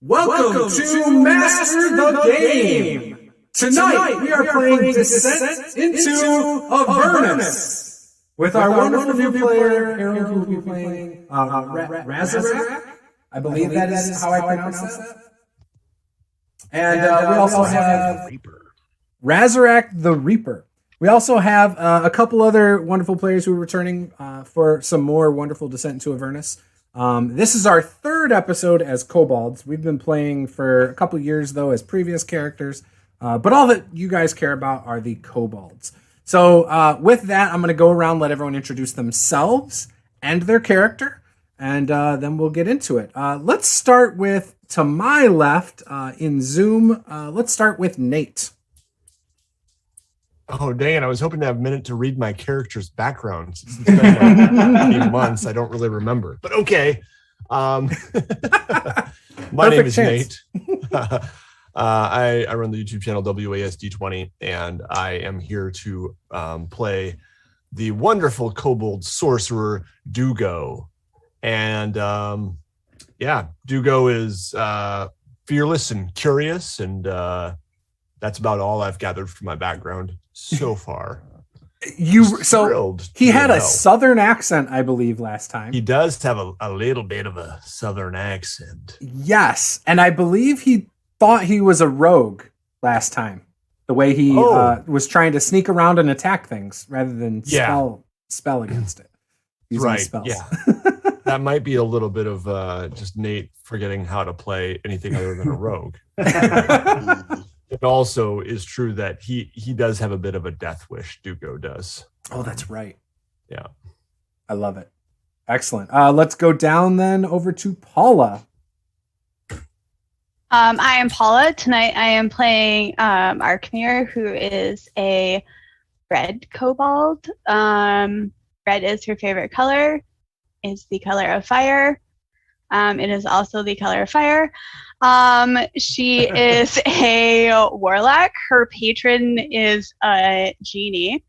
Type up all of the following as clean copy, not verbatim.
Welcome to Master the Game! Tonight we are playing Descent into Avernus! With our wonderful new player, Harold, who will be playing Razarak. I believe that is how I pronounce that. And we also have Razarak the Reaper. We also have a couple other wonderful players who are returning for some more wonderful Descent into Avernus. This is our third episode as Kobolds. We've been playing for a couple years, though, as previous characters. But all that you guys care about are the Kobolds. So with that, I'm going to go around, let everyone introduce themselves and their character, and then we'll get into it. Let's start with, to my left in Zoom, let's start with Nate. Oh, dang it. I was hoping to have a minute to read my character's background. Since it's been like 8 months, I don't really remember. But okay. My name is Nate. I run the YouTube channel WASD20, and I am here to play the wonderful Kobold sorcerer Dugo. And Dugo is fearless and curious, and that's about all I've gathered from my background so far. He had a southern accent, I believe, last time. He does have a little bit of a southern accent. Yes, and I believe he thought he was a rogue last time. The way he was trying to sneak around and attack things rather than spell against it. Right. Spells. Yeah. That might be a little bit of just Nate forgetting how to play anything other than a rogue. It also is true that he does have a bit of a death wish. Dugo does. Oh, that's right. Yeah. I love it. Excellent. Let's go down then over to Paula. I am Paula. Tonight I am playing Arkhan, who is a red kobold. Red is her favorite color. It's the color of fire. It is also the color of fire. She is a warlock. Her patron is a genie,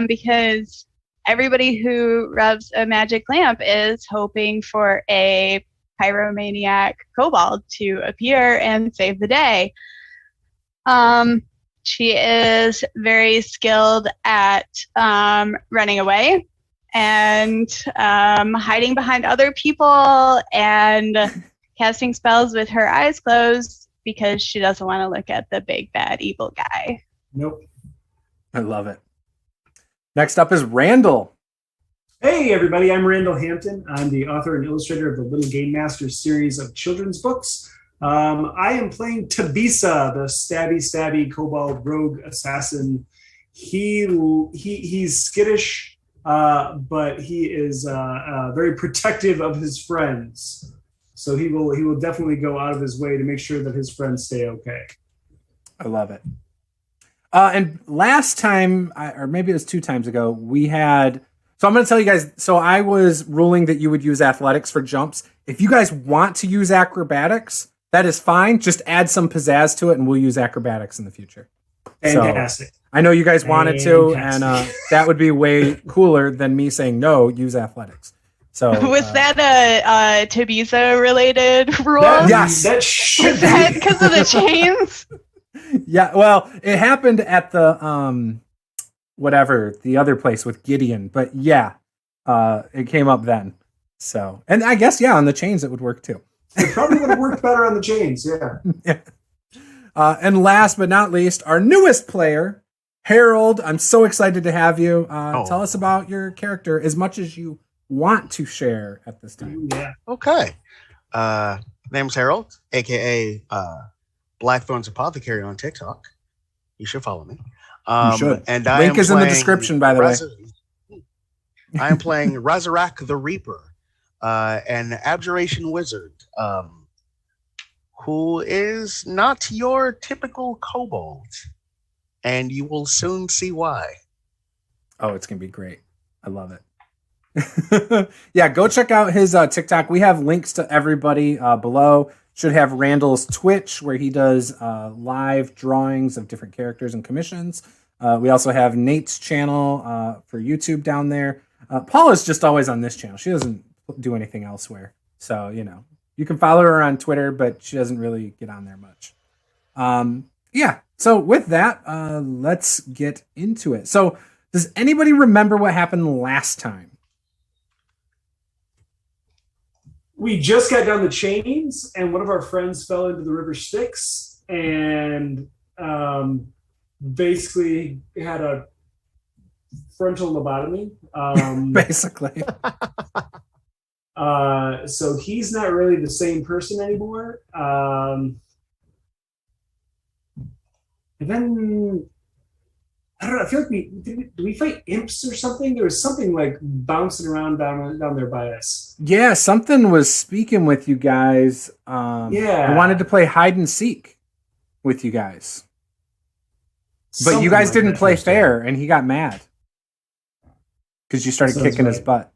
because everybody who rubs a magic lamp is hoping for a pyromaniac kobold to appear and save the day. She is very skilled at running away and hiding behind other people and casting spells with her eyes closed because she doesn't want to look at the big bad evil guy. Nope. I love it. Next up is Randall. Hey everybody, I'm Randall Hampton. I'm the author and illustrator of the Little Gamemaster series of children's books. I am playing Tabisa, the stabby kobold rogue assassin. He's skittish, but he is very protective of his friends. So he will definitely go out of his way to make sure that his friends stay okay. I love it. And last time, or maybe it was 2 times ago, we had... So I'm going to tell you guys, so I was ruling that you would use athletics for jumps. If you guys want to use acrobatics, that is fine. Just add some pizzazz to it, and we'll use acrobatics in the future. Fantastic. So, I know you guys wanted to, and that would be way cooler than me saying, no, use athletics. So was that a Tabisa-related rule? Yes. That should be. Is that because of the chains? Yeah, well, it happened at the... the other place with Gideon, but it came up then. So, and I guess on the chains it would work too. It probably would have worked better on the chains, yeah. And last but not least, our newest player, Harold. I'm so excited to have you. Tell us about your character as much as you want to share at this time. Yeah. Okay. Name's Harold, aka Blackthorns Apothecary on TikTok. You should follow me. You should. And link is in the description, by the way. I am playing Razarak the Reaper, an abjuration wizard, who is not your typical kobold, and you will soon see why. Oh, it's gonna be great. I love it. Go check out his TikTok. We have links to everybody below. Should have Randall's Twitch, where he does live drawings of different characters and commissions. We also have Nate's channel for YouTube down there. Paula's just always on this channel. She doesn't do anything elsewhere. So, You can follow her on Twitter, but she doesn't really get on there much. Yeah. So with that, let's get into it. So does anybody remember what happened last time? We just got down the chains, and one of our friends fell into the river Styx, and basically had a frontal lobotomy. Basically. So he's not really the same person anymore. And then I don't know. I feel like did we fight imps or something? There was something like bouncing around down there by us. Yeah, something was speaking with you guys. Yeah, I wanted to play hide and seek with you guys, but something you guys like didn't that. play fair, and he got mad because you started Sounds kicking his right. butt.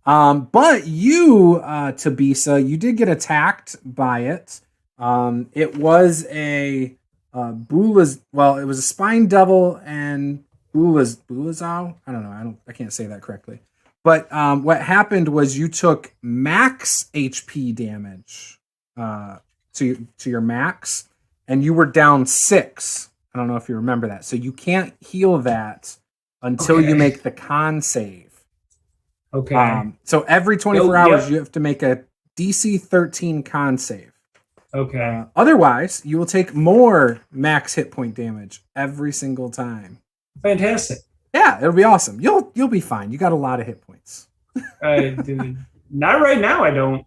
But you, Tabisa, you did get attacked by it. It was a Bula's. Well, it was a spine devil and Bulazao. I don't know. I can't say that correctly. But what happened was you took max HP damage to your max, and you were down 6. I don't know if you remember that. So you can't heal that until you make the con save. Okay. So every 24 hours, you have to make a DC 13 con save. Okay. Otherwise, you will take more max hit point damage every single time. Fantastic. Yeah, it'll be awesome. You'll be fine. You got a lot of hit points. Dude, not right now. I don't.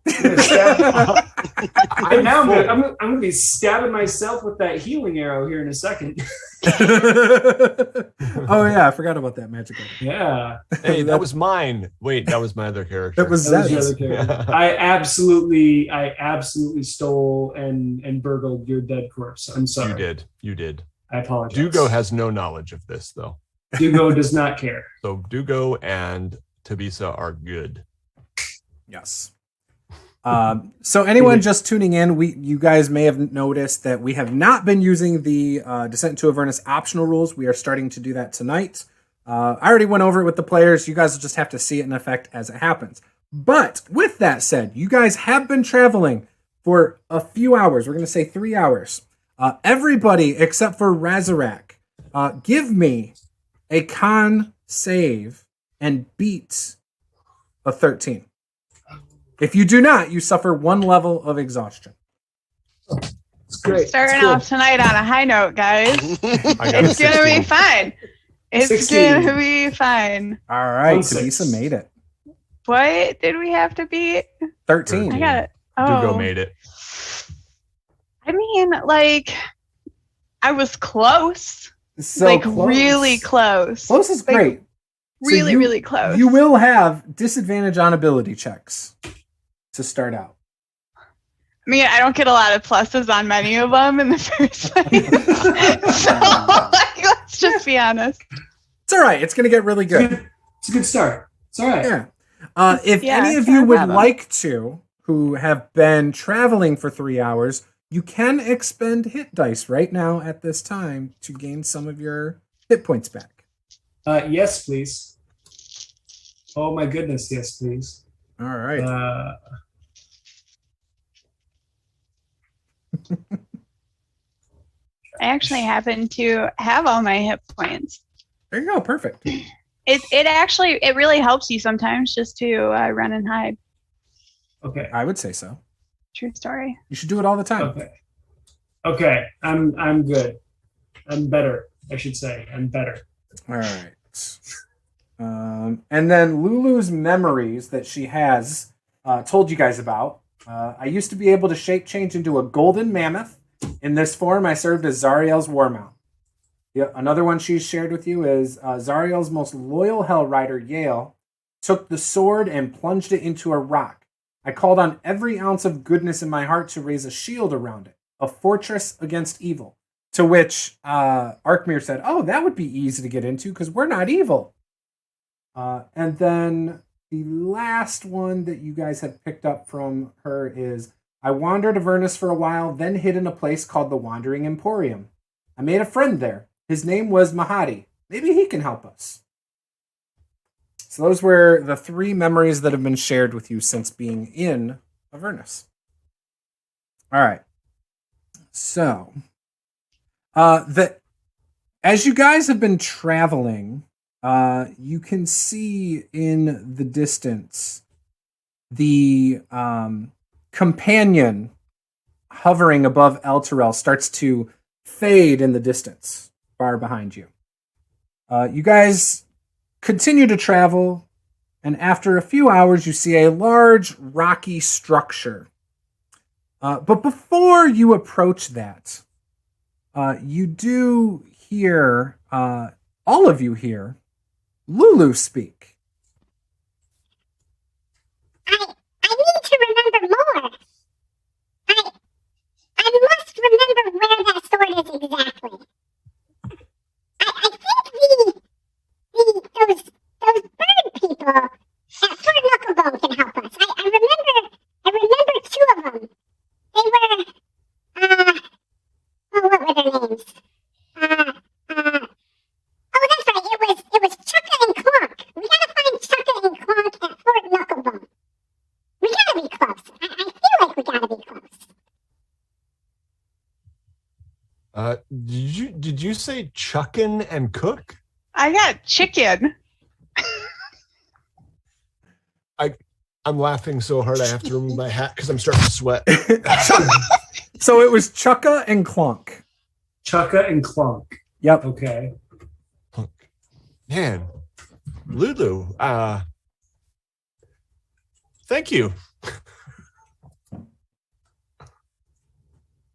Right now, I'm gonna be stabbing myself with that healing arrow here in a second. Oh yeah, I forgot about that magic item. Yeah. Hey, that was mine. Wait, that was my other character. That was That was the Zed's. other character. I absolutely stole and burgled your dead corpse. I'm sorry. You did. I apologize. Dugo has no knowledge of this, though. Dugo does not care. So Dugo and Tabisa are good. Yes. So anyone just tuning in, you guys may have noticed that we have not been using the Descent into Avernus optional rules. We are starting to do that tonight. I already went over it with the players. You guys will just have to see it in effect as it happens. But with that said, you guys have been traveling for a few hours. We're going to say 3 hours. Everybody except for Razarak, give me a con save and beat a 13. If you do not, you suffer 1 level of exhaustion. It's great. Starting off tonight on a high note, guys. I got a It's gonna be 16. fine. It's 16. gonna be fine. All right, 1-6. Tabisa made it. What did we have to beat? 13. I got it. Oh, Dugo made it. I mean, like, I was close. So like, close. really close. Close is Like, great. So Really, really close. You will have disadvantage on ability checks to start out. I mean, I don't get a lot of pluses on many of them in the first place. So, like, let's just be honest. It's all right. It's going to get really good. It's a good start. It's all right. Yeah. If Yeah, any of it's you not a would problem. like to, who have been traveling for 3 hours, you can expend hit dice right now at this time to gain some of your hit points back. Yes, please. Oh my goodness, yes, please. All right. I actually happen to have all my hit points. There you go. Perfect. It really helps you sometimes just to run and hide. Okay. I would say so. True story. You should do it all the time. Okay. Okay. I'm good. I'm better. I should say I'm better. All right. And then Lulu's memories that she has told you guys about. I used to be able to shape change into a golden mammoth. In this form, I served as Zariel's war mount. Yeah, another one she's shared with you is Zariel's most loyal Hell Rider, Yale, took the sword and plunged it into a rock. I called on every ounce of goodness in my heart to raise a shield around it, a fortress against evil. To which Arkmir said, "Oh, that would be easy to get into because we're not evil." And then the last one that you guys have picked up from her is, I wandered Avernus for a while, then hid in a place called the Wandering Emporium. I made a friend there. His name was Mahadi. Maybe he can help us. So those were the 3 memories that have been shared with you since being in Avernus. All right. So, as you guys have been traveling, you can see in the distance the companion hovering above Elturel starts to fade in the distance, far behind you. You guys continue to travel, and after a few hours, you see a large rocky structure. But before you approach that, you do hear, all of you hear, Lulu speak. I need to remember more. I must remember where that sword is exactly. I think those bird people at Fort Knucklebone can help us. I remember two of them. They were, what were their names? That's right. It was Chukka and Clonk. We gotta find Chukka and Clonk at Fort Knucklebone. We gotta be close. I feel like we gotta be close. Did you say chuckin' and cook? I got chicken. I'm laughing so hard I have to remove my hat because I'm starting to sweat. So it was Chukka and Clonk. Chukka and Clonk. Yep. Okay. Man, Lulu, thank you.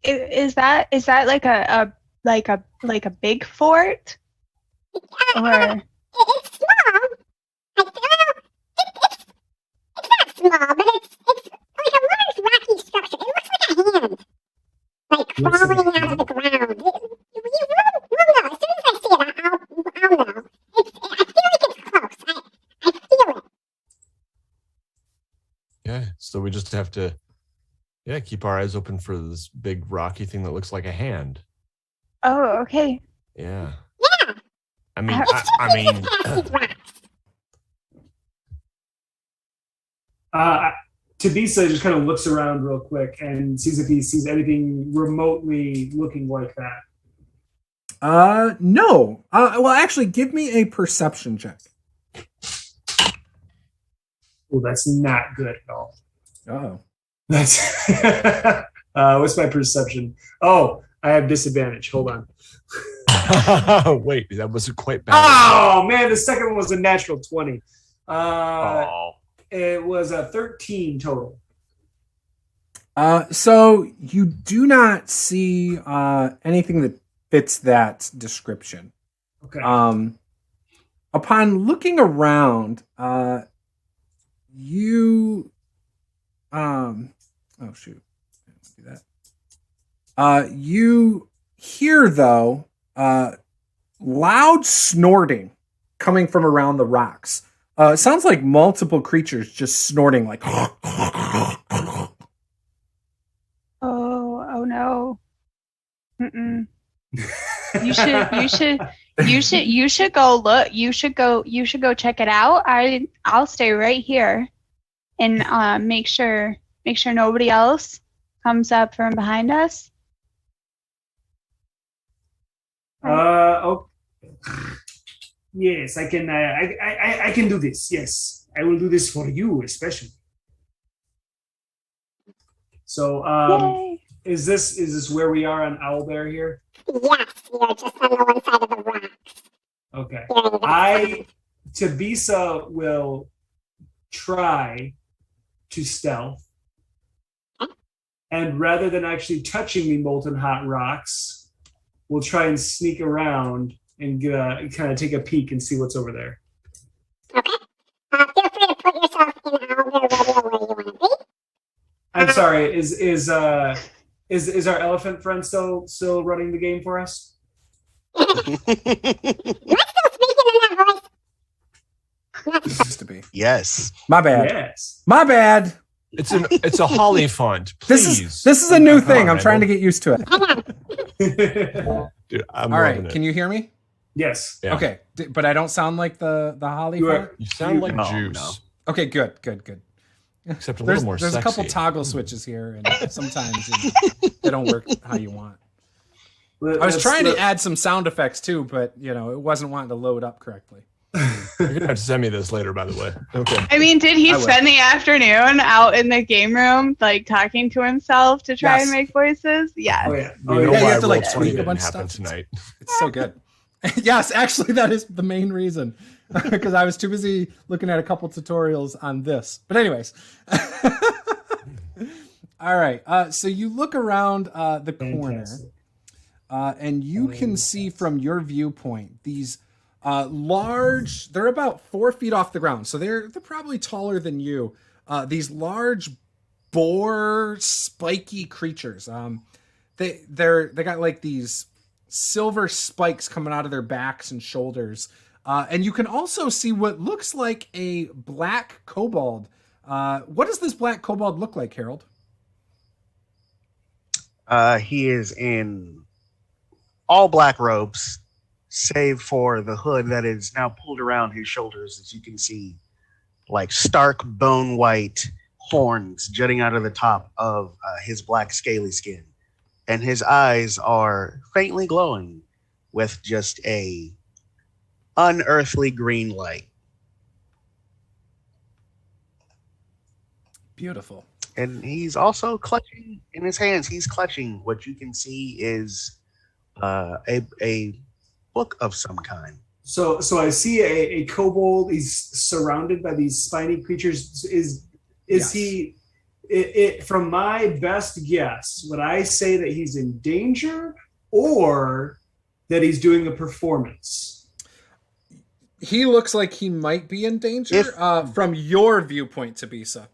Is that like a big fort? Or It's small. It's not small, but it's like a large rocky structure. It looks like a hand, like crawling out of the ground. We'll know. As soon as I see it, I'll know. I feel like it's close. I feel it. Yeah, so we just have to, keep our eyes open for this big rocky thing that looks like a hand. oh, okay. Yeah. Yeah. I mean, Tabisa just kind of looks around real quick and sees if he sees anything remotely looking like that. No. Well, actually, give me a perception check. Oh, that's not good at all. Oh. That's what's my perception? Oh, I have disadvantage. Hold on. Wait, that wasn't quite bad. Oh man, the second one was a natural 20. It was a 13 total. So you do not see anything that fits that description. Okay. Upon looking around, you oh shoot, do that. You hear though loud snorting coming from around the rocks. It sounds like multiple creatures just snorting like. Oh no. Mm-mm. You should go look. You should go check it out. I'll stay right here and make sure nobody else comes up from behind us. Oh, yes, I can. I can do this. Yes, I will do this for you, especially. So, Yay. is this where we are on Owlbear here? Yes, you're just on the one side of the rocks. Okay. Tabisa will try to stealth, and rather than actually touching the molten hot rocks, we'll try and sneak around and kind of take a peek and see what's over there. Okay. Feel free to put yourself in Owlbear radio where you want to be. I'm sorry. Is our elephant friend still running the game for us? Am I still speaking in that voice? Used to be. Yes. My bad. Yes. My bad. It's a holly font. Please. This is a new thing. I'm trying to get used to it. Dude, I'm All right. loving it. Can you hear me? Yes. Yeah. Okay. But I don't sound like the Holly You font? are. You sound like No, Juce. no. Okay, good. Except a little more There's sexy. a couple toggle switches here, and sometimes they don't work how you want. I was trying to add some sound effects too, but it wasn't wanting to load up correctly. You're gonna have to send me this later, by the way. Okay. I mean, did he spend the afternoon out in the game room, like talking to himself to try and make voices? Yes. Oh yeah. We know you why have to like Roll20 tweak a didn't bunch of happen stuff tonight. It's so good. Yes, actually, that is the main reason, because I was too busy looking at a couple tutorials on this. But anyways, all right. So you look around the corner, and you can see from your viewpoint these large. They're about 4 feet off the ground, so they're probably taller than you. These large boar spiky creatures. They got like these silver spikes coming out of their backs and shoulders. And you can also see what looks like a black kobold. What does this black kobold look like, Harold? He is in all black robes, save for the hood that is now pulled around his shoulders, as you can see, like stark bone white horns jutting out of the top of his black scaly skin. And his eyes are faintly glowing with just a unearthly green light. Beautiful. And he's also clutching in his hands. He's clutching what you can see is a book of some kind. So I see a kobold. He's surrounded by these spiny creatures. Is Yes. he? From my best guess, would I say that he's in danger or that he's doing a performance? He looks like he might be in danger from your viewpoint, Tabisa.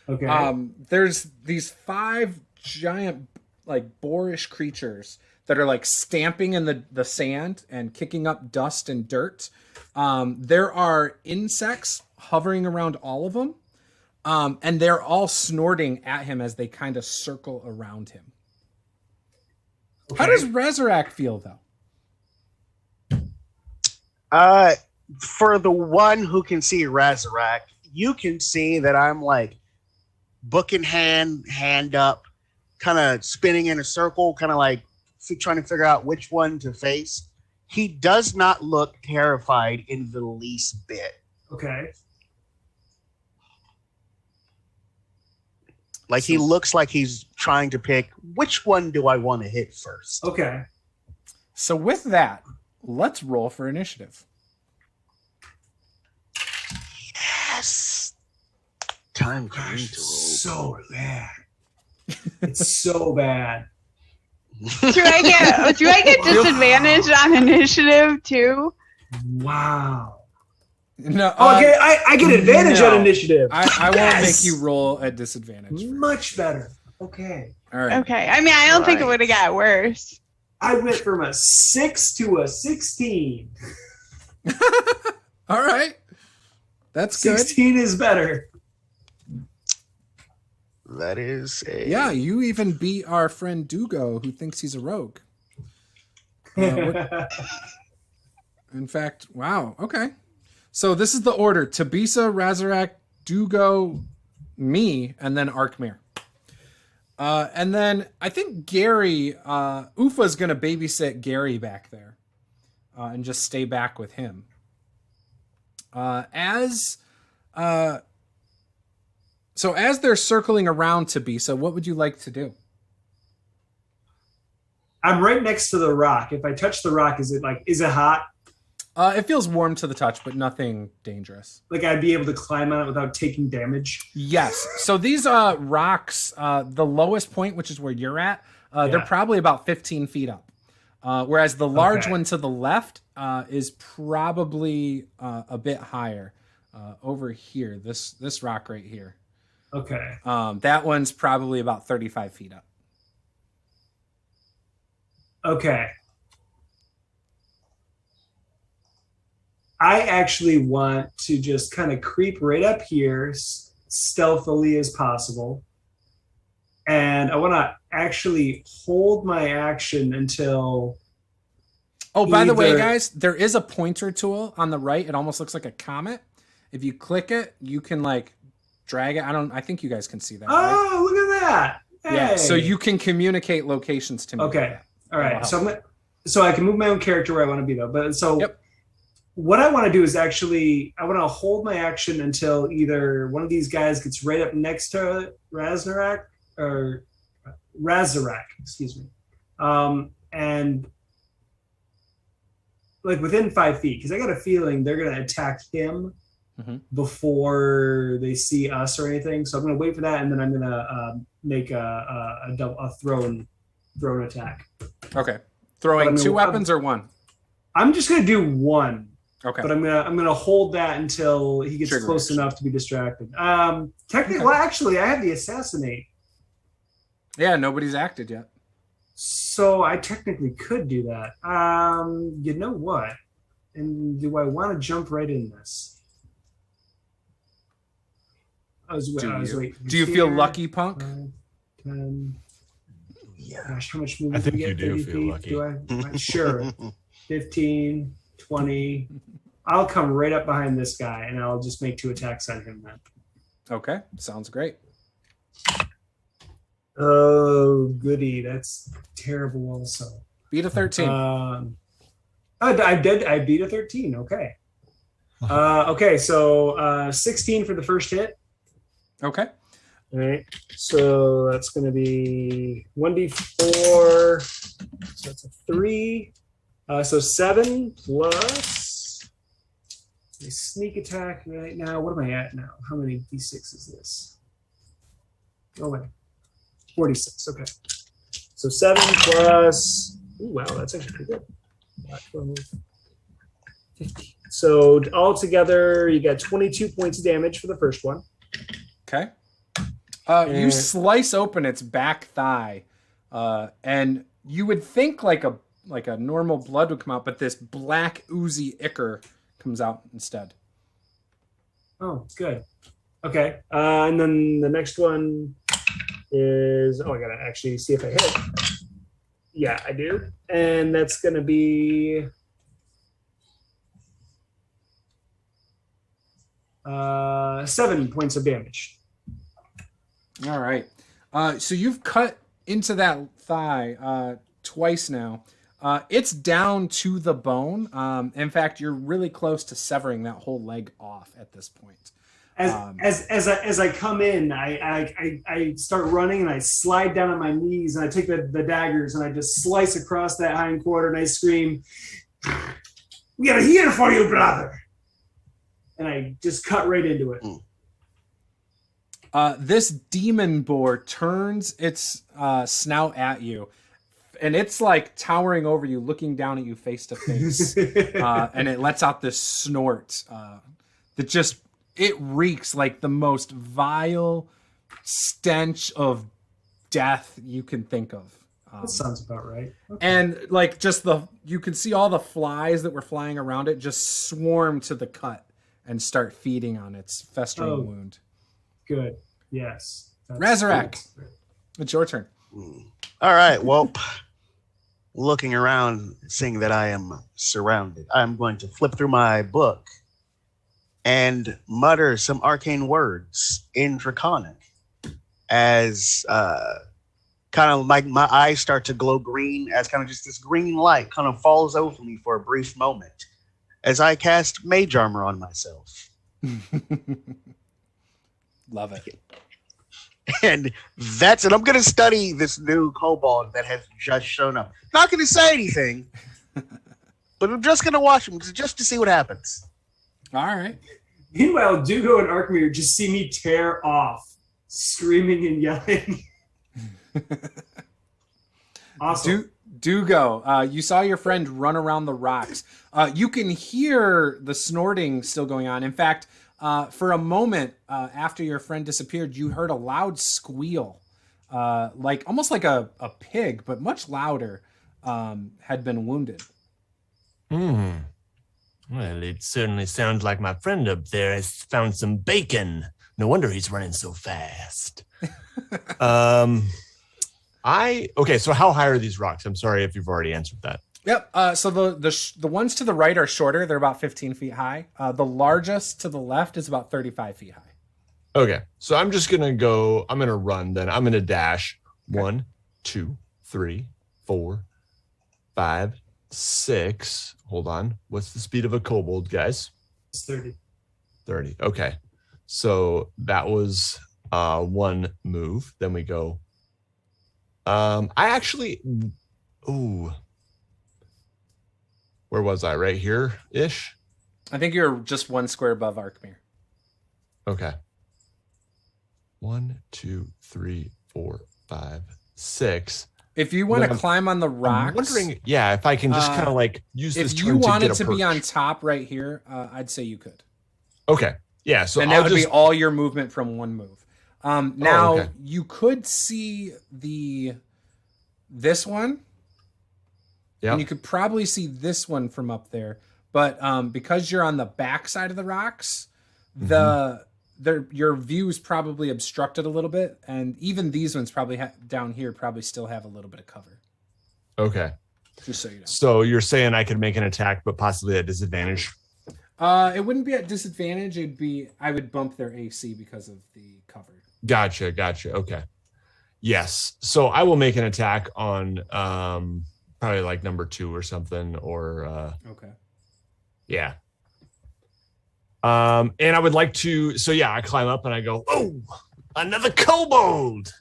Okay. There's these 5 giant, like, boarish creatures that are like stamping in the sand and kicking up dust and dirt. There are insects hovering around all of them. And they're all snorting at him as they kind of circle around him. Okay. How does Resurrect feel, though? For the one who can see Razarac, you can see that I'm like book in hand, hand up, kind of spinning in a circle, kind of like trying to figure out which one to face. He does not look terrified in the least bit. Okay. Like he looks like he's trying to pick which one do I want to hit first. Okay. So with that, let's roll for initiative. Yes. Time for me to roll. So bad. It's so bad. Do I get disadvantage on initiative too? Wow. No. Okay, I get advantage no. on initiative. I won't Yes! make you roll at disadvantage. Much better. Okay. All right. Okay. I mean, I don't think it Right. would have got worse. I went from a 6 to a 16. All right. That's good. 16 is better. That is a Yeah, you even beat our friend Dugo, who thinks he's a rogue. In fact, wow. Okay. So this is the order: Tabisa, Razarac, Dugo, me, and then Arkmir. And then I think Gary, Ufa's going to babysit Gary back there and just stay back with him. So as they're circling around Tabisa, what would you like to do? I'm right next to the rock. If I touch the rock, is it hot? It feels warm to the touch, but nothing dangerous. Like I'd be able to climb on it without taking damage? Yes. So these rocks, the lowest point, which is where you're at, they're probably about 15 feet up. Whereas the large one to the left is probably a bit higher. Over here, this rock right here. Okay. That one's probably about 35 feet up. Okay. I actually want to just kind of creep right up here stealthily as possible. And I want to actually hold my action until... Oh, by the way, guys, there is a pointer tool on the right. It almost looks like a comet. If you click it, you can like drag it. I think you guys can see that. Right? Oh, look at that. Hey. Yeah, so you can communicate locations to me. Okay. All right. So I can move my own character where I want to be though. But what I want to do is actually I want to hold my action until either one of these guys gets right up next to Razarak, excuse me. And like within 5 feet, because I got a feeling they're gonna attack him before they see us or anything. So I'm gonna wait for that, and then I'm gonna make a thrown attack. Okay, throwing 2 weapons or 1. I'm just gonna do 1. Okay, but I'm gonna hold that until he gets close enough to be distracted. Technically, well, actually, I have the assassinate. Yeah, nobody's acted yet. So I technically could do that. You know what? And do I want to jump right in this? Do you feel lucky, Punk? 10. Yeah. Gosh, how much movement I think do we you get? do 30 feel feet? lucky. Do I? Sure. 15, 20. I'll come right up behind this guy, and I'll just make 2 attacks on him then. Okay, sounds great. Oh, goody. That's terrible also. Beat a 13. I beat a 13. Okay. Okay, so 16 for the first hit. Okay. All right. So that's going to be 1d4. So that's a 3. So 7 plus a sneak attack right now. What am I at now? How many d6 is this? Oh, wait. 46. Okay. So 7 plus. Ooh, wow, that's actually pretty good. 15. So altogether, you got 22 points of damage for the first one. Okay. You slice open its back thigh, and you would think like a normal blood would come out, but this black oozy ichor comes out instead. Oh, good. Okay. And then the next one is, I gotta actually see if I hit. Yeah, I do. And that's gonna be 7 points of damage. All right. So you've cut into that thigh twice now. It's down to the bone. In fact, you're really close to severing that whole leg off at this point. As I come in, I start running and I slide down on my knees and I take the daggers and I just slice across that hind quarter and I scream, "We are here for you, brother!" And I just cut right into it. This demon boar turns its snout at you, and it's like towering over you, looking down at you face to face. And it lets out this snort that just, it reeks like the most vile stench of death you can think of. That sounds about right. Okay. And like just you can see all the flies that were flying around it just swarm to the cut and start feeding on its festering wound. Good. Yes. Razarak, it's your turn. All right. Well, looking around, seeing that I am surrounded, I'm going to flip through my book and mutter some arcane words in Draconic as kind of like my eyes start to glow green as kind of just this green light kind of falls over me for a brief moment as I cast mage armor on myself. Love it. And that's it. I'm going to study this new kobold that has just shown up. Not going to say anything, but I'm just going to watch him just to see what happens. All right. Meanwhile, Dugo and Arkhan just see me tear off, screaming and yelling. Awesome. Dugo, you saw your friend run around the rocks. You can hear the snorting still going on. In fact, for a moment after your friend disappeared, you heard a loud squeal, like almost like a pig, but much louder, had been wounded. Well, it certainly sounds like my friend up there has found some bacon. No wonder he's running so fast. Okay, so how high are these rocks? I'm sorry if you've already answered that. Yep. So the ones to the right are shorter. They're about 15 feet high. The largest to the left is about 35 feet high. Okay, so I'm just gonna go. I'm gonna run. Then I'm gonna dash. Okay. 1, 2, 3, 4, 5, 6. Hold on. What's the speed of a kobold, guys? It's 30. 30. Okay, so that was one move. Then we go. I actually. Ooh. Where was I? Right here ish. I think you're just one square above Arkhan. Okay. 1, 2, 3, 4, 5, 6. If you want to climb on the rocks, I'm wondering, yeah, if I can just kind of like use this. If you wanted to be on top right here, I'd say you could. Okay. Yeah. So and that would be all your movement from one move. Now you could see this one. Yeah. And you could probably see this one from up there, but because you're on the back side of the rocks, your view is probably obstructed a little bit, and even these ones probably down here probably still have a little bit of cover. Okay. Just so you know. So you're saying I could make an attack, but possibly at disadvantage? It wouldn't be at disadvantage. I would bump their AC because of the cover. Gotcha. Okay. Yes. So I will make an attack on probably like number 2 or something, or okay. Yeah. And I would like to, so yeah, I climb up and I go, oh, another kobold.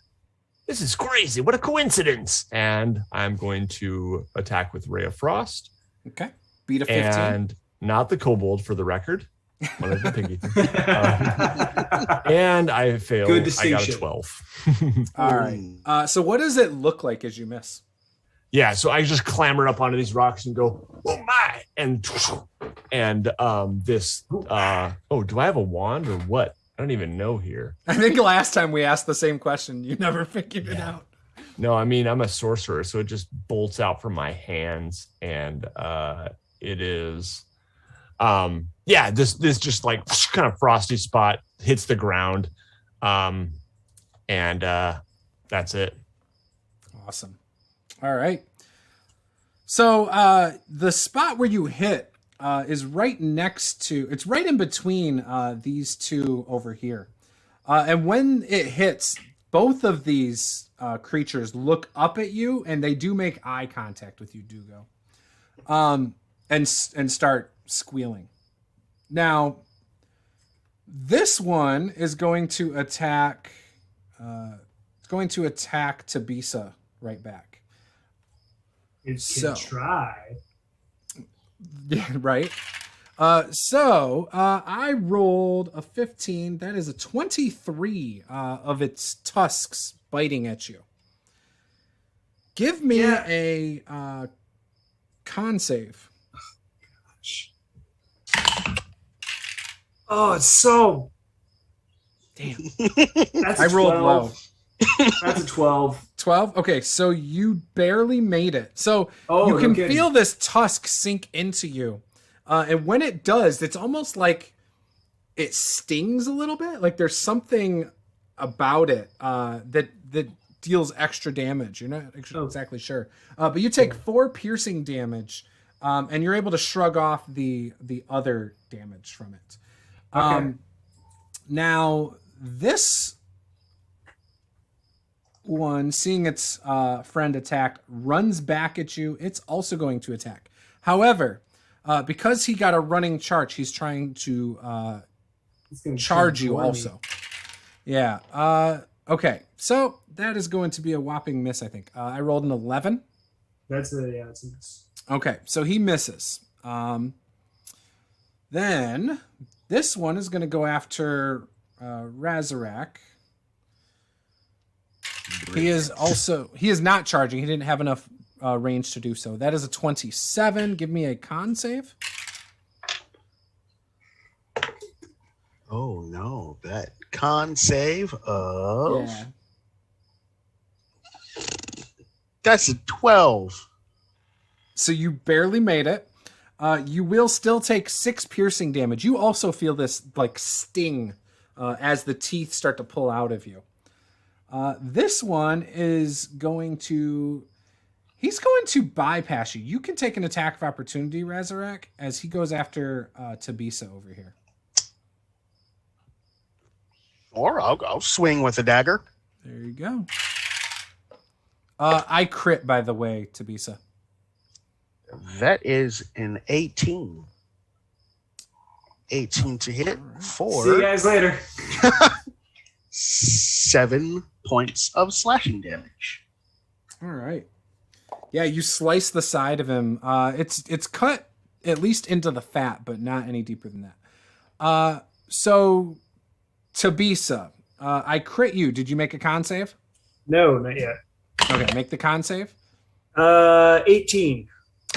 This is crazy. What a coincidence. And I'm going to attack with Ray of Frost. Okay. Beat a 15. And not the kobold, for the record. One of the piggy. And I failed. Good distinction. I got a 12. All right. So what does it look like as you miss? Yeah, so I just clamber up onto these rocks and go, oh my, and this. Do I have a wand or what? I don't even know here. I think last time we asked the same question, you never figured it out. No, I mean I'm a sorcerer, so it just bolts out from my hands, and it is, this just like kind of frosty spot hits the ground, and that's it. Awesome. All right. So the spot where you hit is right next to, it's right in between these two over here. And when it hits, both of these creatures look up at you, and they do make eye contact with you, Dugo, and start squealing. Now, this one is going to attack. It's going to attack Tabisa right back. It can try. Yeah, right. So I rolled a 15. That is a 23 of its tusks biting at you. Give me a con save. Oh, it's so... Damn. That's I rolled 12. low. That's a 12. 12? Okay, so you barely made it. So you can feel this tusk sink into you. And when it does, it's almost like it stings a little bit. Like there's something about it that deals extra damage. You're not exactly sure. But you take 4 piercing damage, and you're able to shrug off the other damage from it. Okay. Now, this one, seeing its friend attacked, runs back at you. It's also going to attack. However, because he got a running charge, he's trying to charge you also. Yeah. Okay. So that is going to be a whopping miss, I think. I rolled an 11. That's a miss. Okay. So he misses. Then this one is going to go after Razarak. He is not charging. He didn't have enough range to do so. That is a 27. Give me a con save. Oh no, that con save of that's a 12. So you barely made it. You will still take 6 piercing damage. You also feel this like sting as the teeth start to pull out of you. This one is going to... He's going to bypass you. You can take an attack of opportunity, Razarak, as he goes after Tabisa over here. Or I'll swing with a dagger. There you go. I crit, by the way, Tabisa. That is an 18. 18 to hit for... See you guys later. 7 points of slashing damage. All right. Yeah, you slice the side of him. It's cut at least into the fat, but not any deeper than that. So, Tabisa, I crit you. Did you make a con save? No, not yet. Okay, make the con save. 18.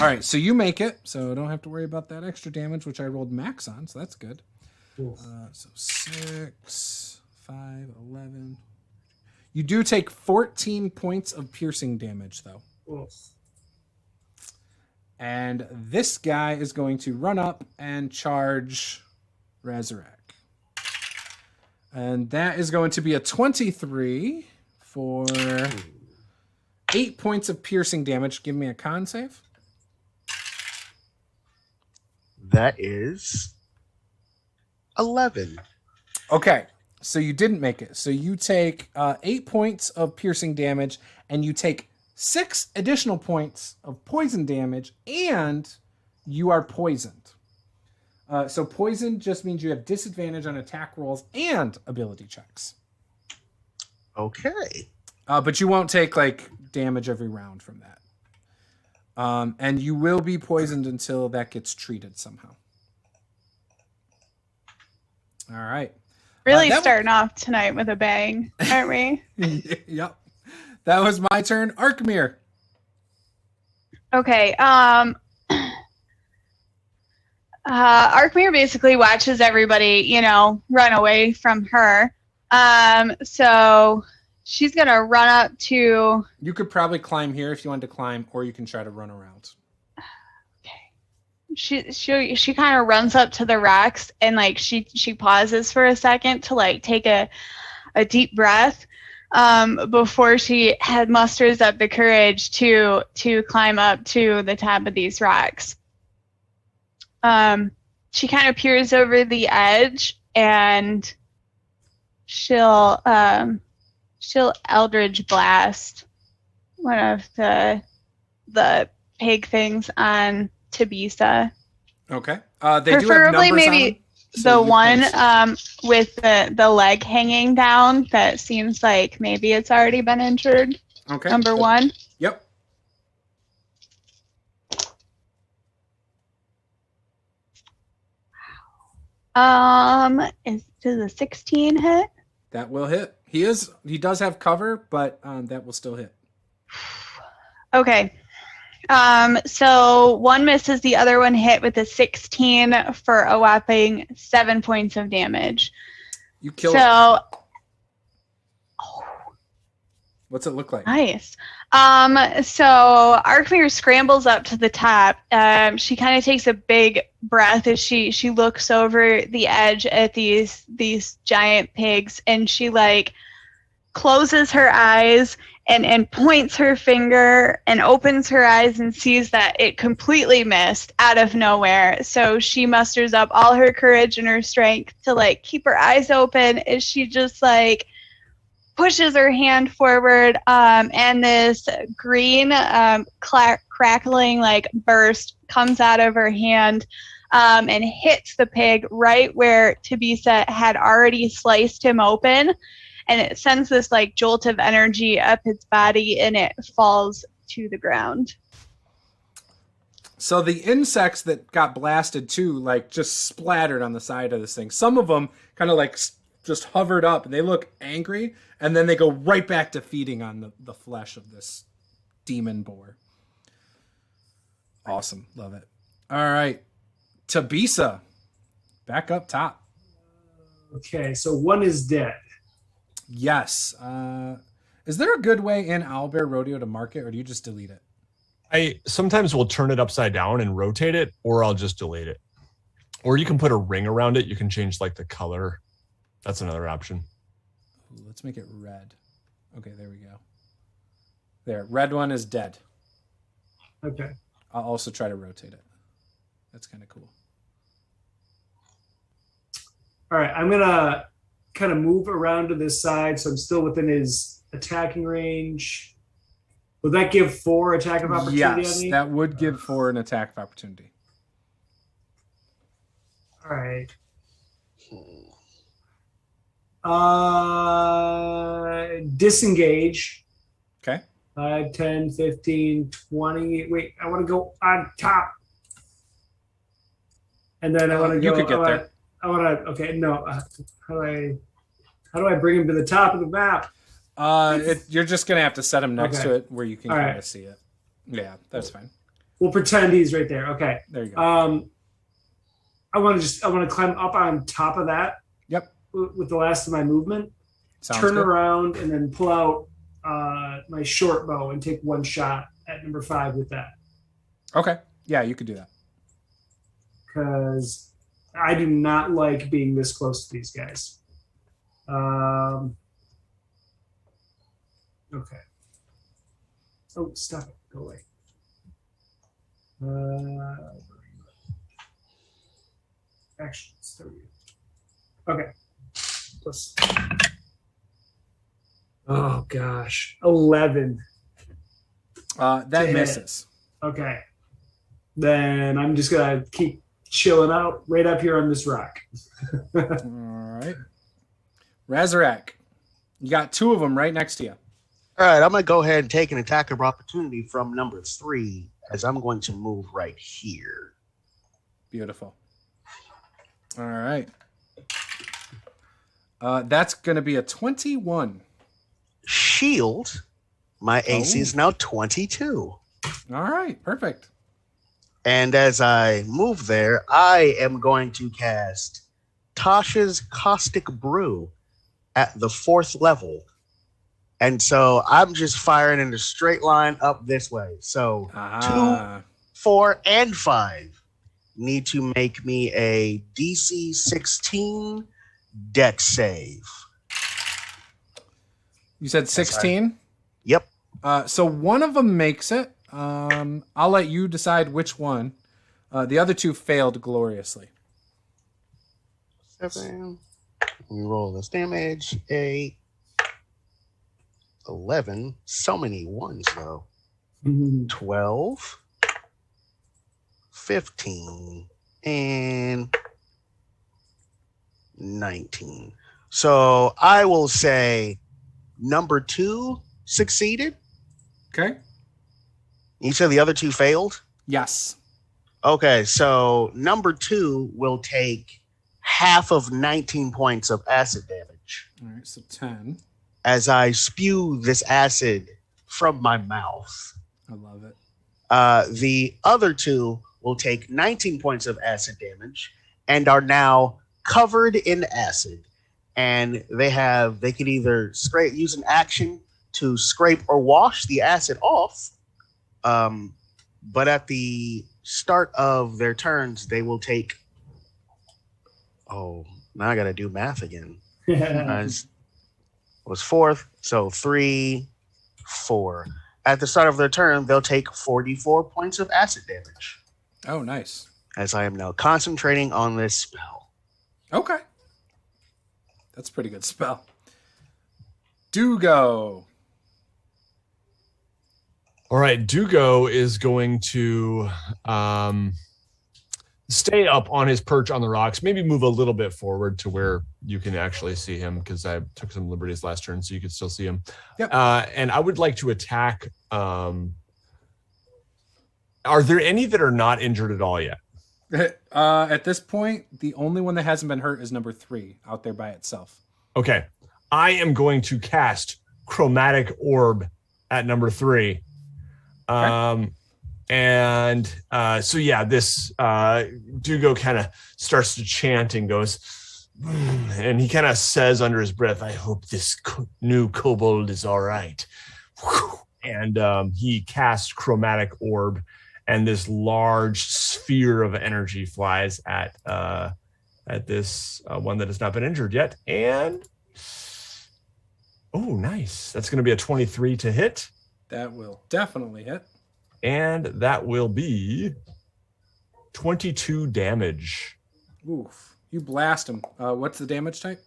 All right, so you make it, so don't have to worry about that extra damage, which I rolled max on, so that's good. So 6, 5, 11. You do take 14 points of piercing damage, though. And this guy is going to run up and charge Razorek. And that is going to be a 23 for 8 points of piercing damage. Give me a con save. That is 11. Okay, so you didn't make it. So you take 8 points of piercing damage, and you take 6 additional points of poison damage, and you are poisoned. So poison just means you have disadvantage on attack rolls and ability checks. Okay. But you won't take like damage every round from that. And you will be poisoned until that gets treated somehow. All right. Really starting off tonight with a bang, aren't we? Yep. That was my turn. Arkhamir. Okay. Arkhamir basically watches everybody, run away from her. So she's gonna run up to. You could probably climb here if you wanted to climb, or you can try to run around. Okay. She kind of runs up to the rocks and she pauses for a second to take a deep breath before she musters up the courage to climb up to the top of these rocks. She kind of peers over the edge and she'll Eldridge Blast one of the pig things on Tabisa. Okay. Preferably They do have numbers maybe on them, so the one with the leg hanging down that seems like maybe it's already been injured. Okay. Number 1. Yep. Does a 16 hit? That will hit. He does have cover, but that will still hit. Okay. So one misses, the other one hit with a 16 for a whopping 7 points of damage. You kill it. What's it look like? Nice. So Arkhamir scrambles up to the top. She kind of takes a big breath as she looks over the edge at these giant pigs, and she closes her eyes and points her finger and opens her eyes and sees that it completely missed out of nowhere. So she musters up all her courage and her strength to keep her eyes open as she just pushes her hand forward, and this green crackling burst comes out of her hand and hits the pig right where Tabisa had already sliced him open, and it sends this jolt of energy up its body and it falls to the ground. So the insects that got blasted too, just splattered on the side of this thing. Some of them kind of just hovered up and they look angry, and then they go right back to feeding on the flesh of this demon boar. Awesome. Love it. All right. Tabisa, back up top. Okay, so one is dead. Yes. Is there a good way in Owlbear Rodeo to mark it, or do you just delete it? I sometimes will turn it upside down and rotate it, or I'll just delete it. Or you can put a ring around it. You can change the color. That's another option. Ooh, let's make it red. Okay, there we go. There, red one is dead. Okay. I'll also try to rotate it. That's kind of cool. All right, I'm gonna kind of move around to this side, so I'm still within his attacking range. Would that give 4 attack of opportunity on me? Yes, that would give 4 an attack of opportunity. All right. Disengage. Okay. 5, 10, 15, 20. Wait, I want to go on top. And then I want to go. You could get there. I want to. Okay, no. How do I bring him to the top of the map? You're just gonna have to set him next Okay. to it where you can All kind right. of see it. Yeah, that's fine. We'll pretend he's right there. Okay. There you go. I want to climb up on top of that. Yep. With the last of my movement. Sounds Turn good. around and then pull out my short bow and take 1 shot at number 5 with that. Okay. Yeah, you could do that. Because I do not like being this close to these guys. Okay. Oh, stop it. Go away. Actions. There we go. Okay. Plus. Oh, gosh. 11. That Damn. misses. Okay. Then I'm just going to keep chilling out right up here on this rock. All right. Razarak, you got 2 of them right next to you. All right, I'm going to go ahead and take an attack of opportunity from number 3 as I'm going to move right here. Beautiful. All right. That's going to be a 21. Shield. My AC is now 22. All right, perfect. And as I move there, I am going to cast Tasha's Caustic Brew at the 4th level. And so I'm just firing in a straight line up this way. So 2, 4, and 5 need to make me a DC 16 Dex save. You said 16? Yep. So one of them makes it. I'll let you decide which one. The other 2 failed gloriously. 7. We roll this damage. 8. 11. So many ones, though. 12. 15. And 19. So I will say number 2 succeeded. Okay. You said the other 2 failed? Yes. Okay, so number 2 will take half of 19 points of acid damage. All right, so 10. As I spew this acid from my mouth. I love it. The other 2 will take 19 points of acid damage and are now covered in acid. And they can either use an action to scrape or wash the acid off. But at the start of their turns, they will take. Oh, now I got to do math again. Was 4th, so 3, 4. At the start of their turn, they'll take 44 points of acid damage. Oh, nice. As I am now concentrating on this spell. Okay. That's a pretty good spell. Dugo. All right, Dugo is going to stay up on his perch on the rocks, maybe move a little bit forward to where you can actually see him, because I took some liberties last turn so you could still see him. Yep. And I would like to attack. Are there any that are not injured at all yet? At this point, the only one that hasn't been hurt is number 3 out there by itself. Okay. I am going to cast Chromatic Orb at number 3. Okay. So yeah, this Dugo kind of starts to chant and goes, and he kind of says under his breath, "I hope this new kobold is all right." And he casts Chromatic Orb, and this large sphere of energy flies at this one that has not been injured yet. And oh, nice! That's going to be a 23 to hit. That will definitely hit. And that will be 22 damage. Oof. You blast him. What's the damage type?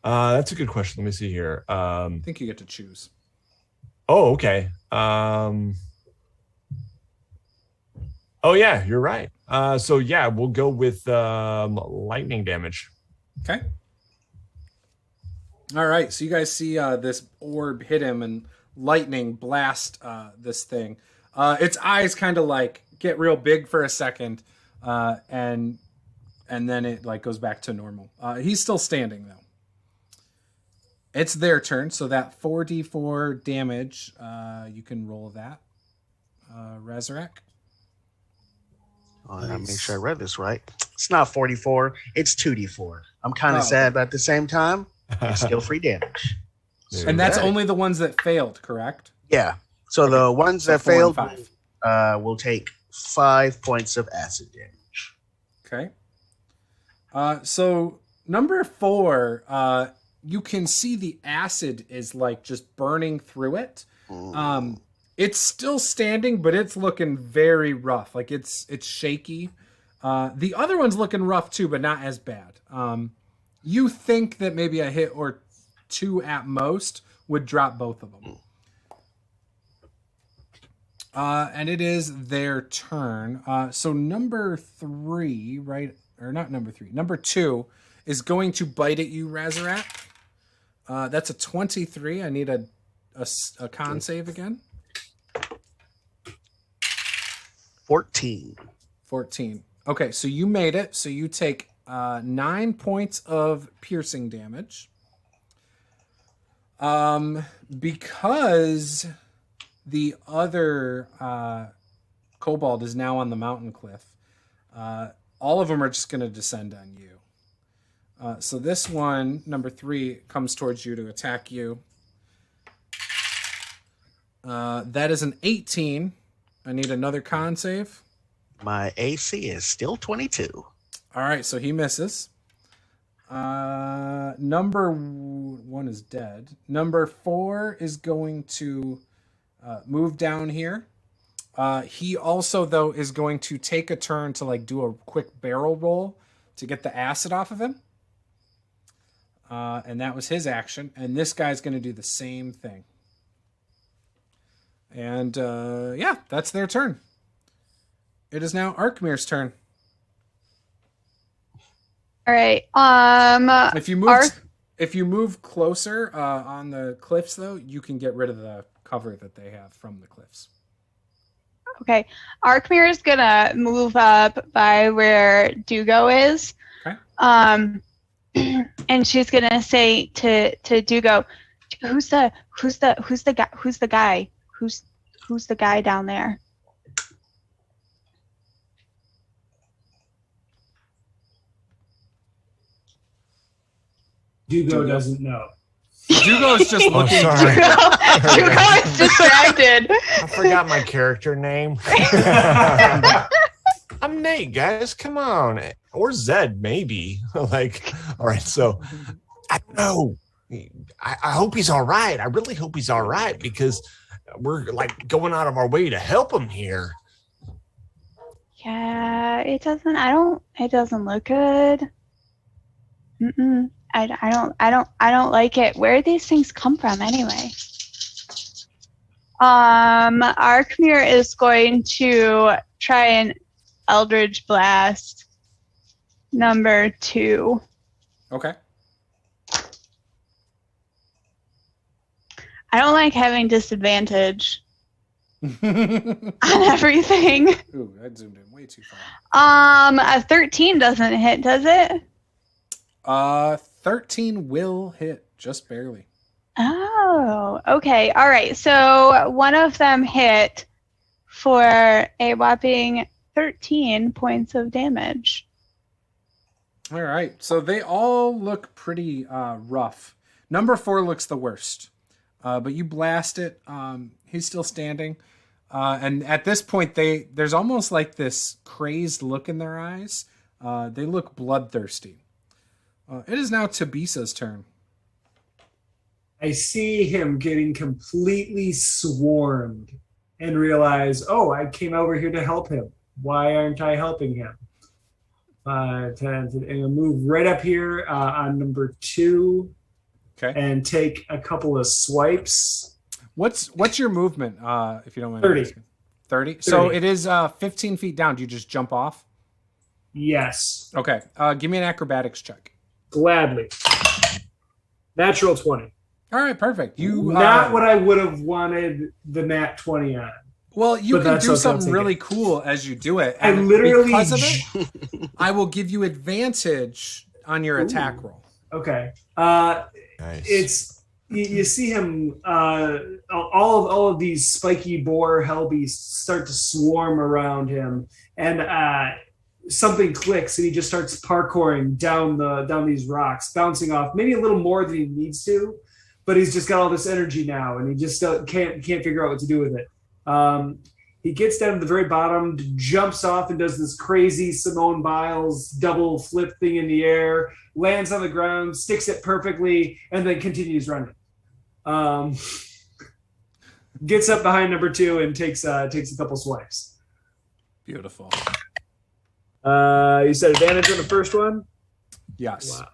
That's a good question. Let me see here. I think you get to choose. Oh, okay. Oh, yeah, you're right. So, yeah, we'll go with lightning damage. Okay. All right. So you guys see this orb hit him and lightning blast this thing. Its eyes kind of like get real big for a second, and then it like goes back to normal. He's still standing though. It's their turn, so that 4d4 damage, you can roll that. Razorek. Oh, I gotta make sure I read this right. It's not 44. It's 2d4. I'm kind of sad, but at the same time, it's still free damage. And that's only the ones that failed, correct? Yeah. So the ones that 4 and failed 5. will take 5 points of acid damage. Okay. So number 4, you can see the acid is like just burning through it. It's still standing, but it's looking very rough. Like it's shaky. The other one's looking rough too, but not as bad. You think that maybe a hit or 2 at most would drop both of them. And it is their turn. So number 3, right? Or not number 3. Number 2 is going to bite at you, Razorek. That's a 23. I need a con save again. 14. 14. Okay, so you made it. So you take 9 points of piercing damage. Because the other kobold is now on the mountain cliff, all of them are just going to descend on you. So this one, number 3, comes towards you to attack you. That is an 18. I need another con save. My AC is still 22. All right, so he misses. Number 1 is dead. Number 4 is going to move down here. He also, though, is going to take a turn to like do a quick barrel roll to get the acid off of him. And that was his action. And this guy's going to do the same thing. And yeah, that's their turn. It is now Arkmir's turn. All right. If you move closer on the cliffs, though, you can get rid of the cover that they have from the cliffs. Okay. Arkmir is gonna move up by where Dugo is. Okay. And she's gonna say to Dugo, who's the guy down there? Dugo doesn't know. Dugo's just looking. Dugo is distracted. I forgot my character name. I'm Nate, guys. Come on. Or Zed, maybe. Like, all right, so I don't know. I hope he's all right. I really hope he's all right because we're like going out of our way to help him here. Yeah, it doesn't look good. I don't like it. Where do these things come from anyway? Arkmir is going to try an Eldridge Blast number 2. Okay. I don't like having disadvantage on everything. Ooh, I zoomed in way too far. A 13 doesn't hit, does it? 13 will hit, just barely. Oh, okay. All right. So one of them hit for a whopping 13 points of damage. All right. So they all look pretty rough. Number 4 looks the worst. But you blast it. He's still standing. And at this point, there's almost like this crazed look in their eyes. They look bloodthirsty. It is now Tabisa's turn. I see him getting completely swarmed and realize, oh, I came over here to help him. Why aren't I helping him? And I'll move right up here on number 2 Okay. and take a couple of swipes. What's your movement, if you don't mind? 30. 30? So it is 15 feet down. Do you just jump off? Yes. Okay. Give me an acrobatics check. Gladly. Natural 20. All right, perfect. You Not what I would have wanted the nat 20 on. Well, you But can that's do okay, I'll something take really it. cool as you do it. I and literally because of it, I will give you advantage on your attack roll. Okay. Nice. It's you see him. All of these spiky boar hellbeasts start to swarm around him, and something clicks, and he just starts parkouring down these rocks, bouncing off maybe a little more than he needs to, but he's just got all this energy now, and he just can't figure out what to do with it. He gets down to the very bottom, jumps off, and does this crazy Simone Biles double flip thing in the air, lands on the ground, sticks it perfectly, and then continues running. Gets up behind number 2 and takes a couple swipes. Beautiful. You said advantage on the first one? Yes. Wow.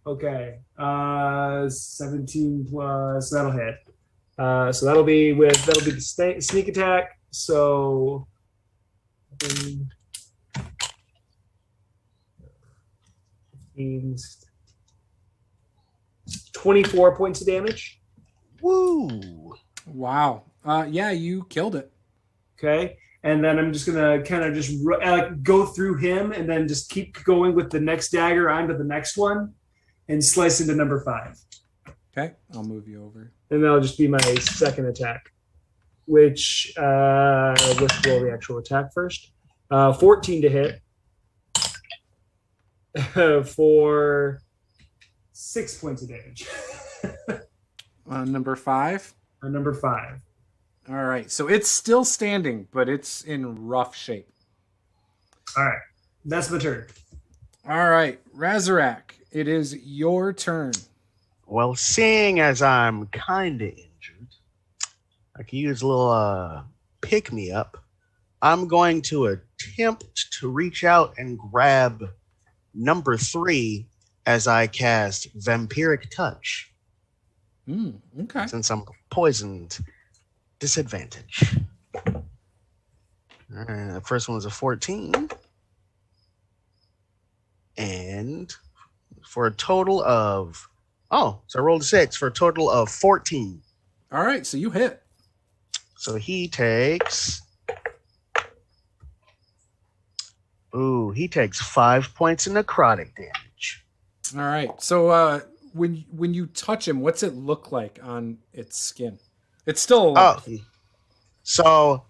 Okay. 17 plus, that'll hit. So that'll be the sneak attack. So 24 points of damage. Woo! Wow. Yeah, you killed it. Okay. And then I'm just going to kind of just go through him and then just keep going with the next dagger onto the next one and slice into number 5. Okay, I'll move you over. And that'll just be my second attack, which let's roll the actual attack first. 14 to hit for 6 points of damage. Number 5? Number 5. All right, so it's still standing, but it's in rough shape. All right, that's my turn. All right, Razarak, it is your turn. Well, seeing as I'm kind of injured, I can use a little pick-me-up. I'm going to attempt to reach out and grab number 3 as I cast Vampiric Touch. Okay. Since I'm poisoned, disadvantage. All right, the first one was a 14. And for a total of... Oh, so I rolled a 6 for a total of 14. All right, so you hit. So he takes... Ooh, he takes 5 points of necrotic damage. All right, so when you touch him, what's it look like on its skin? It's still alive. Oh, so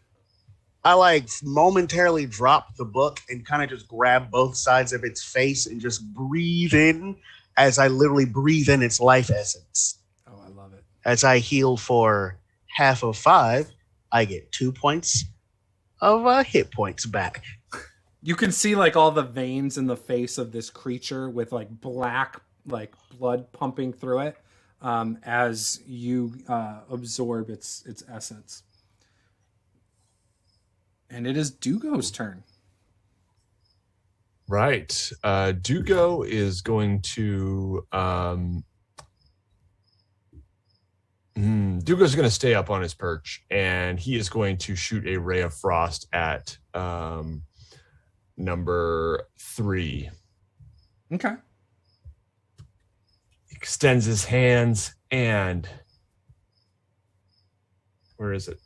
I momentarily drop the book and kind of just grab both sides of its face and just breathe in as I literally breathe in its life essence. Oh, I love it. As I heal for half of 5, I get 2 points of hit points back. You can see all the veins in the face of this creature with black blood pumping through it as you absorb its essence. And it is Dugo's turn. Right. Dugo is going to... Dugo's going to stay up on his perch, and he is going to shoot a ray of frost at number 3. Okay. Extends his hands and... Where is it?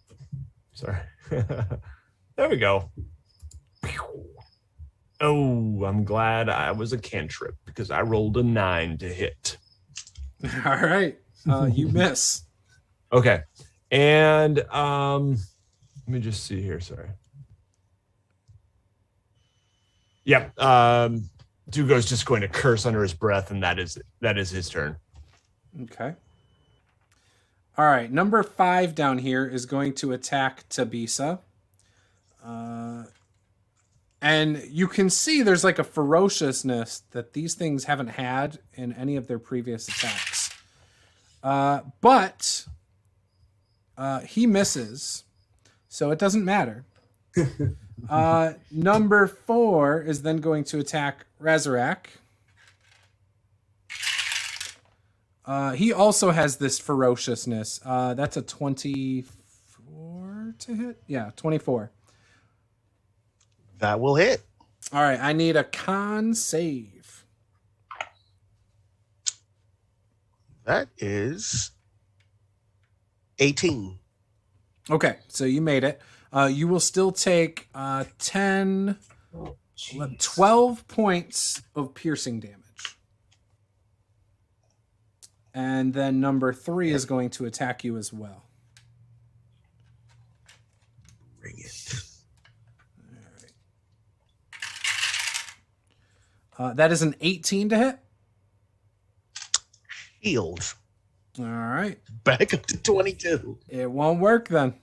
Sorry. There we go. Oh, I'm glad I was a cantrip because I rolled a 9 to hit. All right. You miss. Okay. And let me just see here. Sorry. Yep. Dugo's just going to curse under his breath, and that is his turn. Okay. All right. Number 5 down here is going to attack Tabisa. And you can see there's a ferociousness that these things haven't had in any of their previous attacks. But he misses, so it doesn't matter. Number 4 is then going to attack Razarak. He also has this ferociousness. That's a 24 to hit. Yeah, 24. That will hit. All right, I need a con save. That is 18. Okay, so you made it. You will still take 12 points of piercing damage. And then number 3 is going to attack you as well. Bring it. All right. That is an 18 to hit. Shield. All right. Back up to 22. It won't work then.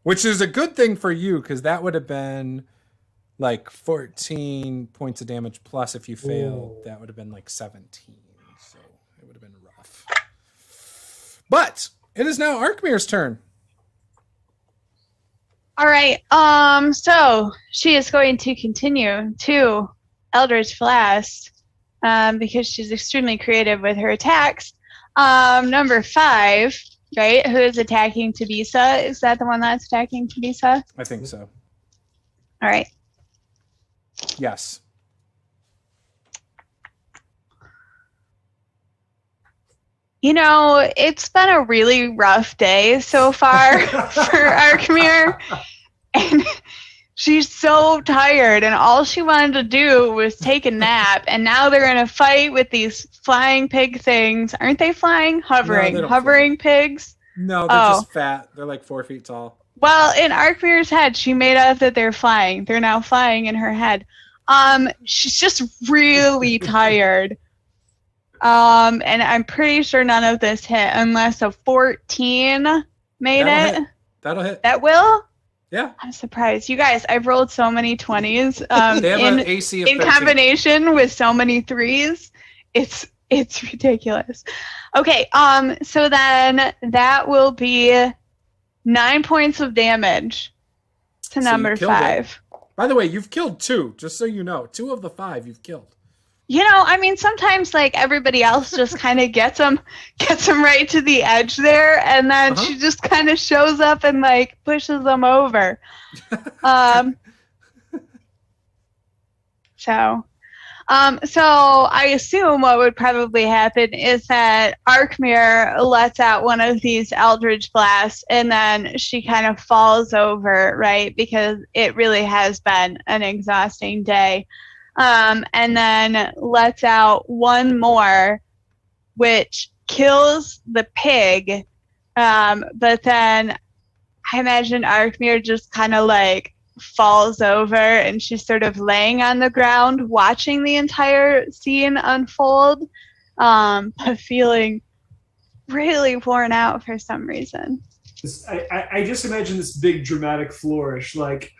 Which is a good thing for you, because that would have been like 14 points of damage plus if you failed. That would have been like 17. So it would have been rough. But it is now Arkmir's turn. All right. So she is going to continue to Eldridge Blast because she's extremely creative with her attacks. Number 5, right? Who is attacking Tabisa? Is that the one that's attacking Tabisa? I think so. All right. Yes. You know, it's been a really rough day so far for Arkmir. And she's so tired, and all she wanted to do was take a nap, and now they're in a fight with these flying pig things. Aren't they flying? Hovering. No, Hovering pigs? No, they're just fat. They're like 4 feet tall. Well, in Arkmir's head, she made up that they're flying. They're now flying in her head. She's just really tired. And I'm pretty sure none of this hit unless a 14 made That'll it. hit. That'll hit. That will? Yeah. I'm surprised. You guys, I've rolled so many 20s They have an AC of in 13. combination with so many 3s. It's ridiculous. Okay, so then that will be 9 points of damage to So number you killed 5. it. By the way, you've killed 2, just so you know. 2 of the 5 you've killed. You know, I mean, sometimes like everybody else just kind of gets them right to the edge there, and then she just kind of shows up and like pushes them over. So I assume what would probably happen is that Arkmir lets out one of these Eldridge Blasts, and then she kind of falls over, right? Because it really has been an exhausting day. And then lets out one more, which kills the pig. But then I imagine Arkmir just kind of like falls over, and she's sort of laying on the ground watching the entire scene unfold, but feeling really worn out for some reason. I just imagine this big dramatic flourish, like...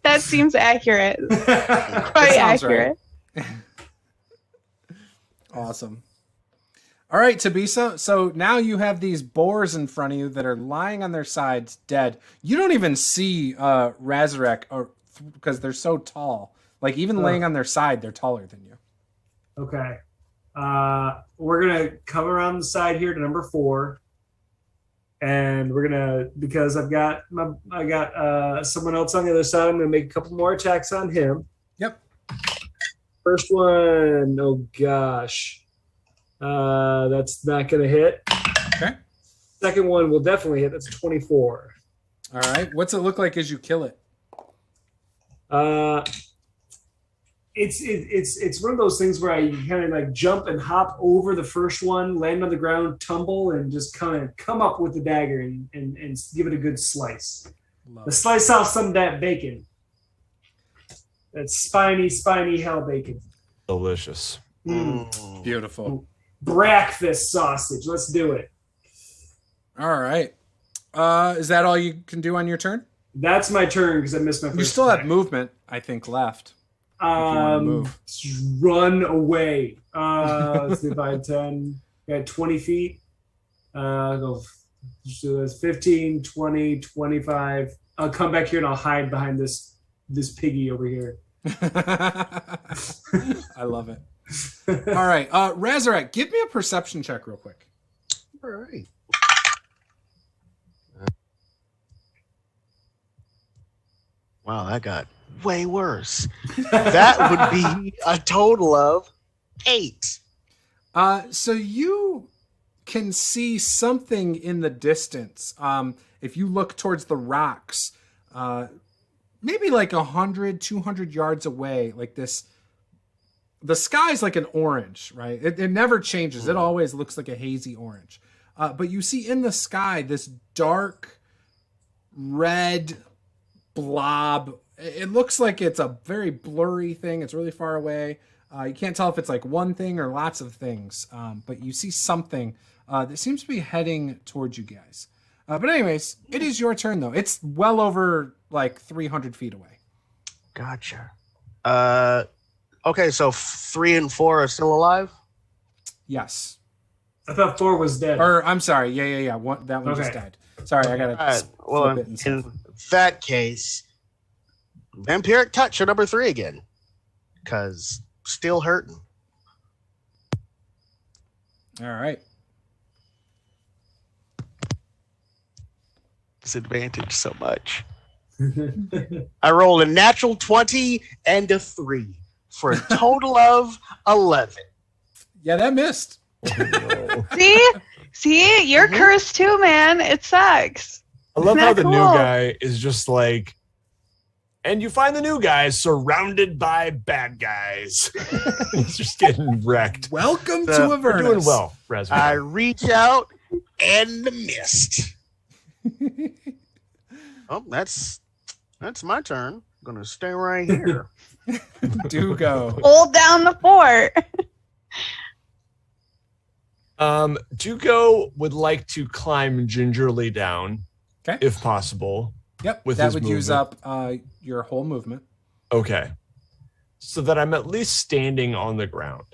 That seems accurate. Quite accurate. Right. Awesome. All right, Tabisa. So now you have these boars in front of you that are lying on their sides, dead. You don't even see Razorek, or because they're so tall. Like even laying on their side, they're taller than you. Okay. We're gonna come around the side here to number 4. And we're gonna, because I got someone else on the other side, I'm gonna make a couple more attacks on him. Yep. First one, oh gosh, that's not gonna hit. Okay. Second one will definitely hit. That's 24. All right. What's it look like as you kill it? It's one of those things where I kind of like jump and hop over the first one, land on the ground, tumble, and just kind of come up with the dagger and give it a good slice. Slice off some of that bacon. That spiny hell bacon. Delicious. Beautiful. Breakfast sausage. Let's do it. All right. Is that all you can do on your turn? That's my turn because I missed my first You still attack. have movement, I think, left. Move. Run away. Let's see, by 10. Got 20 feet. Go. So that's 15, 20, 25. I'll come back here and I'll hide behind this this piggy over here. I love it. All right, Razorek, give me a perception check real quick. All right. Wow, that got way worse. That would be a total of 8. So you can see something in the distance. If you look towards the rocks, maybe like 100, 200 yards away, like this. The sky's like an orange, right? It never changes. It always looks like a hazy orange. But you see in the sky this dark red blob. It looks like it's a very blurry thing. It's really far away. You can't tell if it's like one thing or lots of things. But you see something that seems to be heading towards you guys. But anyways, it is your turn, though. It's well over like 300 feet away. Gotcha. Okay, so 3 and 4 are still alive? Yes. I thought 4 was dead. Or, I'm sorry. Yeah. That one just died. Sorry, I got to well, flip it. In that case, Vampiric Touch at number 3 again. Because still hurting. All right. Disadvantage so much. I rolled a natural 20 and a 3 for a total of 11. Yeah, that missed. See, you're cursed too, man. It sucks. I love Isn't how that the new cool? guy is just like, and you find the new guy surrounded by bad guys. He's just getting wrecked. Welcome to You're Avernus. doing well, Raspberry. I reach out and missed. Oh, that's my turn. I'm gonna stay right here. Do go. Hold down the fort. Dugo would like to climb gingerly down, Okay. if possible. Yep. with that his would use movement. up your whole movement. Okay. So that I'm at least standing on the ground.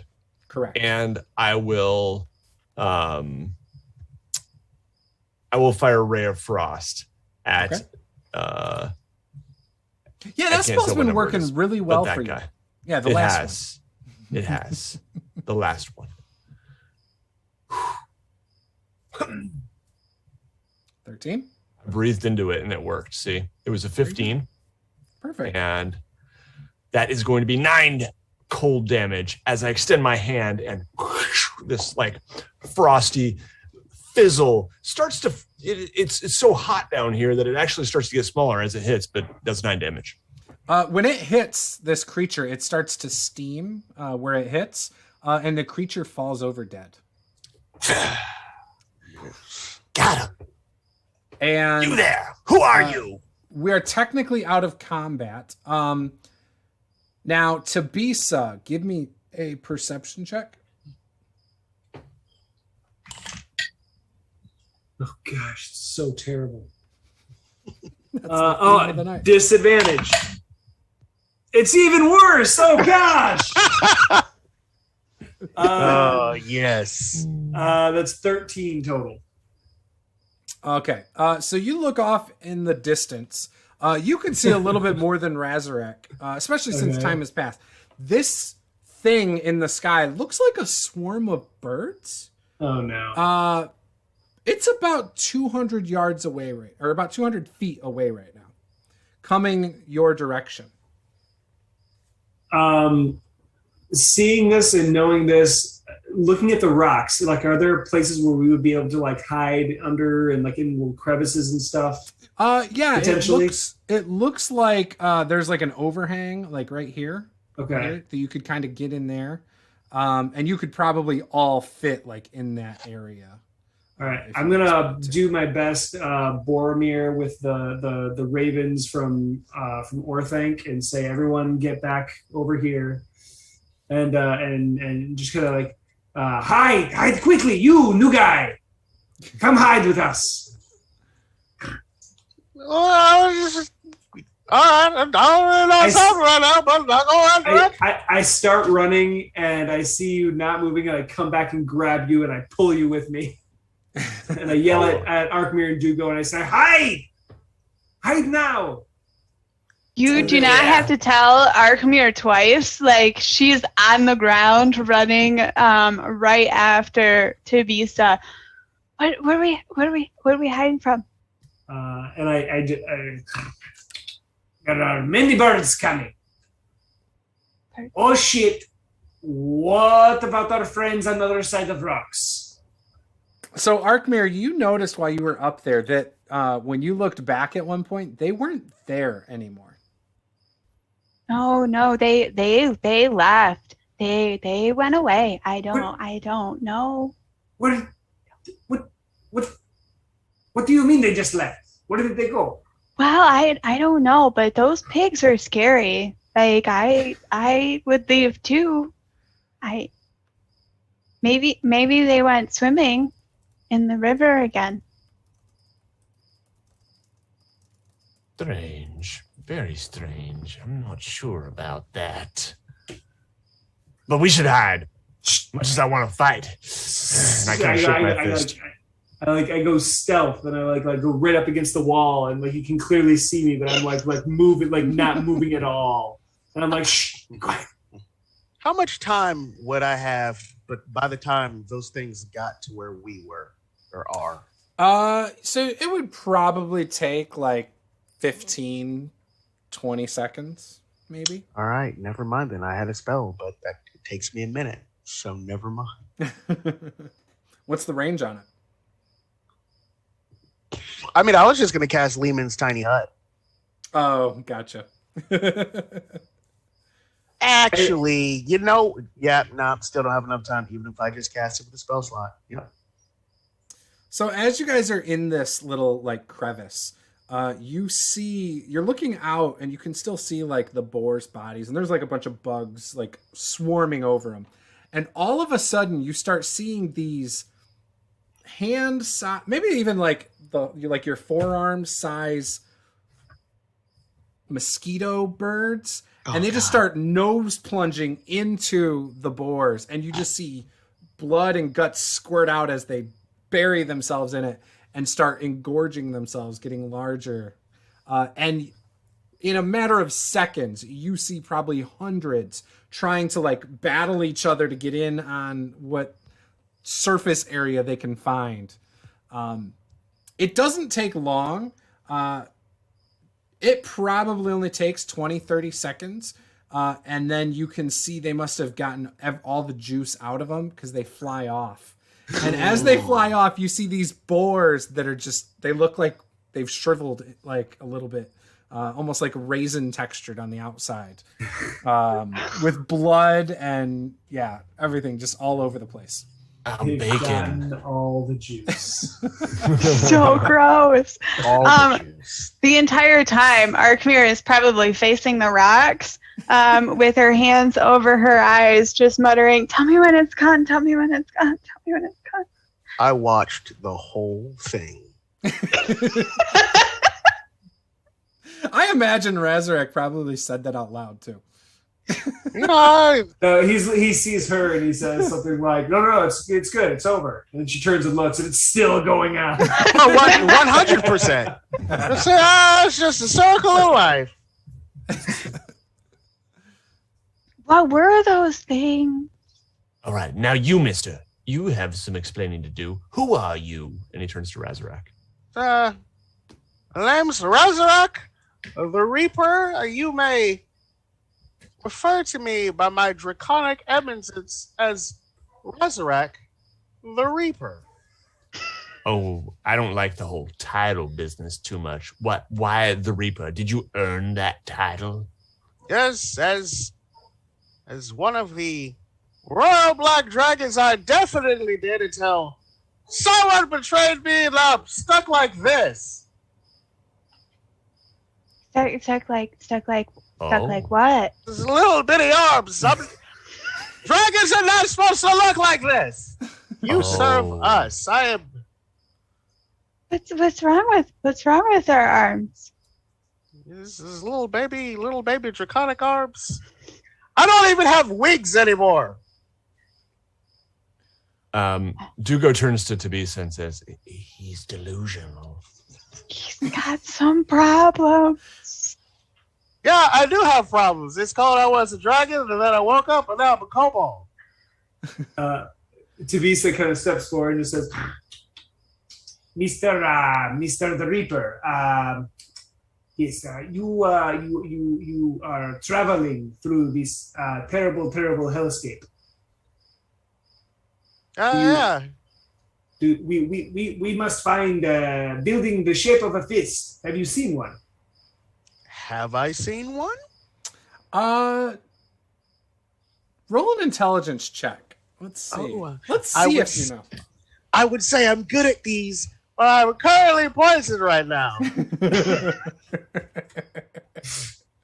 Correct. And I will fire Ray of Frost at Okay. I Yeah, that can't spell's say what been number it working is, really but well that for you. guy. Yeah, the It last has. It has. The last one. one. 13. I breathed into it and it worked. See, it was a 15. Perfect. And that is going to be 9 cold damage as I extend my hand and this like frosty fizzle starts to it's so hot down here that it actually starts to get smaller as it hits, but does 9 damage. When it hits this creature, it starts to steam where it hits, and the creature falls over dead. Got him. And You there. Who are you? we are technically out of combat. Now, Tabisa, give me a perception check. Oh gosh, it's so terrible. That's the theme of the night. Disadvantage. It's even worse. Oh gosh. Oh, yes. That's 13 total. Okay, so you look off in the distance. You can see a little bit more than Razorek, especially since Okay. time has passed. This thing in the sky looks like a swarm of birds. Oh no. It's about 200 yards away, or about 200 feet away right now, coming your direction. Seeing this and knowing this, looking at the rocks, like, are there places where we would be able to like hide under and like in little crevices and stuff? Yeah, Potentially. it looks like there's like an overhang, like right here, Okay. right, that you could kind of get in there, and you could probably all fit like in that area. All right. If I'm you gonna wanted to. do my best, Boromir, with the ravens from Orthanc, and say, everyone get back over here, and just kind of like hide quickly, you new guy, come hide with us. I start running and I see you not moving, and I come back and grab you and I pull you with me. And I yell at Arkmir and Dugo and I say, hide! Hide now! You do not have to tell Arkhan twice. Like, she's on the ground running right after Tabitha. What are we hiding from? And I there are many birds coming. Oh shit! What about our friends on the other side of rocks? So, Arkhan, you noticed while you were up there that when you looked back at one point, they weren't there anymore. No, they left. They went away. I don't know. What do you mean they just left? Where did they go? Well, I don't know, but those pigs are scary. Like, I would leave too. Maybe they went swimming in the river again. Strange. Very strange. I'm not sure about that. But we should hide. Much as I want to fight. And I can't shake my fist. I go stealth, and I go right up against the wall, and like you can clearly see me, but I'm like moving, like not moving at all. And I'm like, shh, quiet. How much time would I have, but by the time those things got to where we were or are? So it would probably take like 15, 20 seconds, maybe. All right, never mind then. I had a spell, but that takes me a minute, so never mind. What's the range on it? I mean, I was just going to cast Lehman's Tiny Hut. Oh, gotcha. Actually, still don't have enough time, even if I just cast it with a spell slot. Yeah. So as you guys are in this little like crevice, you're looking out and you can still see like the boars' bodies, and there's like a bunch of bugs like swarming over them. And all of a sudden you start seeing these hand size, maybe even like your forearm size mosquito birds. And they just start nose plunging into the boars, and you just see blood and guts squirt out as they bury themselves in it and start engorging themselves, getting larger. And in a matter of seconds, you see probably hundreds trying to like battle each other to get in on what surface area they can find. It doesn't take long. It probably only takes 20, 30 seconds. And then you can see they must have gotten all the juice out of them because they fly off. And as they fly off, you see these boars that are they look like they've shriveled like a little bit, almost like raisin textured on the outside, with blood and everything just all over the place. They've Bacon. gotten all the juice. So gross. All the juice. The entire time, Arkhan is probably facing the rocks, with her hands over her eyes, just muttering, "Tell me when it's gone. Tell me when it's gone. Tell me when it's gone." I watched the whole thing. I imagine Razorek probably said that out loud too. No, He sees her and he says something like, "No, it's good. It's over." And then she turns and looks, and it's still going on. 100%. It's just a circle of life. What were those things? All right, now you, mister, you have some explaining to do. Who are you? And he turns to Razorek. My name's Razorek, the Reaper. You may refer to me by my draconic eminence as Razorek, the Reaper. Oh, I don't like the whole title business too much. Why the Reaper? Did you earn that title? Yes, as one of the Royal Black Dragons, I definitely did until someone betrayed me and I'm stuck like this. Stuck like what? These little bitty arms. Dragons are not supposed to look like this. You serve us. I am. What's wrong with our arms? This is little baby draconic arms. I don't even have wigs anymore. Dugo turns to Tabitha and says, "He's delusional." He's got some problems. Yeah, I do have problems. It's called I was a dragon, and then I woke up, and now I'm a kobold. Tabitha kind of steps forward and says, Mr. the Reaper, yes, you are traveling through this terrible hellscape. Yeah. We must find building the shape of a fist. Have you seen one? Have I seen one? Roll an intelligence check. Let's see. Let's see if you know. I would say I'm good at these, but I'm currently poisoned right now.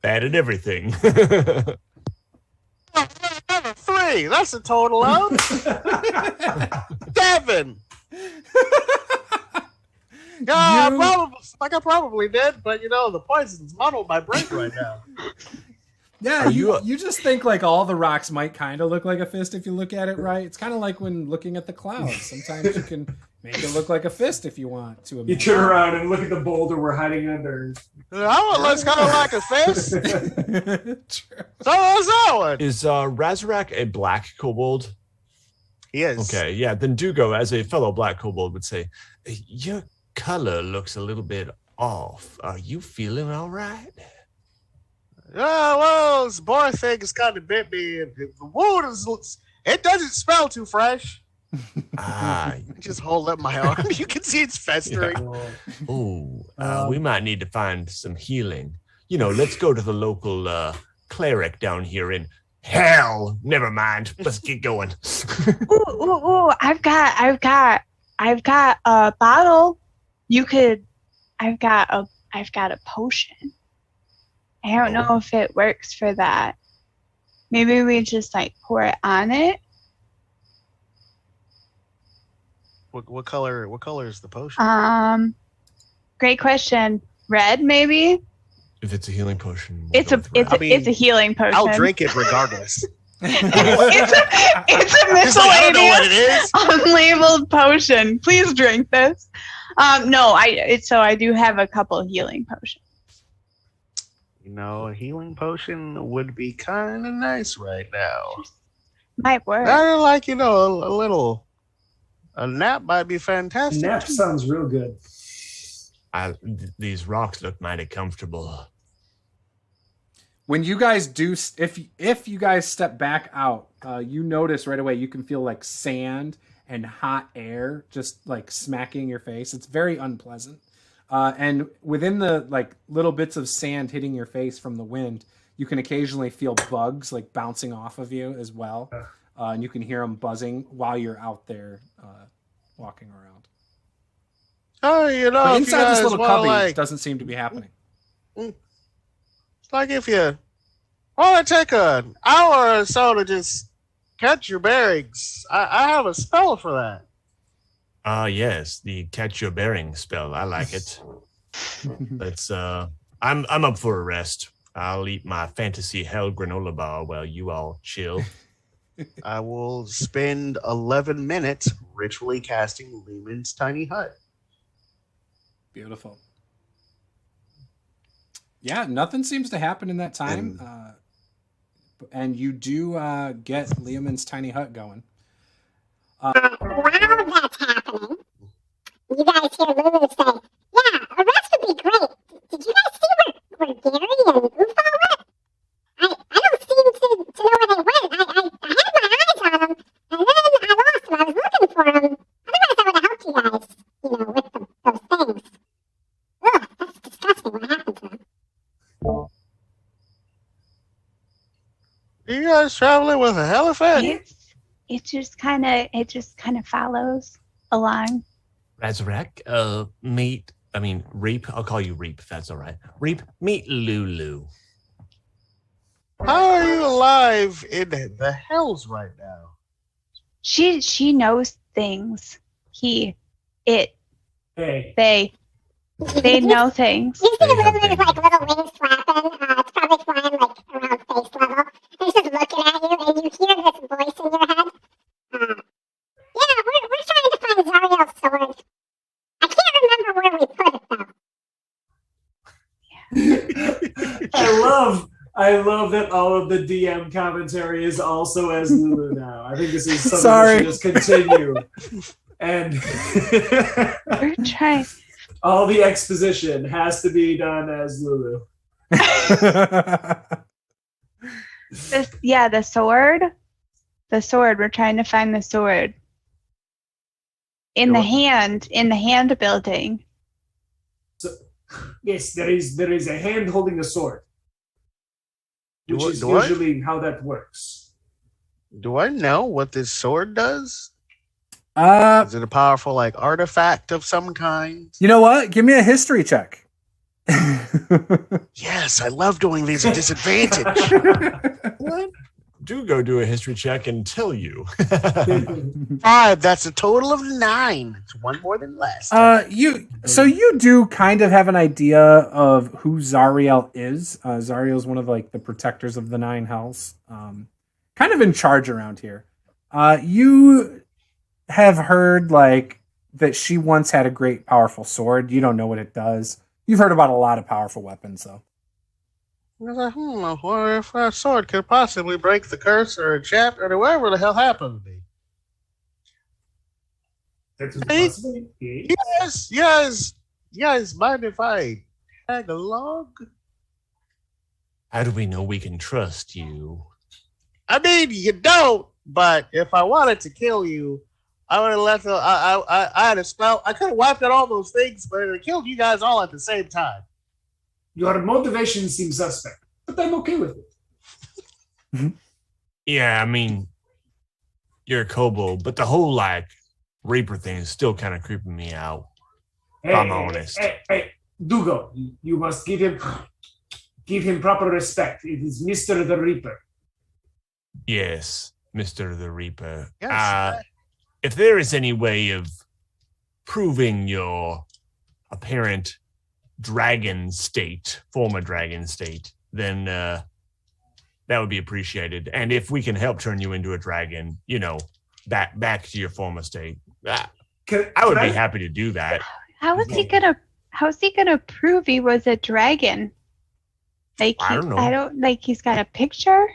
Bad at everything. I have a 3. That's a total of 7. Yeah, I probably did, but the poison's muddled my brain right now. Yeah, you just think like all the rocks might kind of look like a fist if you look at it right. It's kind of like when looking at the clouds. Sometimes you can make it look like a fist if you want to. You turn around and look at the boulder we're hiding under. It looks kind of like a fist. So what's that one? Is Razarak a black kobold? He is. Okay, yeah. Then Dugo, as a fellow black kobold, would say, your color looks a little bit off. Are you feeling all right? Well, this boar thing has kind of bit me, and the wound it doesn't smell too fresh. I just hold up my arm. You can see it's festering. Yeah. Oh, we might need to find some healing. Let's go to the local cleric down here in hell. Never mind. Let's get going. Ooh! I've got a bottle. I've got a potion. I don't know if it works for that. Maybe we just pour it on it. What color is the potion? Great question. Red, maybe. If it's a healing potion, it's a healing potion. I'll drink it regardless. it's a miscellaneous unlabeled potion. Please drink this. I do have a couple healing potions. A healing potion would be kind of nice right now. Might work. A nap might be fantastic. Nap sounds real good. These rocks look mighty comfortable. When you guys do, if you guys step back out, you notice right away you can feel like sand and hot air just smacking your face. It's very unpleasant. And within the little bits of sand hitting your face from the wind, you can occasionally feel bugs bouncing off of you as well. And you can hear them buzzing while you're out there walking around. But inside this little cubby, it doesn't seem to be happening. It's like if you want to take an hour or so to just catch your bearings, I have a spell for that. Yes, the catch your bearings spell. I like it. Let's I'm up for a rest. I'll eat my fantasy hell granola bar while you all chill. I will spend 11 minutes ritually casting Lumen's tiny hut. Beautiful. Yeah, nothing seems to happen in that time. And you do get Leoman's tiny hut going. While that's happening, you guys hear Lulu say, yeah, a rest would be great. Did you guys see where Gary and Ufa went? I don't seem to know where they went. I had my eyes on them, and then I lost them. I was looking for them. Otherwise, I would have helped you guys, with those things. Ugh, that's disgusting what happened to them. Are you guys traveling with a elephant? It just kind of follows along. Razarak, Reap. I'll call you Reap if that's all right. Reap, meet Lulu. How are you alive in the hells right now? She knows things. They know things. You see Lulu's little wings flapping. It's probably flying around face level. And she's just looking at you, and you hear this voice in your head. Yeah, we're trying to find Zariel's sword. I can't remember where we put it though. I love I love that all of the DM commentary is also as Lulu now. I think this is something that should just continue. And We're trying. all the exposition has to be done as Lulu. The sword. The sword. We're trying to find the sword. In the hand building. So, yes, there is a hand holding a sword. Which is usually how that works. Do I know what this sword does? Is it a powerful artifact of some kind? You know what? Give me a history check. Yes, I love doing these at disadvantage. What? Do go do a history check and tell you. 5. That's a total of 9. It's one more than last. You do kind of have an idea of who Zariel is. Zariel is one of the protectors of the Nine Hells, kind of in charge around here. You have heard that she once had a great powerful sword. You don't know what it does. You've heard about a lot of powerful weapons, though. I was like, I wonder if that sword could possibly break the curse or enchant or whatever the hell happened to me. That's possible. Yes. Mind if I tag along? How do we know we can trust you? I mean, you don't. But if I wanted to kill you, I would have left. I had a spell. I could have wiped out all those things, but it killed you guys all at the same time. Your motivation seems suspect, but I'm okay with it. Yeah, I mean, you're a kobold, but the whole Reaper thing is still kind of creeping me out. If I'm honest. Hey, Dougal, you must give him proper respect. It is Mr. the Reaper. Yes, Mr. the Reaper. Yes. If there is any way of proving your apparent former dragon state, then that would be appreciated. And if we can help turn you into a dragon, back to your former state, I would be happy to do that. How's he gonna prove he was a dragon? I don't know. He's got a picture?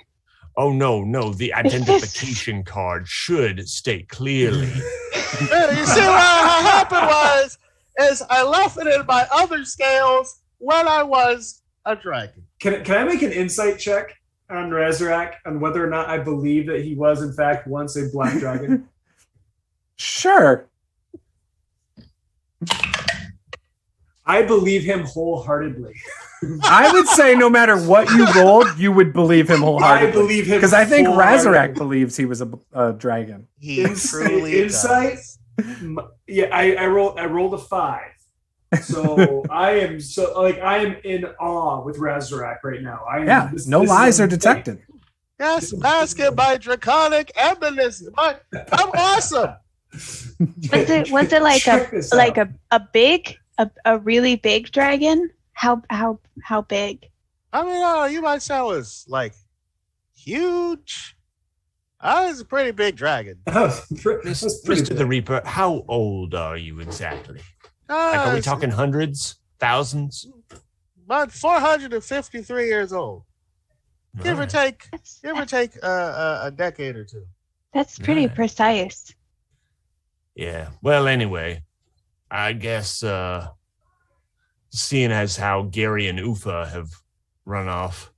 Oh no, the identification card should state clearly. You see what happened is I left it in my other scales when I was a dragon. Can I make an insight check on Razarak on whether or not I believe that he was in fact once a black dragon? Sure. I believe him wholeheartedly. I would say no matter what you rolled, you would believe him wholeheartedly. I believe him because I think Razarak believes he was a dragon. He truly insight. does. Yeah, I rolled a 5. So I am in awe with Razarak right now. No lies are detected. Yes, masked by draconic eminence. I'm awesome. Was it like a really big dragon? How big? I mean, you might say I was huge. I was a pretty big dragon. Mr. the Reaper, how old are you exactly? Are we talking hundreds, thousands? About 453 years old. Give or take a decade or two. That's pretty precise. Yeah. Well, anyway, I guess seeing as how Gary and Ufa have run off,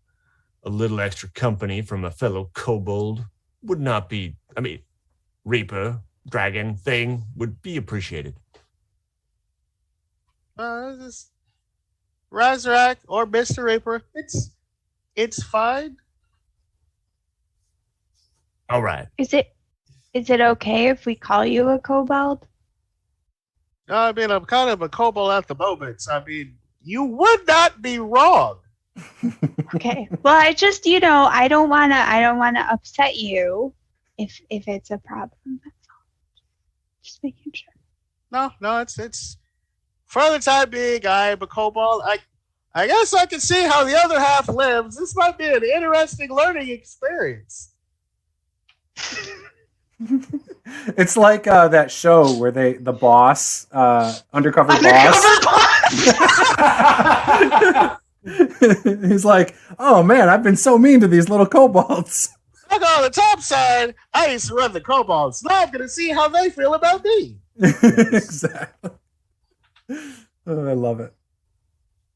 a little extra company from a fellow kobold would not be, Reaper, dragon thing would be appreciated. This Razarak or Mr. Reaper, it's fine. All right. Is it okay if we call you a kobold? I'm kind of a kobold at the moment. You would not be wrong. Okay. Well, I just, I don't want to upset you if it's a problem. That's all. Just making sure. No, it's for the time being, I am a kobold. I guess I can see how the other half lives. This might be an interesting learning experience. It's like that show where the boss, undercover boss. He's like, oh man, I've been so mean to these little kobolds. Look on the top side. I used to run the Kobolds. Now I'm gonna see how they feel about me. Exactly. Oh, I love it.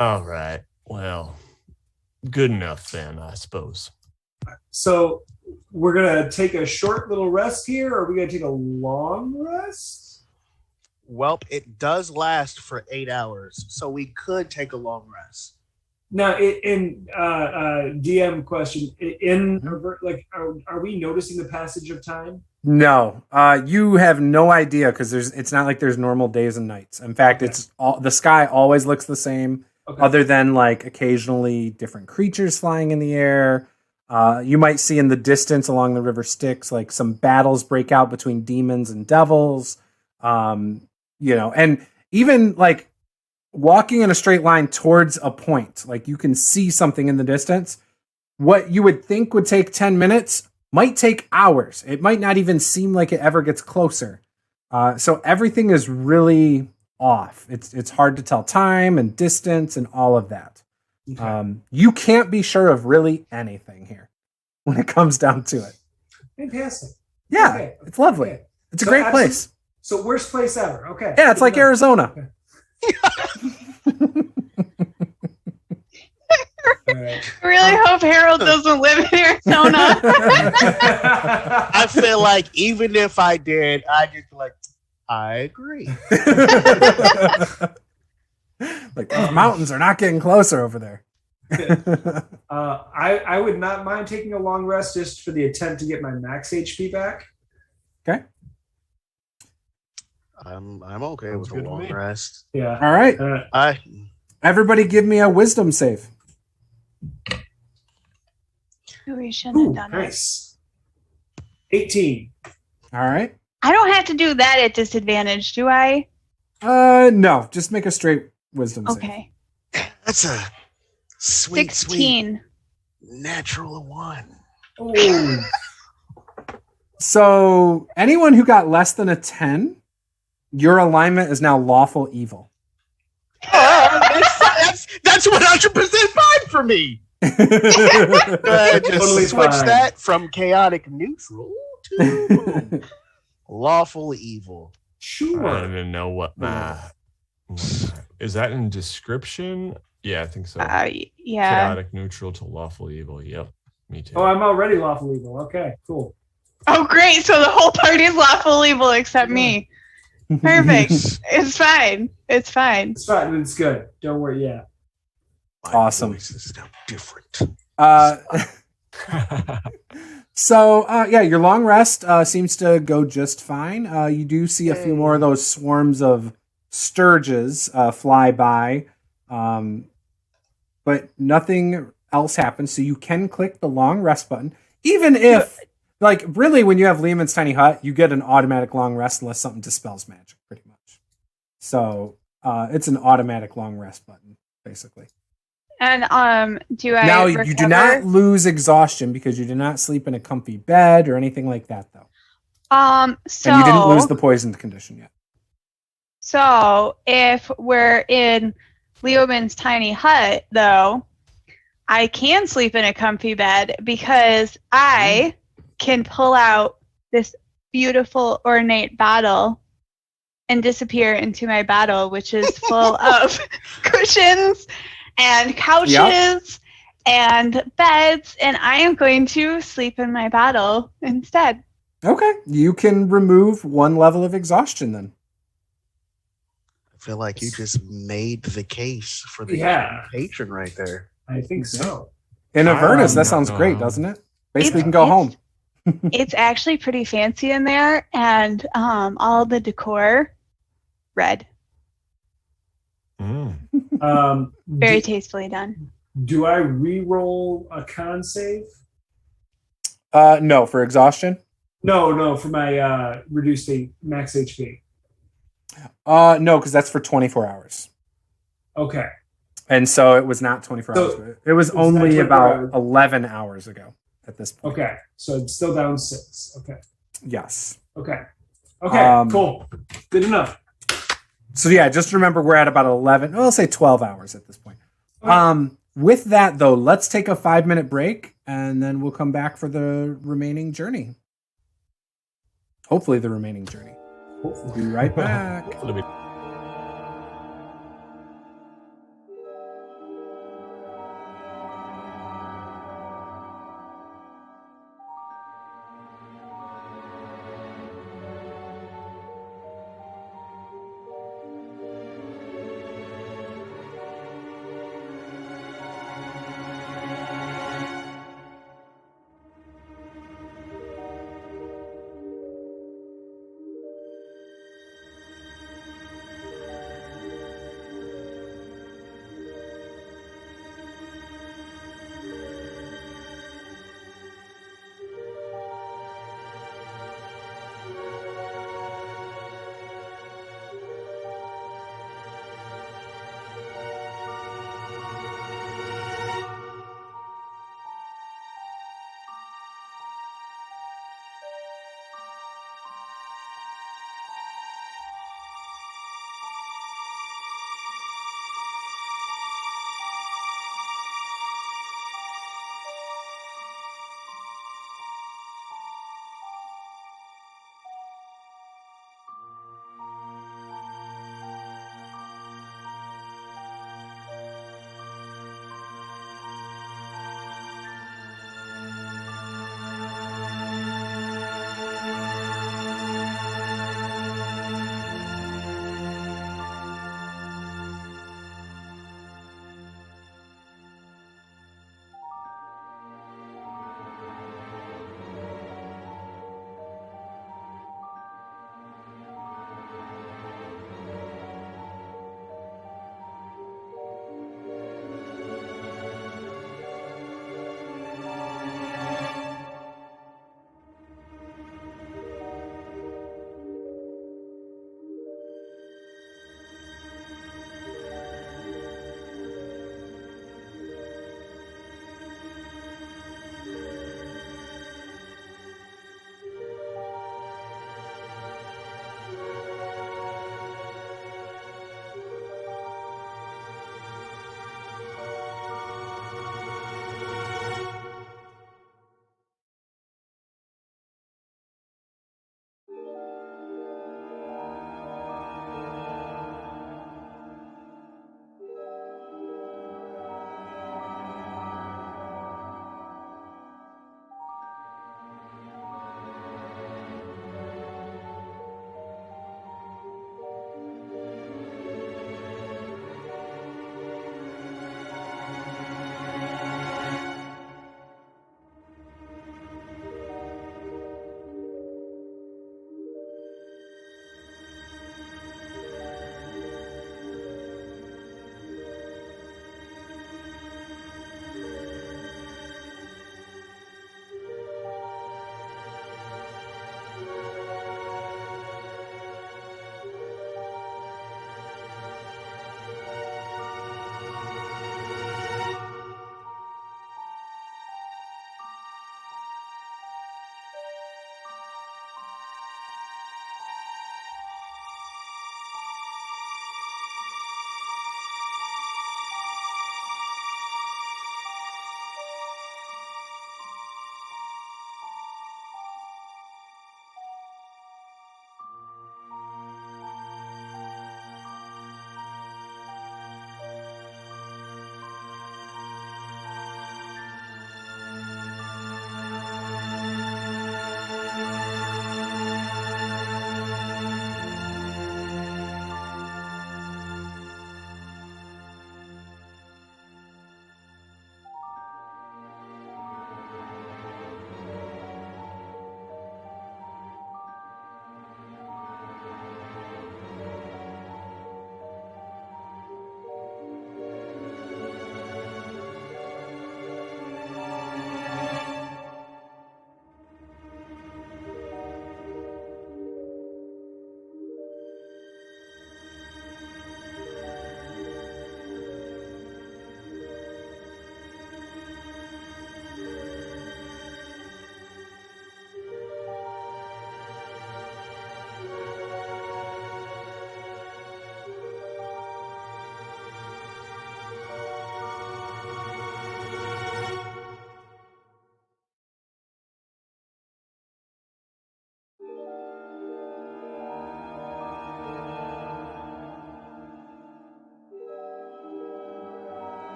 All right. Well, good enough then, I suppose. So we're gonna take a short little rest here, or are we gonna take a long rest? Well, it does last for 8 hours, so we could take a long rest. Now, in DM question, are we noticing the passage of time? No, you have no idea because it's not like there's normal days and nights. In fact, the sky always looks the same, other than like occasionally different creatures flying in the air. You might see in the distance along the river Styx, like some battles break out between demons and devils. And even like walking in a straight line towards a point, like you can see something in the distance. What you would think would take 10 minutes might take hours. It might not even seem like it ever gets closer. So everything is really off. It's hard to tell time and distance and all of that. Okay. You can't be sure of really anything here when it comes down to it. Fantastic. Yeah, okay. It's lovely. Okay. It's a great place. So worst place ever. Okay. Yeah, it's like Arizona. Okay. I really hope Harold doesn't live in Arizona. I feel like even if I did, I'd just be like, I agree. Like those mountains are not getting closer over there. I would not mind taking a long rest just for the attempt to get my max HP back. Okay. I'm okay with a long rest. Yeah. All right. Everybody give me a wisdom save. We shouldn't have done nice. 18. All right. I don't have to do that at disadvantage, do I? No. Just make a straight wisdom save. Okay. That's a sweet, 16. Sweet natural 1. Oh. So anyone who got less than a 10, your alignment is now lawful evil. That's 100% fine for me. Just totally switch that from chaotic neutral to lawful evil. Sure. I don't even know what is that in description? Yeah, I think so. Yeah. Chaotic neutral to lawful evil. Yep. Me too. Oh, I'm already lawful evil. Okay, cool. Oh, great. So the whole party's lawful evil except me. Perfect. It's fine. It's fine. It's fine. It's good. Don't worry. Yeah. Awesome. Is now different. Your long rest seems to go just fine. You do see a few more of those swarms of sturges fly by, but nothing else happens. So you can click the long rest button, even if, like, really, when you have Lehman's Tiny Hut, you get an automatic long rest unless something dispels magic, pretty much. So it's an automatic long rest button, basically. And do I now recover? You do not lose exhaustion because you did not sleep in a comfy bed or anything like that, though. So and you didn't lose the poisoned condition yet. So if we're in Leoman's tiny hut, though, I can sleep in a comfy bed because I can pull out this beautiful ornate bottle and disappear into my bottle, which is full of cushions and couches and beds, and I am going to sleep in my bottle instead. Okay. You can remove 1 level of exhaustion then. I feel like you just made the case for the patron right there. I think so. In Avernus, that sounds great, doesn't it? Basically, you can go home. It's actually pretty fancy in there, and all the decor, red. Very tastefully done. Do I re-roll a con save? No, for exhaustion? No, for my reduced max HP. No, because that's for 24 hours. Okay. And so it was not 24 hours. It was only about 11 hours ago at this point. Okay. So it's still down 6. Okay. Yes. Okay. Okay, cool. Good enough. So yeah, just remember we're at about 11, I'll say 12 hours at this point. Okay. with that, though, let's take a 5-minute break, and then we'll come back for the remaining journey. Hopefully the remaining journey. We'll be right back.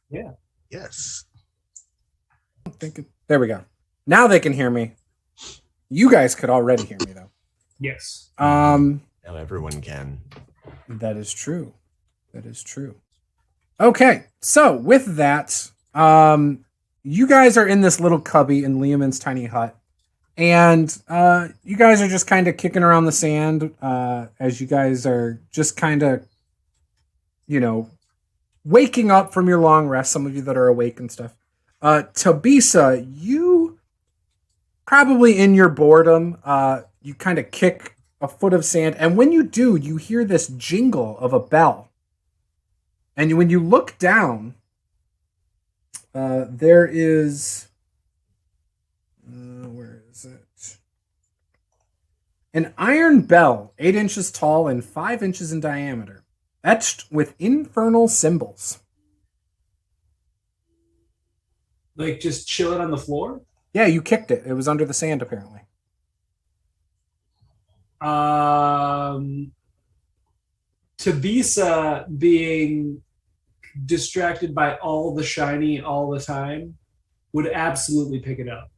Yeah. Yes. There we go. Now they can hear me. You guys could already hear me though. Yes. Now everyone can. That is true. That is true. Okay, so with that, you guys are in this little cubby in Liamon's tiny hut, and you guys are just kind of kicking around the sand as you guys are just kind of, waking up from your long rest. Some of you that are awake and stuff. Tabisa, you probably in your boredom, you kind of kick a foot of sand, and when you do, you hear this jingle of a bell. And when you look down, there is... where is it? An iron bell, 8 inches tall and 5 inches in diameter, etched with infernal symbols. Like just chilling on the floor? Yeah, you kicked it. It was under the sand, apparently. Tabisa being distracted by all the shiny all the time would absolutely pick it up.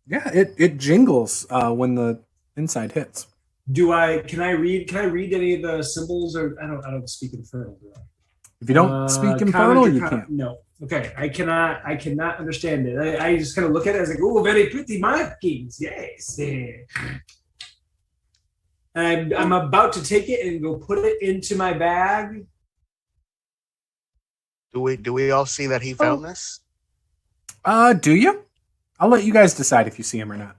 Yeah, it jingles when the inside hits. Can I read any of the symbols, or I don't speak Infernal, do I? If you don't speak Infernal, you can't. No. Okay. I cannot understand it. I just kind of look at it as like, oh, very pretty markings. Yes. And I'm about to take it and go put it into my bag. Do we all see that he found this? Do you? I'll let you guys decide if you see him or not.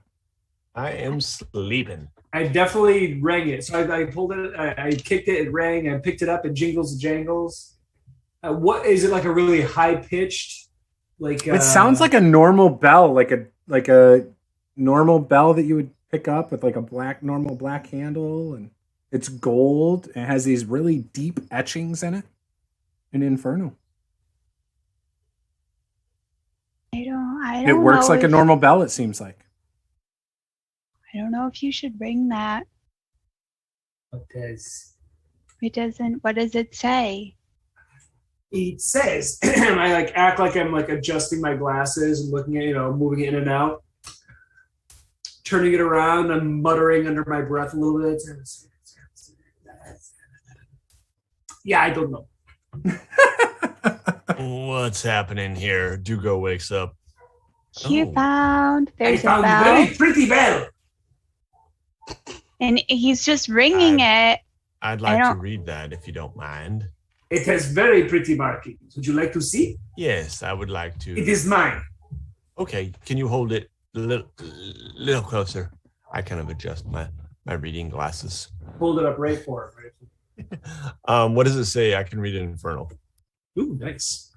I am sleeping. I definitely rang it. So I pulled it, I kicked it, it rang, I picked it up, it jingles and jangles. What is it, like a really high pitched, like? It sounds like a normal bell, like a normal bell that you would pick up with like a normal black handle, and it's gold and it has these really deep etchings in it. An Infernal. I don't It works know like a normal bell, it seems like. I don't know if you should ring that. What does it say? it says? I like act like I'm like adjusting my glasses and looking at, moving it in and out, turning it around. I'm muttering under my breath a little bit. Yeah, I don't know. What's happening here? Dugo wakes up. There's a bell. I found a very pretty bell. And he's just ringing it. I'd like to read that if you don't mind. It has very pretty markings. Would you like to see? Yes, I would like to. It is mine. Okay, can you hold it a little closer? I kind of adjust my reading glasses. Hold it up right for it. Right? What does it say? I can read it in Infernal. Ooh, nice.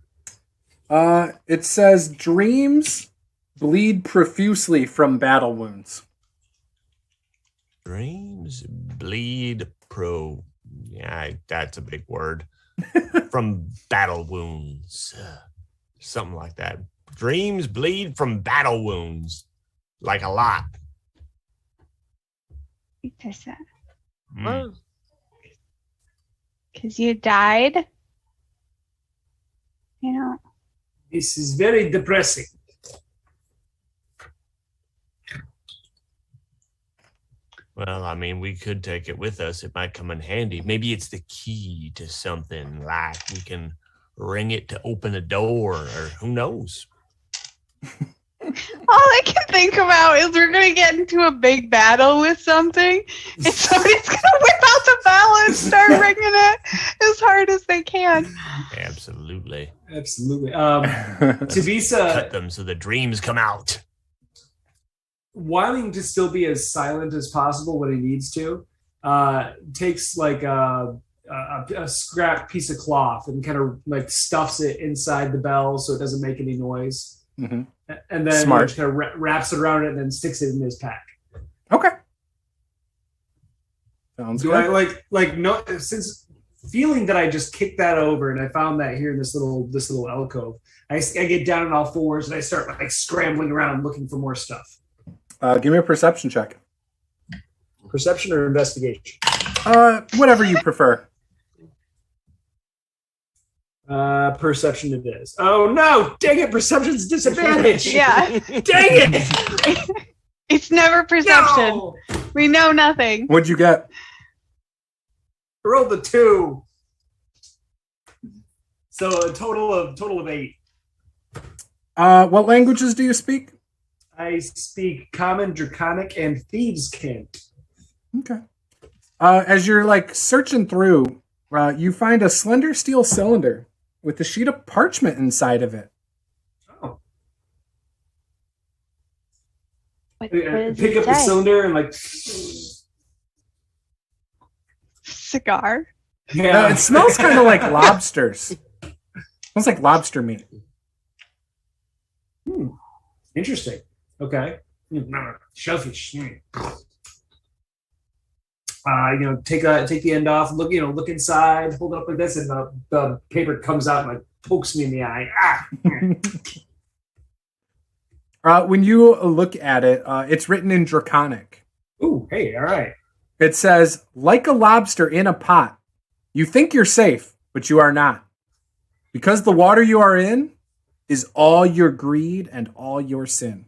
It says dreams bleed profusely from battle wounds. Dreams bleed Yeah, that's a big word. From battle wounds. Something like that. Dreams bleed from battle wounds. Like a lot. Because you died. This is very depressing. Well, I mean, we could take it with us. It might come in handy. Maybe it's the key to something, like we can ring it to open a door, or who knows? All I can think about is we're going to get into a big battle with something, and somebody's going to whip out the bell and start ringing it as hard as they can. Absolutely. Tabisa, cut them so the dreams come out. Wanting to still be as silent as possible when he needs to, takes like a scrap piece of cloth and kind of like stuffs it inside the bell so it doesn't make any noise. Mm-hmm. And then just kind of wraps it around it and then sticks it in his pack. Okay. Sounds good. Since feeling that I just kicked that over and I found that here in this little alcove, I get down on all fours and I start like scrambling around looking for more stuff. Give me a perception check. Perception or investigation? Whatever you prefer. Perception it is. Oh no! Dang it! Perception's disadvantage. Yeah. Dang it! It's never perception. No! We know nothing. What'd you get? I rolled the 2. So a total of 8. What languages do you speak? I speak Common, Draconic, and Thieves' Okay. As you're like searching through, you find a slender steel cylinder with a sheet of parchment inside of it. Oh. What does Pick it up the say? cylinder and like. Cigar. Yeah. It smells kind of like lobsters. Smells like lobster meat. Interesting. Okay. Shellfish. Take the end off. Look inside. Hold it up like this, and the paper comes out and like pokes me in the eye. When you look at it, it's written in Draconic. Ooh, hey, all right. It says, like a lobster in a pot, you think you're safe, but you are not. Because the water you are in is all your greed and all your sin.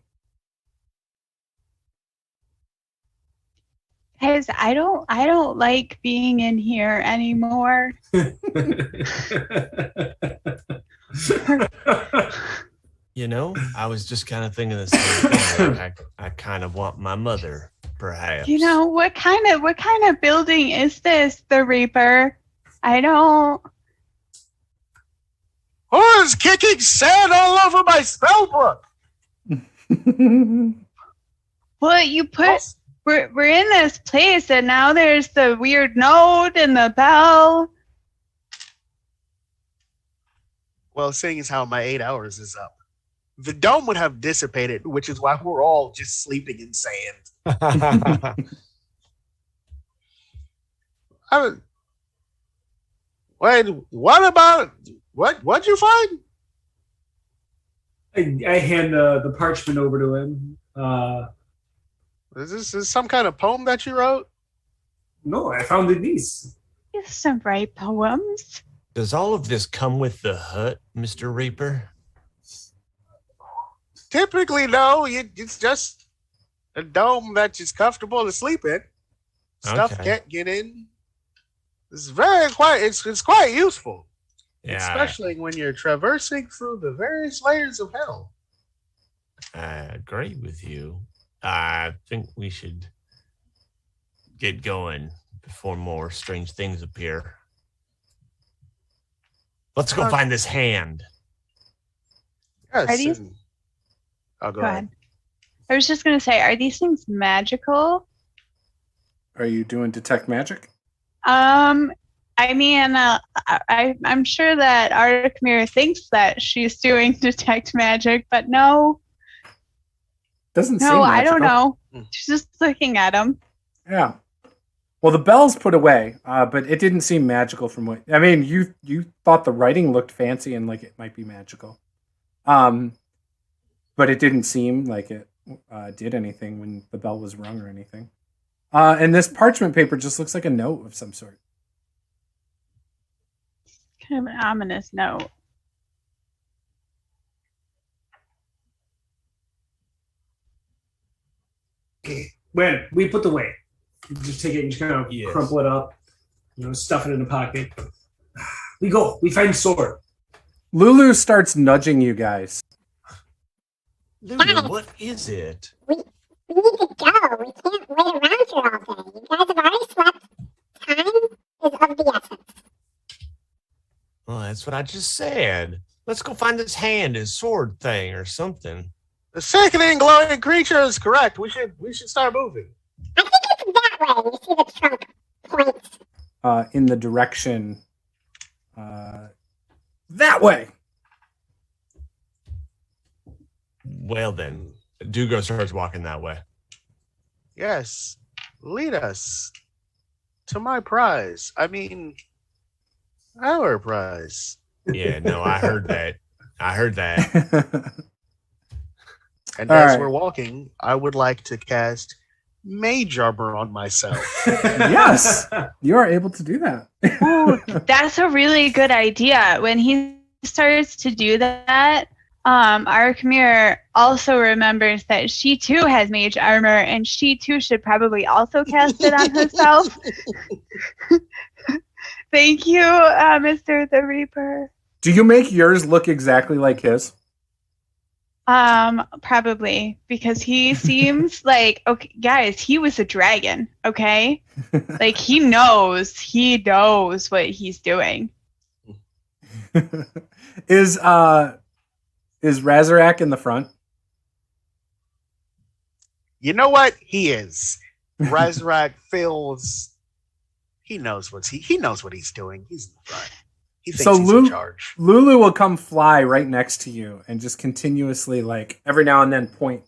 Guys, I don't like being in here anymore. You know, I was just kind of thinking the same thing. I kind of want my mother, perhaps. You know, what kind of building is this, the Reaper? I don't. Who's kicking sand all over my spell book? Well, you put. We're in this place, and now there's the weird note and the bell. Well, seeing as how my 8 hours is up, the dome would have dissipated, which is why we're all just sleeping in sand. Wait, what about what'd you find? I hand the parchment over to him. Is this some kind of poem that you wrote? No, I found these. You some write poems. Does all of this come with the hut, Mr. Reaper? Typically, no. It's just a dome that's just comfortable to sleep in. Stuff Okay. can't get in. It's quite useful. Yeah, Especially when you're traversing through the various layers of hell. I agree with you. I think we should get going before more strange things appear. Let's go find this hand. Yes. Are these- I'll go Go ahead. ahead. I was just gonna say, are these things magical? Are you doing detect magic? I mean, I'm sure that Arkhan thinks that she's doing detect magic, but no, Doesn't seem no, magical. I don't know. She's just looking at him. Yeah. Well, the bell's put away, but it didn't seem magical from what... I mean, you thought the writing looked fancy and like it might be magical. But it didn't seem like it did anything when the bell was rung or anything. And this parchment paper just looks like a note of some sort. Kind of an ominous note. When we put the weight, you just take it and just kind of Yes. crumple it up, stuff it in the pocket. We go. We find sword. Lulu starts nudging you guys. Lulu, what is it? We need to go. We can't wait around here all day. You guys have already slept. Time is of the essence. Well, that's what I just said. Let's go find this hand, his sword thing or something. The sickening glowing creature is correct. We should start moving. I think it's that way. You see the trunk points. In the direction... that way! Well then, Dugo starts walking that way. Yes. Lead us to my prize. I mean, our prize. Yeah, no, I heard that. I heard that. And All as right. we're walking, I would like to cast mage armor on myself. Yes, you are able to do that. Oh, that's a really good idea. When he starts to do that, Arkhan also remembers that she too has mage armor, and she too should probably also cast it on herself. Thank you, Mr. the Reaper. Do you make yours look exactly like his? Probably, because he seems like, okay, guys, he was a dragon, okay? Like, he knows what he's doing. Is Razarak in the front? You know what? He is. Razarak feels he knows what he's doing. He's in the front. He thinks he's in charge. Lulu will come fly right next to you and just continuously, like, every now and then point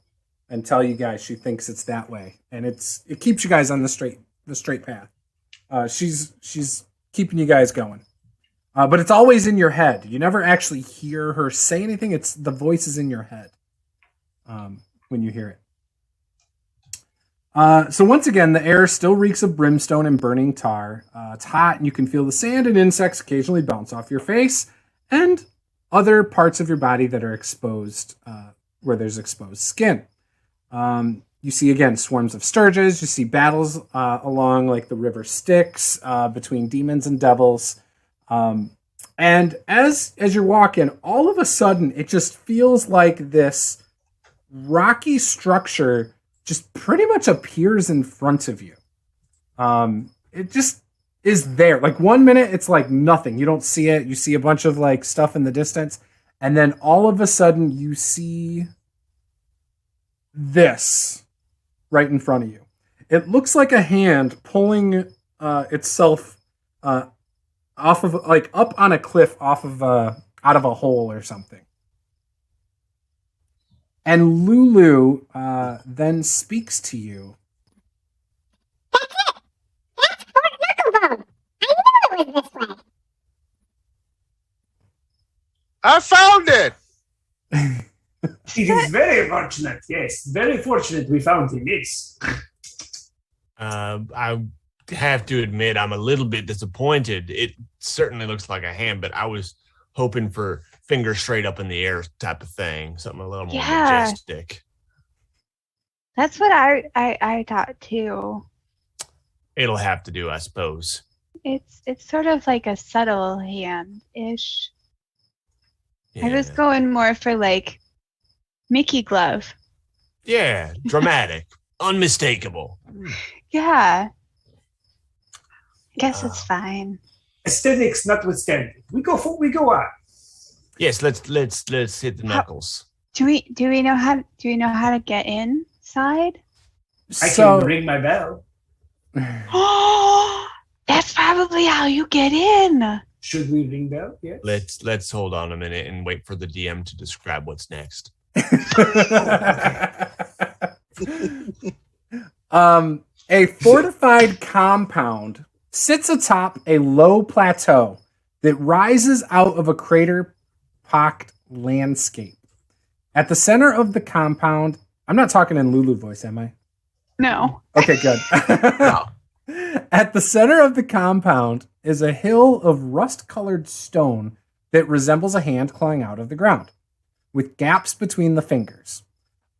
and tell you guys she thinks it's that way, and it keeps you guys on the straight path. She's keeping you guys going, but it's always in your head. You never actually hear her say anything. It's the voice is in your head when you hear it. So once again, the air still reeks of brimstone and burning tar. It's hot, and you can feel the sand and insects occasionally bounce off your face and other parts of your body that are exposed, where there's exposed skin. You see, again, swarms of sturges. You see battles along like the river Styx between demons and devils. And as you're walking, all of a sudden, it just feels like this rocky structure just pretty much appears in front of you. It just is there. Like 1 minute, it's like nothing. You don't see it. You see a bunch of like stuff in the distance. And then all of a sudden you see this right in front of you. It looks like a hand pulling itself off of, like, up on a cliff off of out of a hole or something. And Lulu then speaks to you. That's it! That's Fort Knucklebone! I knew it was this way! I found it! It is very fortunate, yes. Very fortunate we found him, yes. I have to admit, I'm a little bit disappointed. It certainly looks like a hand, but I was hoping for finger straight up in the air type of thing, something a little more majestic. That's what I thought too. It'll have to do, I suppose. It's sort of like a subtle hand-ish. Yeah. I was going more for like Mickey glove. Yeah, dramatic, unmistakable. Yeah. I guess it's fine. Aesthetics notwithstanding. We go on. Yes, let's hit the knuckles. Do we know how to get inside? I can ring my bell. Oh, that's probably how you get in. Should we ring bell? Yes. Let's hold on a minute and wait for the DM to describe what's next. A fortified compound sits atop a low plateau that rises out of a crater-pocked landscape. At the center of the compound, I'm not talking in Lulu voice, am I? No. Okay, good. No. At the center of the compound is a hill of rust-colored stone that resembles a hand clawing out of the ground, with gaps between the fingers.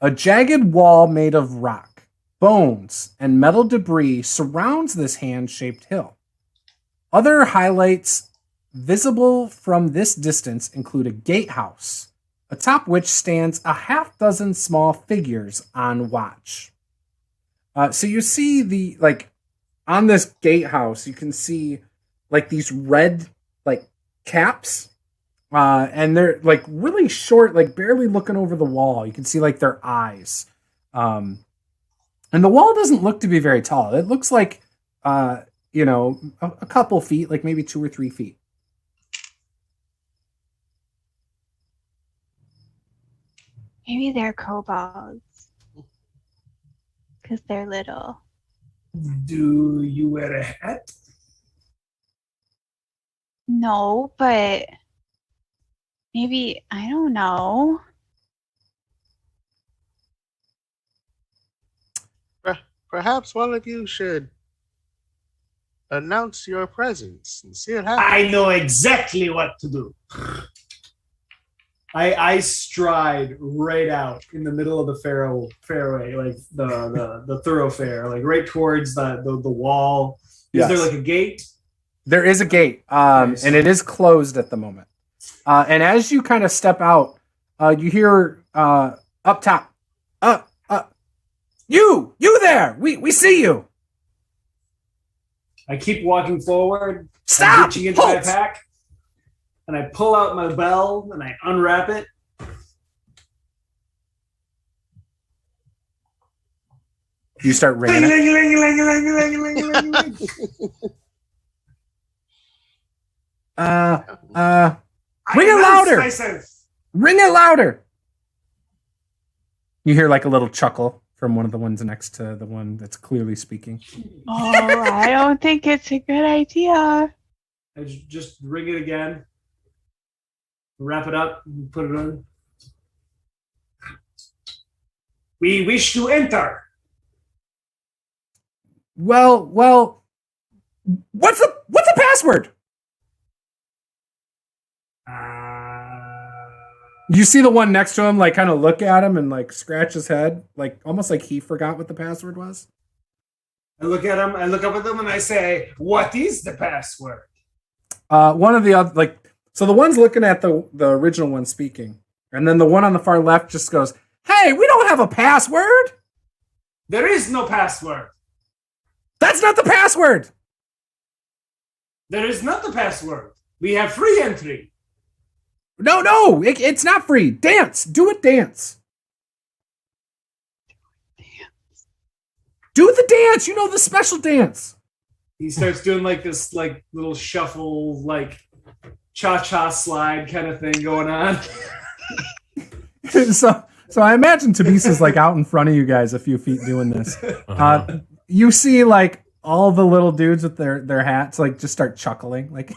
A jagged wall made of rock, bones, and metal debris surrounds this hand-shaped hill. Other highlights visible from this distance include a gatehouse, atop which stands a half dozen small figures on watch. So you see on this gatehouse, you can see like these red like caps, and they're like really short, like barely looking over the wall. You can see like their eyes, and the wall doesn't look to be very tall. It looks like a couple feet, like maybe 2 or 3 feet. Maybe they're kobolds. Because they're little. Do you wear a hat? No, but maybe, I don't know. Perhaps one of you should announce your presence and see it happen. I know exactly what to do. I stride right out in the middle of the fairway, like the thoroughfare, like right towards the wall. Is there like a gate? There is a gate, Nice. and it is closed at the moment. And as you kind of step out, you hear up top, you there, we see you. I keep walking forward. Stop! I'm reaching into my Halt! pack, and I pull out my bell and I unwrap it. You start ringing it. Ring it louder! Ring it louder! You hear like a little chuckle from one of the ones next to the one that's clearly speaking. Oh, I don't think it's a good idea. I just ring it again. Wrap it up and put it on. We wish to enter. Well, what's the password? You see the one next to him, like, kind of look at him and like scratch his head, like almost like he forgot what the password was. I look at him. I look up at them and I say, "What is the password?" One of the other, like, so the one's looking at the original one speaking, and then the one on the far left just goes, "Hey, we don't have a password. There is no password. That's not the password." There is not the password. We have free entry. No, it's not free. Dance. Do it, dance. Do the dance. You know, the special dance. He starts doing like this, like little shuffle, like cha-cha slide kind of thing going on. So I imagine Tabisa's like out in front of you guys a few feet doing this. You see like all the little dudes with their hats like just start chuckling, like.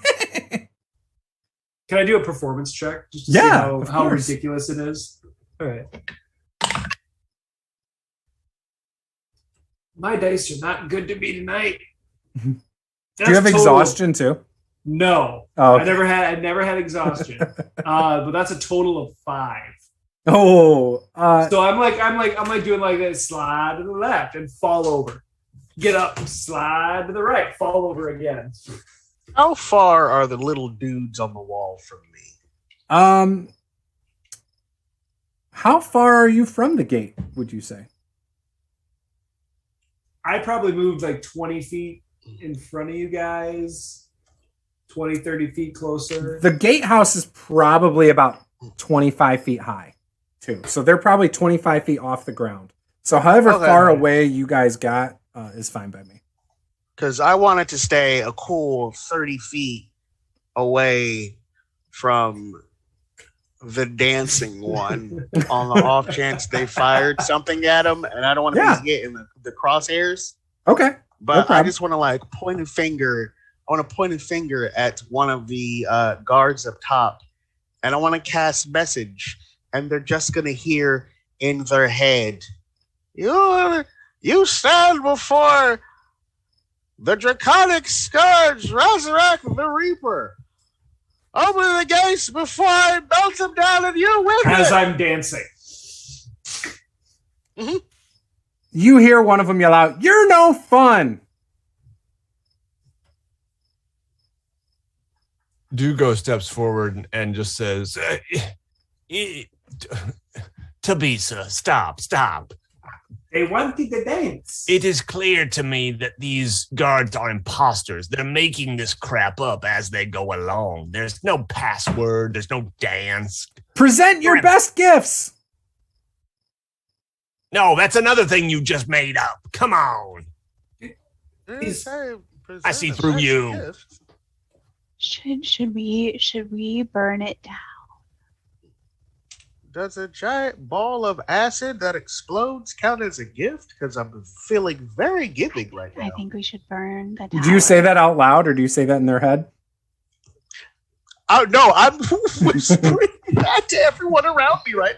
Can I do a performance check just to see how ridiculous it is? All right. My dice are not good to me tonight. Do you have exhaustion too? No. Oh, okay. I never had exhaustion. But that's a total of 5. Oh. So I'm like doing like this, slide to the left and fall over. Get up, slide to the right, fall over again. How far are the little dudes on the wall from me? How far are you from the gate, would you say? I probably moved like 20 feet in front of you guys. 20, 30 feet closer. The gatehouse is probably about 25 feet high, too. So they're probably 25 feet off the ground. So however far away you guys got is fine by me. Because I wanted to stay a cool 30 feet away from the dancing one on the off chance they fired something at him, and I don't want to be getting the crosshairs. Okay. But I just want to like point a finger. I want to point a finger at one of the guards up top, and I want to cast message, and they're just going to hear in their head, you stand before the Draconic Scourge, resurrect the Reaper. Open the gates before I melt him down and you with As it. I'm dancing. Mm-hmm. You hear one of them yell out, "You're no fun!" Dugo steps forward and just says, Tabisa, stop. They wanted to dance. It is clear to me that these guards are imposters. They're making this crap up as they go along. There's no password. There's no dance. Present your best gifts. No, that's another thing you just made up. Come on. I see through you. Should we burn it down? Does a giant ball of acid that explodes count as a gift? Because I'm feeling very giving right now. I think we should burn the tower. Do you say that out loud, or do you say that in their head? Oh no, I'm whispering that to everyone around me right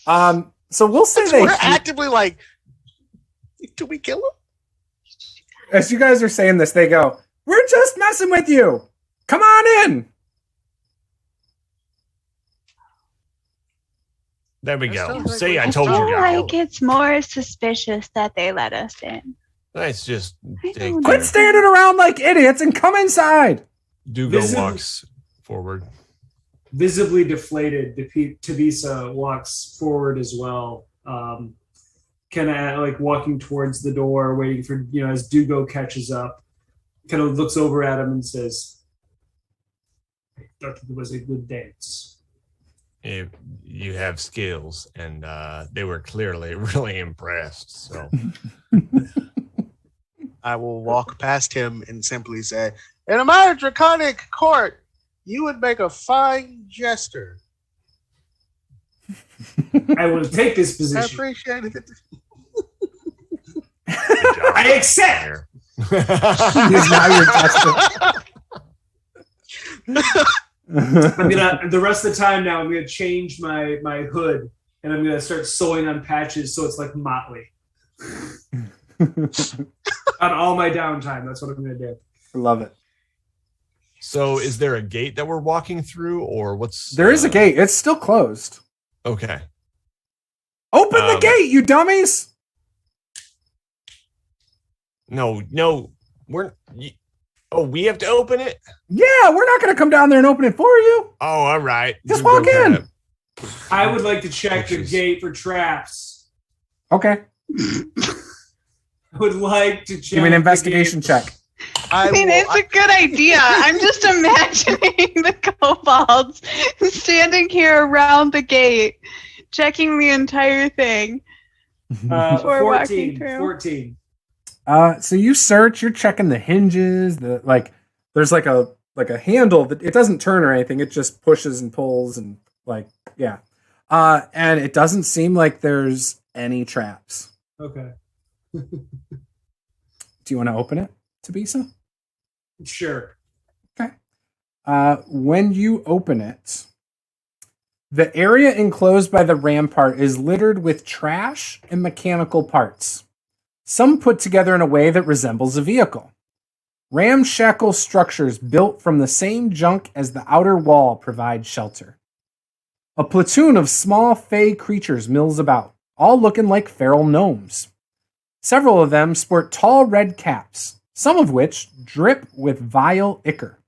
now. So we'll say We're actively like Do we kill him? As you guys are saying this, they go, "We're just messing with you. Come on in." There we That go. sounds like See, what I I told you feel guys. like it's more suspicious that they let us in. Let's just I take don't Quit know. standing around like idiots and come inside. Dugo walks forward. Visibly deflated, Tabisa walks forward as well. Kind of like walking towards the door, waiting for, as Dugo catches up, kind of looks over at him and says, "I thought it was a good dance." You have skills, and they were clearly really impressed. So I will walk past him and simply say, "In my draconic court, you would make a fine jester." I will take this I position. appreciate it. I accept. He's now your jester. The rest of the time now, I'm gonna change my hood and I'm gonna start sewing on patches so it's like Motley. On all my downtime, that's what I'm gonna do. I love it. So is there a gate that we're walking through, or what's... There is a gate. It's still closed. Okay. Open the gate, you dummies! No, we have to open it? Yeah, we're not going to come down there and open it for you. Oh, all right. Just walk in. I would like to check the gate for traps. Okay. I would like to check. Give me an investigation check. I mean, it's a good idea. I'm just imagining the kobolds standing here around the gate, checking the entire thing. Before walking through. 14. So you search, you're checking the hinges, there's like a handle that it doesn't turn or anything, it just pushes and pulls and and it doesn't seem like there's any traps. Okay. Do you want to open it, Tabisa? Sure. Okay. When you open it, the area enclosed by the rampart is littered with trash and mechanical parts, some put together in a way that resembles a vehicle. Ramshackle structures built from the same junk as the outer wall provide shelter. A platoon of small fey creatures mills about, all looking like feral gnomes. Several of them sport tall red caps, some of which drip with vile ichor.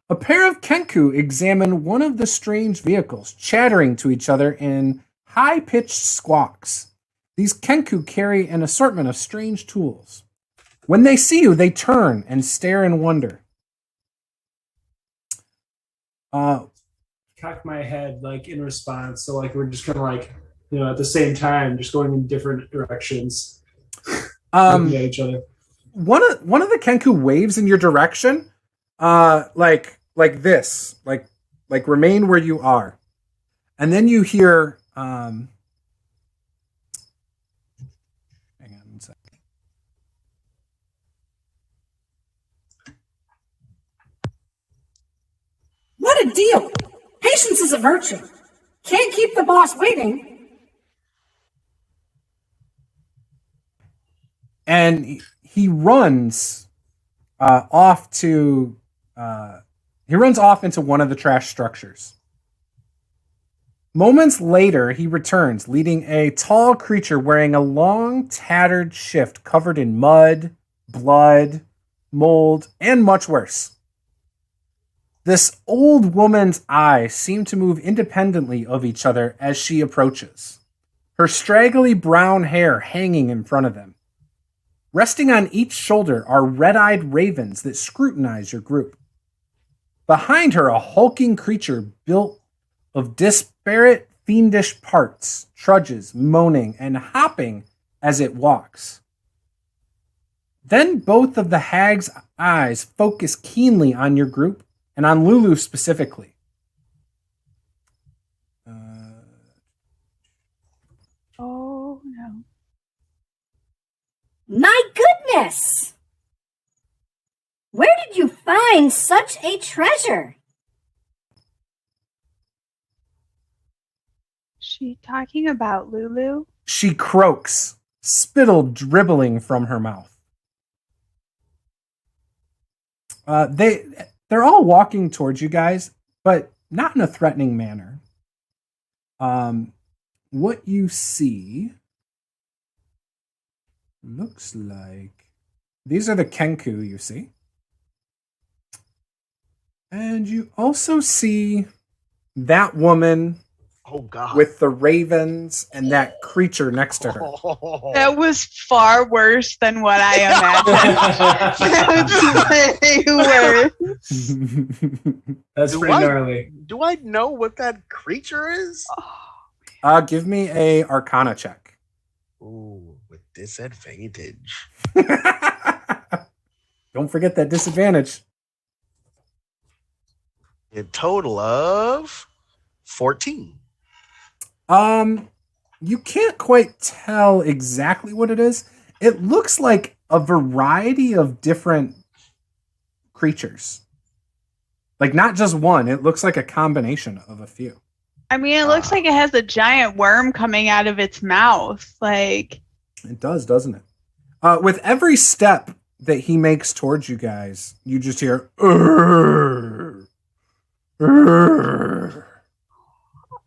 A pair of Kenku examine one of the strange vehicles, chattering to each other in high-pitched squawks. These Kenku carry an assortment of strange tools. When they see you, they turn and stare in wonder. Cock my head in response. So we're just kind of at the same time, just going in different directions. Looking at each other. One of the Kenku waves in your direction, like this, like remain where you are, and then you hear. Hang on one second. What a deal! Patience is a virtue. Can't keep the boss waiting. And he runs off into one of the trash structures. Moments later, he returns, leading a tall creature wearing a long, tattered shift covered in mud, blood, mold, and much worse. This old woman's eyes seem to move independently of each other as she approaches, her straggly brown hair hanging in front of them. Resting on each shoulder are red-eyed ravens that scrutinize your group. Behind her, a hulking creature built of disparate fiendish parts trudges, moaning and hopping as it walks. Then both of the hag's eyes focus keenly on your group, and on Lulu specifically. Oh, no. My goodness! Where did you find such a treasure? She talking about Lulu? She croaks spittle dribbling from her mouth. They're all walking towards you guys, but not in a threatening manner. What you see looks like these are the Kenku you see. And you also see that woman with the ravens and that creature next to her. That was far worse than what I imagined. That was way worse. That's pretty gnarly. Do I know what that creature is? Give me a Arcana check. Ooh, with disadvantage. Don't forget that disadvantage. A total of 14. You can't quite tell exactly what it is. It looks like a variety of different creatures. Like not just one, it looks like a combination of a few. I mean, it looks like it has a giant worm coming out of its mouth. Like it does, doesn't it? With every step that he makes towards you guys, you just hear "Urgh, urgh,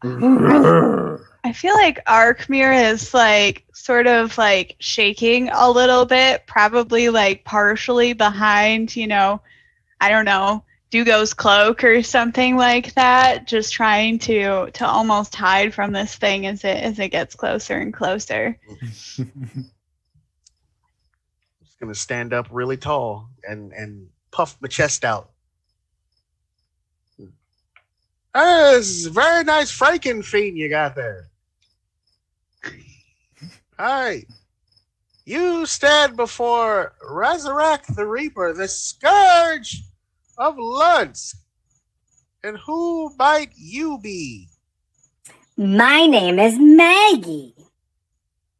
urgh." I feel like Arkmir is like sort of like shaking a little bit, probably like partially behind, I don't know, Dugo's cloak or something like that, just trying to almost hide from this thing as it gets closer and closer. I'm just gonna stand up really tall and puff my chest out. Hey, this is a very nice Frankenfiend you got there. Hi. You stand before Resurrect the Reaper, the Scourge of Lutz. And who might you be? My name is Maggie.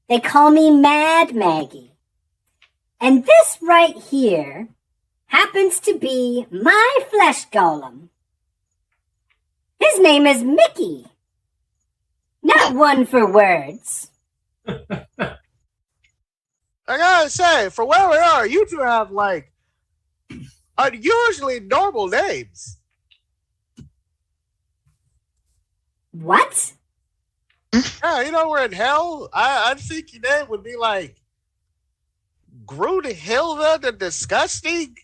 They call me Mad Maggie. And this right here happens to be my flesh golem. His name is Mickey. Not one for words. I gotta say, for where we are, you two have like unusually normal names. What? Yeah, we're in hell. I think your name would be like Grunhilda the Disgusting.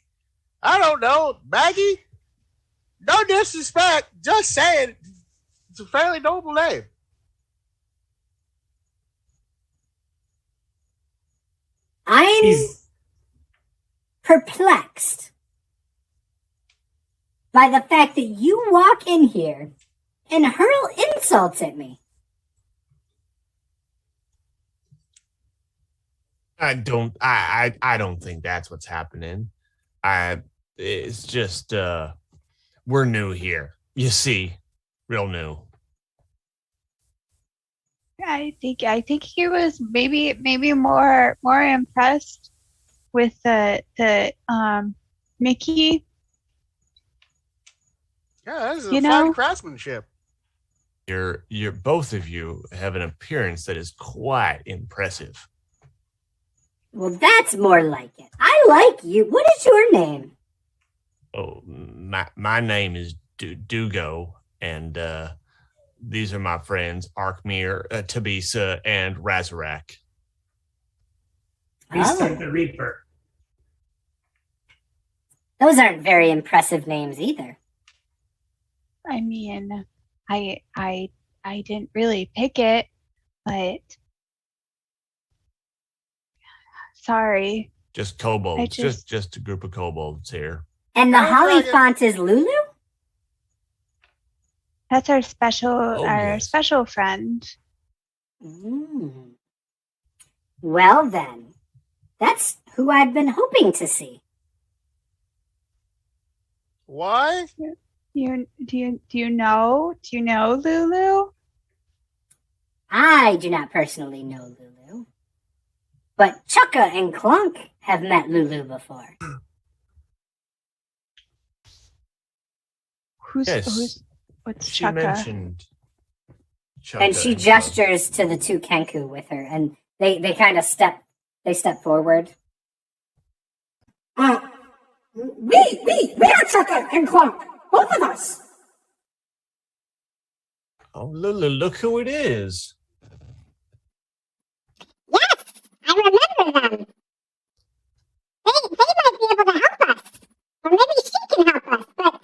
I don't know, Maggie. No disrespect, just saying, it's a fairly noble name. I'm perplexed by the fact that you walk in here and hurl insults at me. I don't think that's what's happening. It's just we're new here. You see, real new. I think he was maybe more impressed with the Mickey. Yeah, this is a fine craftsmanship. You're both of you have an appearance that is quite impressive. Well, that's more like it. I like you. What is your name? Oh, my name is Dugo, and these are my friends Arkmir, Tabisa, and Razarak. Descent the Reaper. Those aren't very impressive names either. I mean, I didn't really pick it, but sorry. Just kobolds, just a group of kobolds here. And the holly font is Lulu? That's our special friend. Mm. Well then, that's who I've been hoping to see. Why? Do you know Lulu? I do not personally know Lulu, but Chukka and Clunk have met Lulu before. What's she Chukka? mentioned Chukka And she gestures to the two Kenku with her, and They kind of step forward. We are Chucker and Clark, both of us. Oh, Lulu, look who it is. Yes, I remember them. They might be able to help us. Or maybe she can help us, but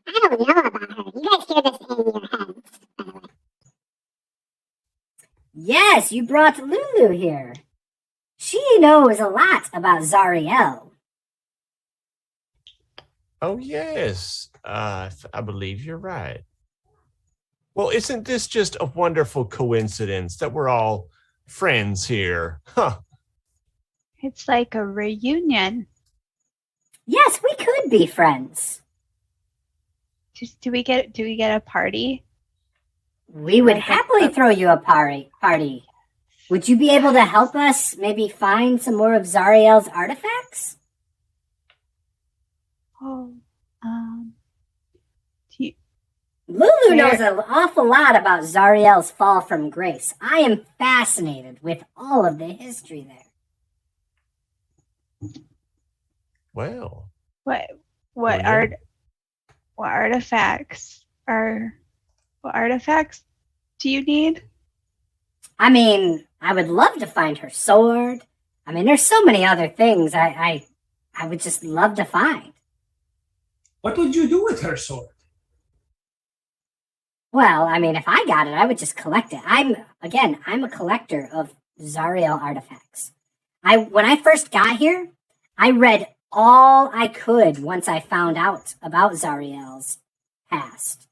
I don't know about her. You guys hear this in your heads, by the way. Yes, you brought Lulu here. She knows a lot about Zariel. Oh, yes. I believe you're right. Well, isn't this just a wonderful coincidence that we're all friends here? Huh. It's like a reunion. Yes, we could be friends. Do we get a party? We would happily throw you a party. Would you be able to help us maybe find some more of Zariel's artifacts? Oh, Lulu knows an awful lot about Zariel's fall from grace. I am fascinated with all of the history there. Well, what artifacts do you need? I mean, I would love to find her sword. I mean, there's so many other things I would just love to find. What would you do with her sword? Well, I mean, if I got it, I would just collect it. I'm a collector of Zariel artifacts. When I first got here, I read all I could once I found out about Zariel's past.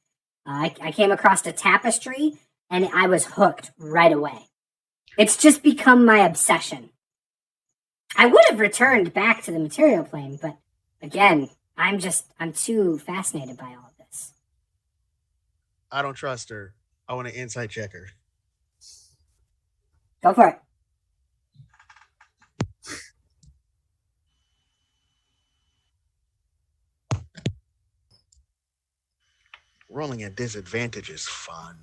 I came across a tapestry, and I was hooked right away. It's just become my obsession. I would have returned back to the material plane, but again, I'm too fascinated by all of this. I don't trust her. I want to insight check her. Go for it. Rolling at disadvantage is fun.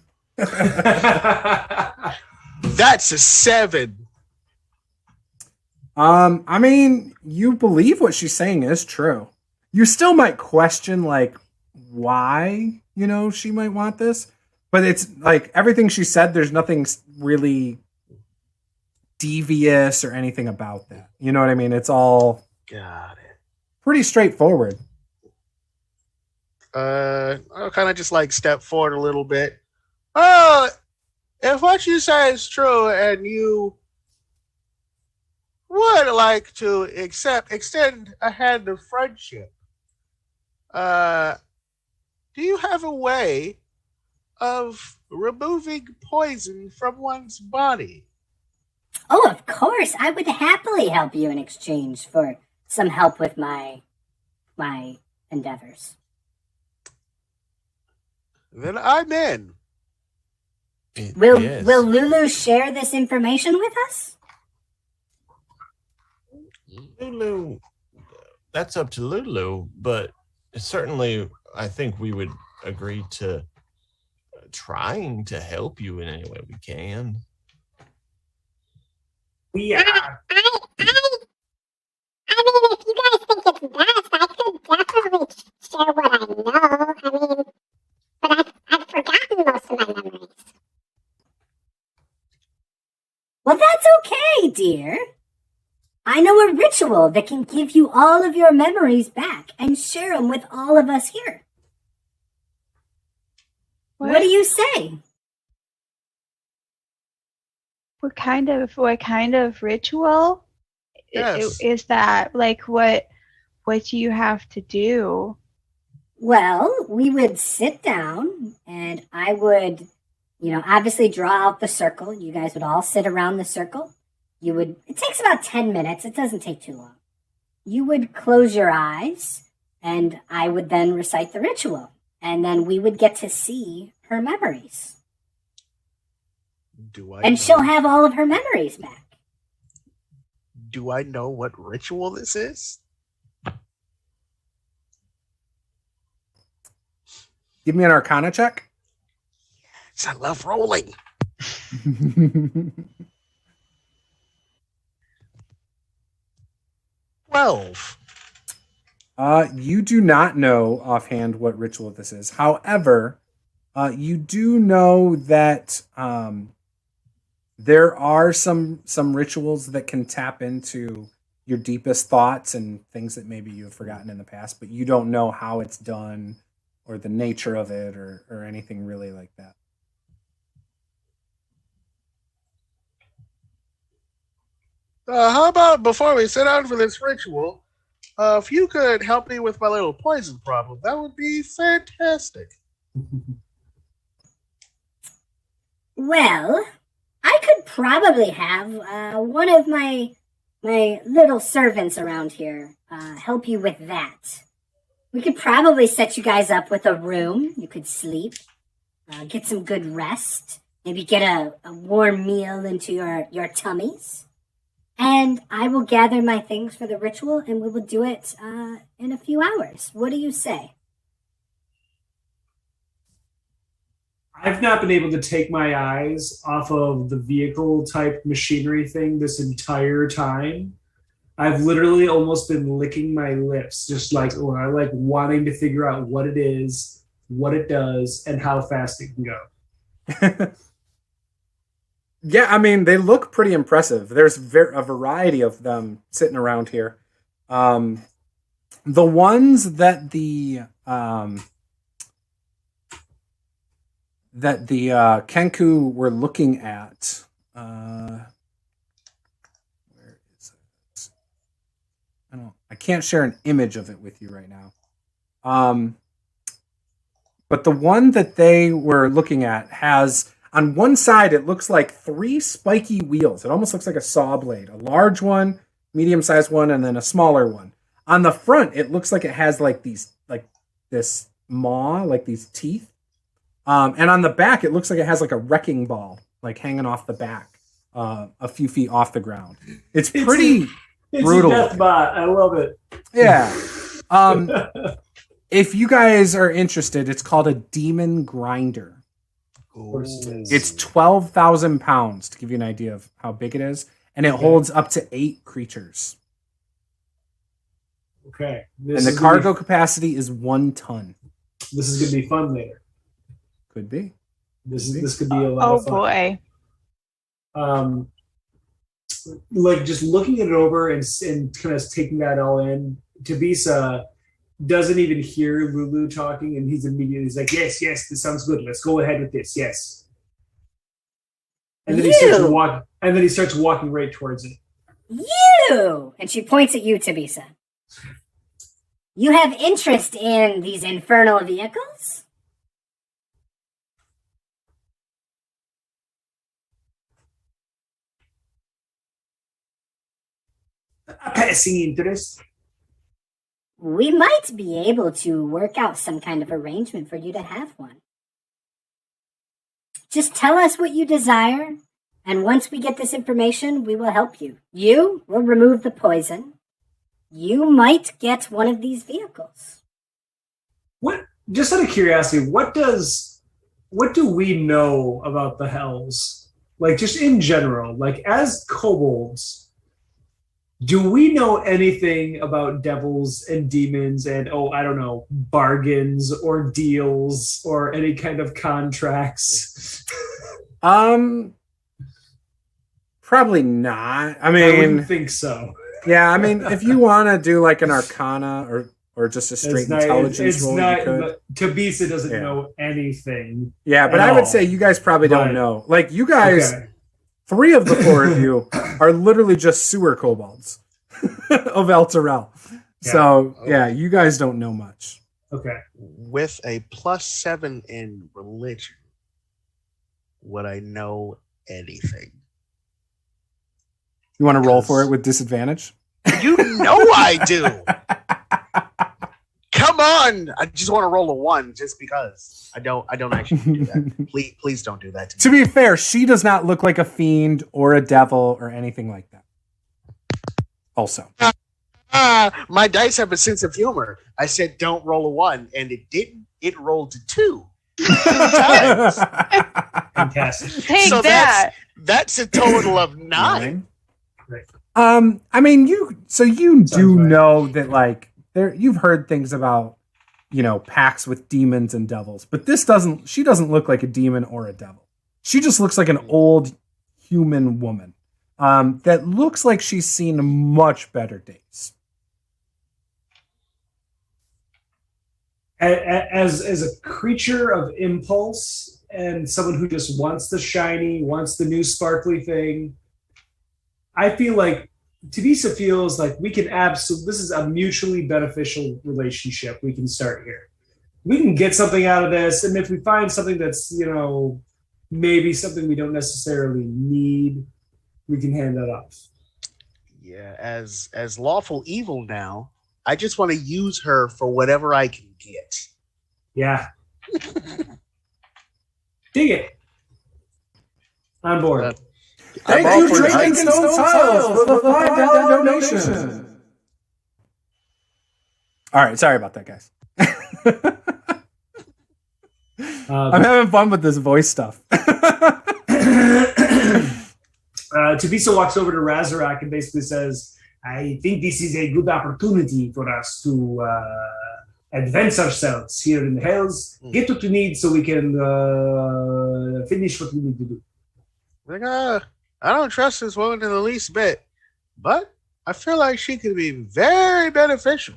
That's a 7. I mean, you believe what she's saying is true. You still might question, like, why, she might want this. But it's like everything she said, there's nothing really devious or anything about that. You know what I mean? It's all Got it. pretty straightforward. I'll kind of just step forward a little bit. If what you say is true and you would like to extend a hand of friendship, do you have a way of removing poison from one's body? Oh, of course. I would happily help you in exchange for some help with my endeavors. Then I'm in. Will Yes. Lulu share this information with us? Lulu, that's up to Lulu, but certainly I think we would agree to trying to help you in any way we can. We I mean, if you guys think it's best, I could definitely share what I know. I mean, but I've forgotten most of my memories. Well, that's okay, dear. I know a ritual that can give you all of your memories back and share them with all of us here. What do you say? What kind of ritual? Yes. Is that? Like, what do you have to do? Well, we would sit down and I would, obviously draw out the circle. You guys would all sit around the circle. It takes about 10 minutes. It doesn't take too long. You would close your eyes and I would then recite the ritual. And then we would get to see her memories. And she'll have all of her memories back. Do I know what ritual this is? Give me an Arcana check. I love rolling. 12. You do not know offhand what ritual this is. However, you do know that there are some rituals that can tap into your deepest thoughts and things that maybe you've forgotten in the past, but you don't know how it's done or the nature of it or anything really like that. How about before we sit down for this ritual, if you could help me with my little poison problem, that would be fantastic. Well, I could probably have one of my little servants around here help you with that. We could probably set you guys up with a room. You could sleep, get some good rest, maybe get a warm meal into your tummies. And I will gather my things for the ritual, and we will do it in a few hours. What do you say? I've not been able to take my eyes off of the vehicle type machinery thing this entire time. I've literally almost been licking my lips, just like wanting to figure out what it is, what it does, and how fast it can go. Yeah, I mean, they look pretty impressive. There's a variety of them sitting around here. The ones that the Kenku were looking at. Where is it? I can't share an image of it with you right now. But the one that they were looking at has, on one side, it looks like 3 spiky wheels. It almost looks like a saw blade. A large one, medium-sized one, and then a smaller one. On the front, it looks like it has this maw, like these teeth. And on the back, it looks like it has like a wrecking ball, like hanging off the back, a few feet off the ground. It's pretty brutal. It's a death bot. I love it. Yeah. If you guys are interested, it's called a demon grinder. It's 12,000 pounds, to give you an idea of how big it is, and it holds up to 8 creatures. Okay. And the cargo capacity is 1 ton. This is going to be fun later. Could be. This could be a lot of fun. Oh boy. Just looking it over and kind of taking that all in, Tabisa doesn't even hear Lulu talking, and he's like, yes, this sounds good. Let's go ahead with this. Yes. And then he starts walking right towards it. You! And she points at you, Tabisa. You have interest in these infernal vehicles? A passing interest. We might be able to work out some kind of arrangement for you to have one. Just tell us what you desire, and once we get this information, we will help you. You will remove the poison. You might get one of these vehicles. What? Just out of curiosity, what do we know about the Hells? Like, just in general, like as kobolds, do we know anything about devils and demons and, I don't know, bargains or deals or any kind of contracts? Probably not. I wouldn't think so. Yeah, I mean, if you want to do like an Arcana or just a straight intelligence roll, you could. Tabisa doesn't know anything. Yeah, but I would say you guys probably don't know. Like, you guys... Okay. 3 of the 4 of you are literally just sewer kobolds of El Terrell. Yeah. So, yeah, you guys don't know much. Okay. With a +7 in religion, would I know anything? You want to roll for it with disadvantage? You know I do. Come on! I just want to roll a 1 just because. I don't actually do that. Please don't do that to me. To be fair, she does not look like a fiend or a devil or anything like that. Also. My dice have a sense of humor. I said don't roll a 1, and it didn't. It rolled 2 times. Fantastic. Take so that. That's a total of 9. Right. I mean, you do right. know that like you've heard things about, pacts with demons and devils, but she doesn't look like a demon or a devil. She just looks like an old human woman that looks like she's seen much better days. As a creature of impulse and someone who just wants the shiny, wants the new sparkly thing, I feel like Tabisa feels like we can this is a mutually beneficial relationship. We can start here. We can get something out of this, and if we find something that's, maybe something we don't necessarily need, we can hand that off. Yeah, as lawful evil now, I just want to use her for whatever I can get. Yeah. Dig it. On board. Thank you, Drinking Stone Tiles, for the $5 donation. All right, sorry about that, guys. I'm having fun with this voice stuff. Tabisa walks over to Razarak and basically says, I think this is a good opportunity for us to advance ourselves here in the Hells, get what we need so we can finish what we need to do. Like, I don't trust this woman in the least bit, but I feel like she could be very beneficial.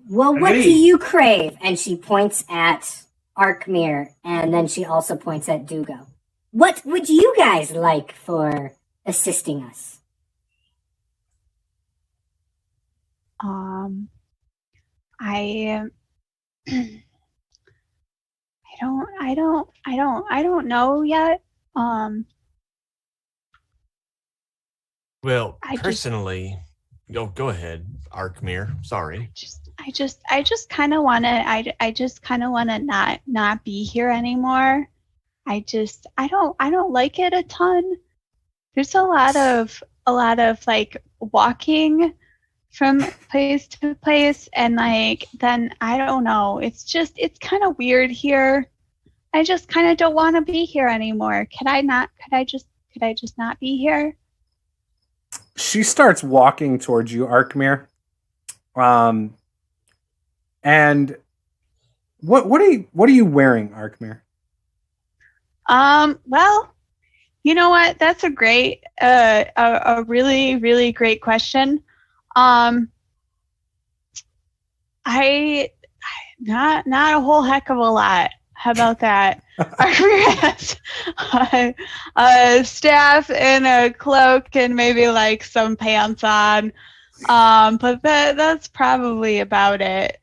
Well, what do you crave? And she points at Arkmir, and then she also points at Dugo. What would you guys like for assisting us? I don't know yet. Well, personally, go ahead, Arkmir. Sorry. I just kind of want to not be here anymore. I don't like it a ton. There's a lot of like walking from place to place, and like then I don't know. It's kind of weird here. I just kind of don't want to be here anymore. Could I just not be here? She starts walking towards you, Arkmir. And what are you wearing, Arkmir? Well, you know what? That's a great, a really, really great question. Not a whole heck of a lot. How about that? Arkmir has a staff and a cloak and maybe like some pants on. But that's probably about it.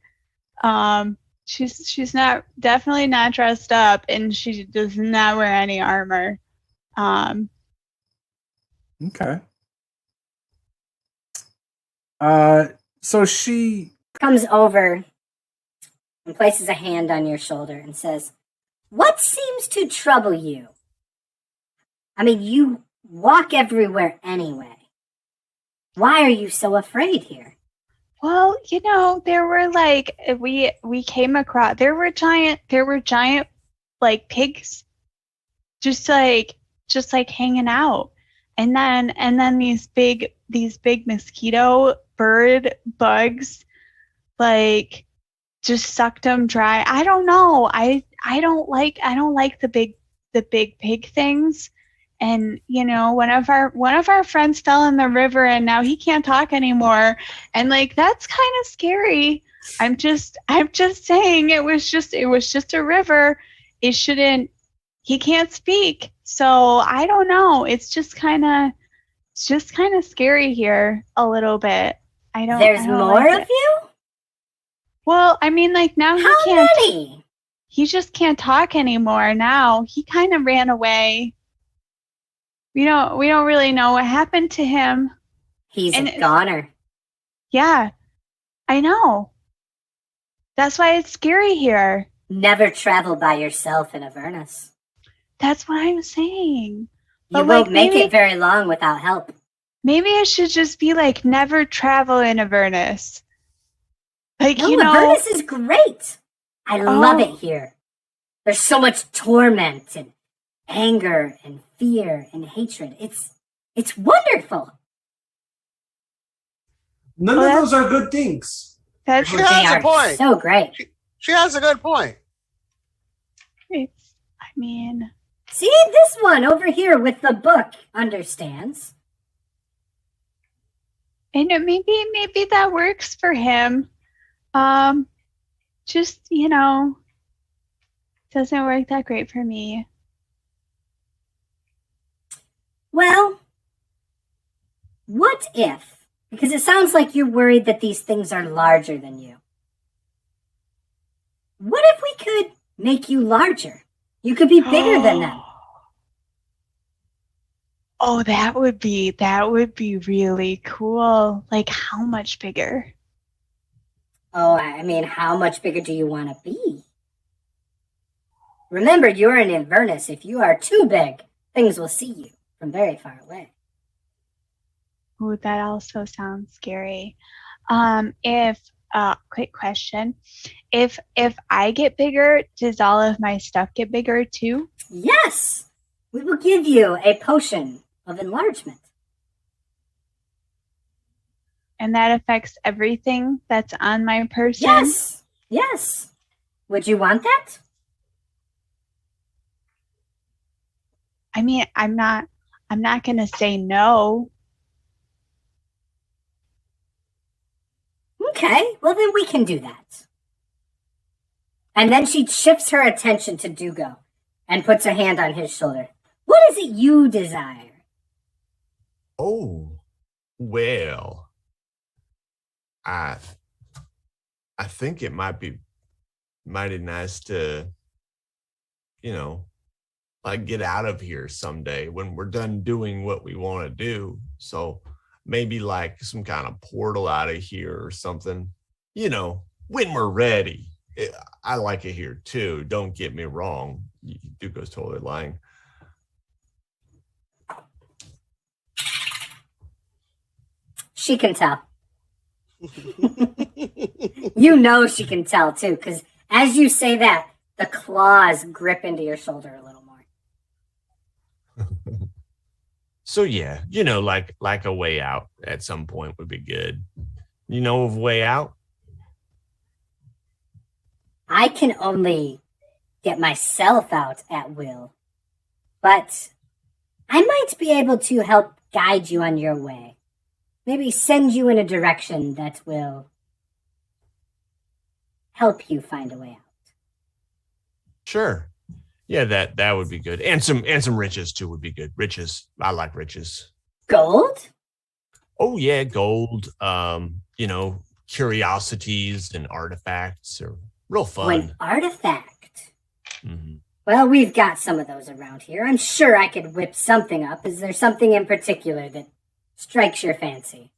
She's definitely not dressed up, and she does not wear any armor. Okay. So she comes over and places a hand on your shoulder and says, "What seems to trouble you? I mean, you walk everywhere anyway. Why are you so afraid here?" Well, there were like we came across there were giant like pigs just like hanging out. And then these big mosquito bird bugs like just sucked them dry. I don't know. I don't like the big pig things. And one of our friends fell in the river, and now he can't talk anymore. And like that's kind of scary. I'm just saying it was just a river. He can't speak. So I don't know. It's just kind of scary here a little bit. There's more of you? Well, I mean, like now How many? He just can't talk anymore now. He kind of ran away. We don't really know what happened to him. He's a goner. Yeah, I know. That's why it's scary here. Never travel by yourself in Avernus. That's what I'm saying. You won't make it very long without help. Maybe I should just be like, never travel in Avernus. Like, Avernus is great. I love it here. There's so much torment and anger and fear and hatred. It's wonderful. None of those are good things. That's She has a point. So great. She has a good point. See, this one over here with the book understands. And maybe that works for him. Just, doesn't work that great for me. Well, what if, because it sounds like you're worried that these things are larger than you. What if we could make you larger? You could be bigger than them. Oh, that would be really cool. Like, how much bigger? Oh, I mean, how much bigger do you want to be? Remember, you're in Avernus. If you are too big, things will see you from very far away. Oh, that also sounds scary. Quick question. If I get bigger, does all of my stuff get bigger too? Yes! We will give you a potion of enlargement. And that affects everything that's on my person? Yes! Yes! Would you want that? I mean, I'm not gonna say no. Okay, well then we can do that. And then she shifts her attention to Dugo and puts a hand on his shoulder. What is it you desire? Oh, well, I think it might be mighty nice to, like get out of here someday when we're done doing what we want to do. So maybe like some kind of portal out of here or something, when we're ready. I like it here too. Don't get me wrong. Duco's totally lying. She can tell. You know she can tell too, because as you say that, the claws grip into your shoulder a little more. So yeah, like a way out at some point would be good. You know of a way out? I can only get myself out at will, but I might be able to help guide you on your way. Maybe send you in a direction that will help you find a way out. Sure. Yeah, that would be good. And some riches too would be good. Riches. I like riches. Gold? Oh yeah, gold. Curiosities and artifacts are real fun. An artifact? Mm-hmm. Well, we've got some of those around here. I'm sure I could whip something up. Is there something in particular that strikes your fancy?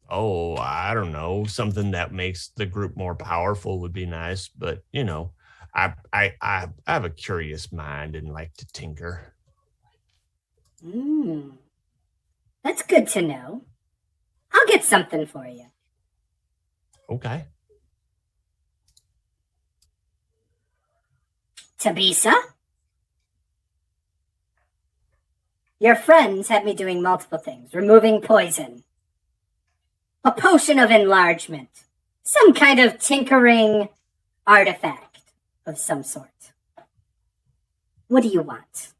Oh, I don't know. Something that makes the group more powerful would be nice, but I have a curious mind and like to tinker. That's good to know. I'll get something for you. Okay. Tabisa? Your friends have me doing multiple things. Removing poison. A potion of enlargement. Some kind of tinkering artifact of some sort. What do you want?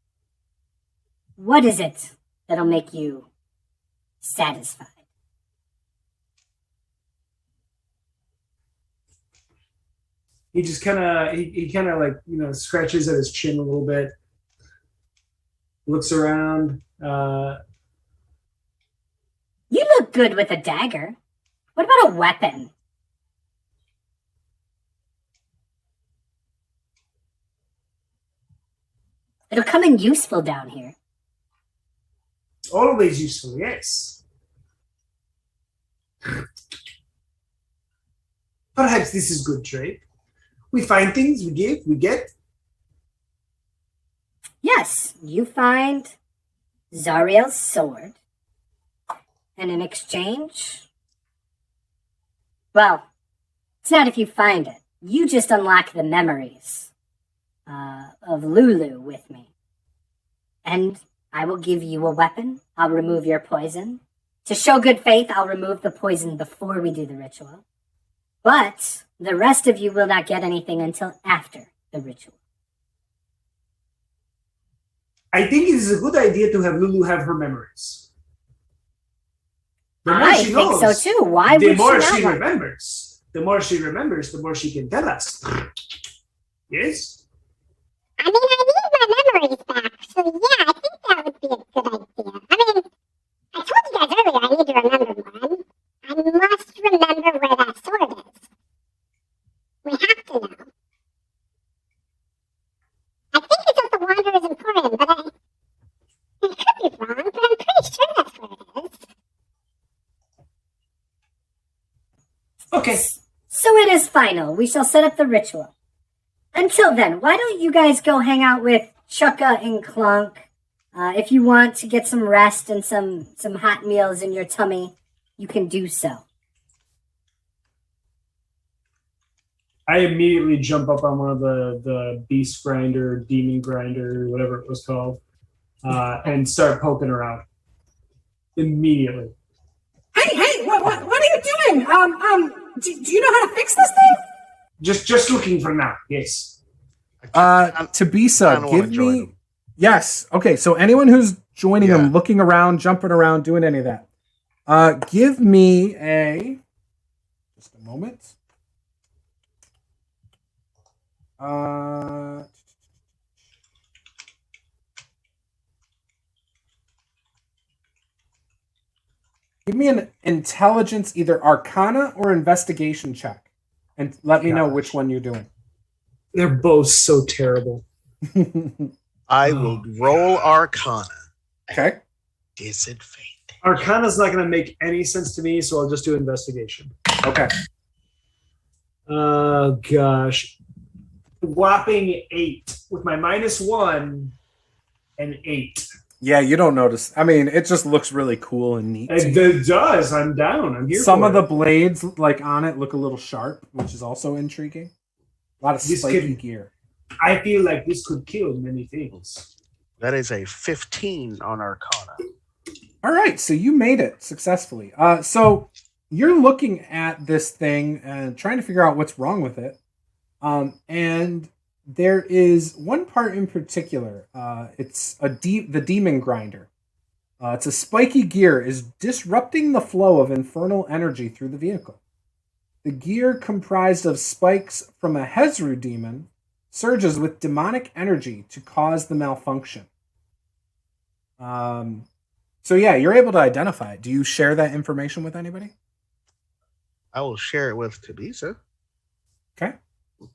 What is it that'll make you satisfied? He just kind of like scratches at his chin a little bit, looks around. You look good with a dagger. What about a weapon? It'll come in useful down here. Always useful, yes. Perhaps this is good trade. We find things, we give, we get. Yes, you find Zariel's sword. And in exchange, well, it's not if you find it. You just unlock the memories of Lulu with me. And I will give you a weapon. I'll remove your poison. To show good faith, I'll remove the poison before we do the ritual. But the rest of you will not get anything until after the ritual. I think it is a good idea to have Lulu have her memories. The more I she think knows, so too. Why the would more she she not? remembers. The more she remembers, the more she can tell us. Yes? I mean, I need my memories back, so yeah, I think that would be a good idea. I mean, I told you guys earlier I need to remember one. I must remember where that sword is. We have to know. I think it's at the Wanderer's Emporium, but I could be wrong, but I'm pretty sure that's where it is. Okay. So it is final. We shall set up the ritual. Until then, why don't you guys go hang out with Chukka and Clunk? If you want to get some rest and some hot meals in your tummy, you can do so. I immediately jump up on one of the beast grinder, demon grinder, whatever it was called, and start poking around. Immediately. Hey, what are you doing? Do you know how to fix this thing? Just looking for now, yes. Tabisa, give me... Yes. Okay, so anyone who's joining them, looking around, jumping around, doing any of that, give me a... Just a moment. Give me an intelligence, either Arcana or investigation check, and let me know which one you're doing. They're both so terrible. I will roll Arcana. Okay. Disadvantage. Arcana's not going to make any sense to me, so I'll just do investigation. Okay. Oh, gosh. Whopping 8 with my -1 and 8. Yeah, you don't notice. I mean, it just looks really cool and neat. It does. I'm down. I'm here. Some of the blades, like on it, look a little sharp, which is also intriguing. A lot of spiky gear. I feel like this could kill many things. That is a 15 on Arcana. All right, so you made it successfully. So you're looking at this thing and trying to figure out what's wrong with it. And there is one part in particular. It's the demon grinder. It's a spiky gear is disrupting the flow of infernal energy through the vehicle. The gear, comprised of spikes from a Hezru demon, surges with demonic energy to cause the malfunction. So yeah, you're able to identify it. Do you share that information with anybody? I will share it with Tabisa. Okay.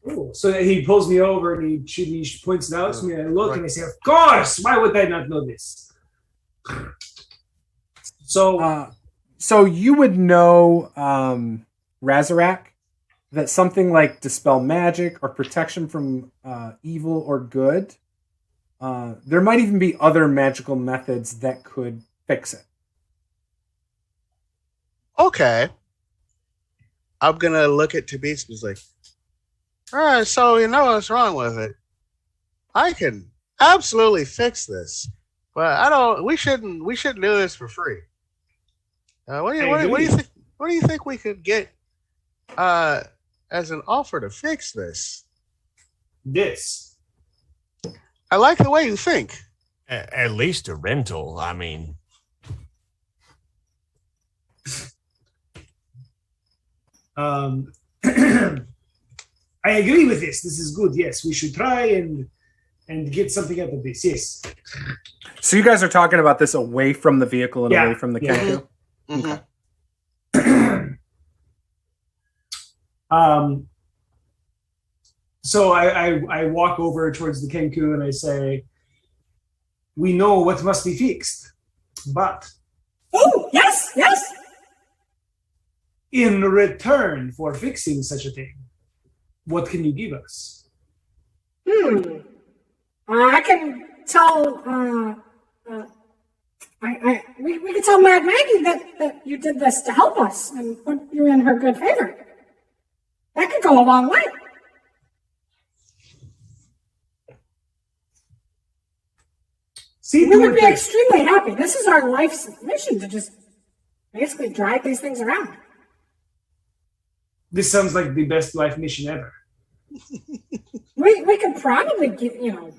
Cool. So he pulls me over and he points it out to me. And I look and I say, "Of course! Why would I not know this?" So you would know, Razarak, that something like dispel magic or protection from evil or good. There might even be other magical methods that could fix it. Okay. I'm gonna look at Tabisa and be like, all right, so you know what's wrong with it. I can absolutely fix this, but we shouldn't do this for free. What do you think? What do you think we could get as an offer to fix this? This. I like the way you think. At least a rental. I mean, I agree with this. This is good. Yes, we should try and get something out of this. Yes. So you guys are talking about this away from the vehicle and away from the Kenku? Mm-hmm. Okay. So I walk over towards the Kenku and I say, "We know what must be fixed, but oh yes, in return for fixing such a thing, what can you give us?" I can tell. We can tell Mad Maggie that you did this to help us and put you in her good favor. That could go a long way. See, we would be extremely happy. This is our life's mission to just basically drag these things around. This sounds like the best life mission ever. We could probably give you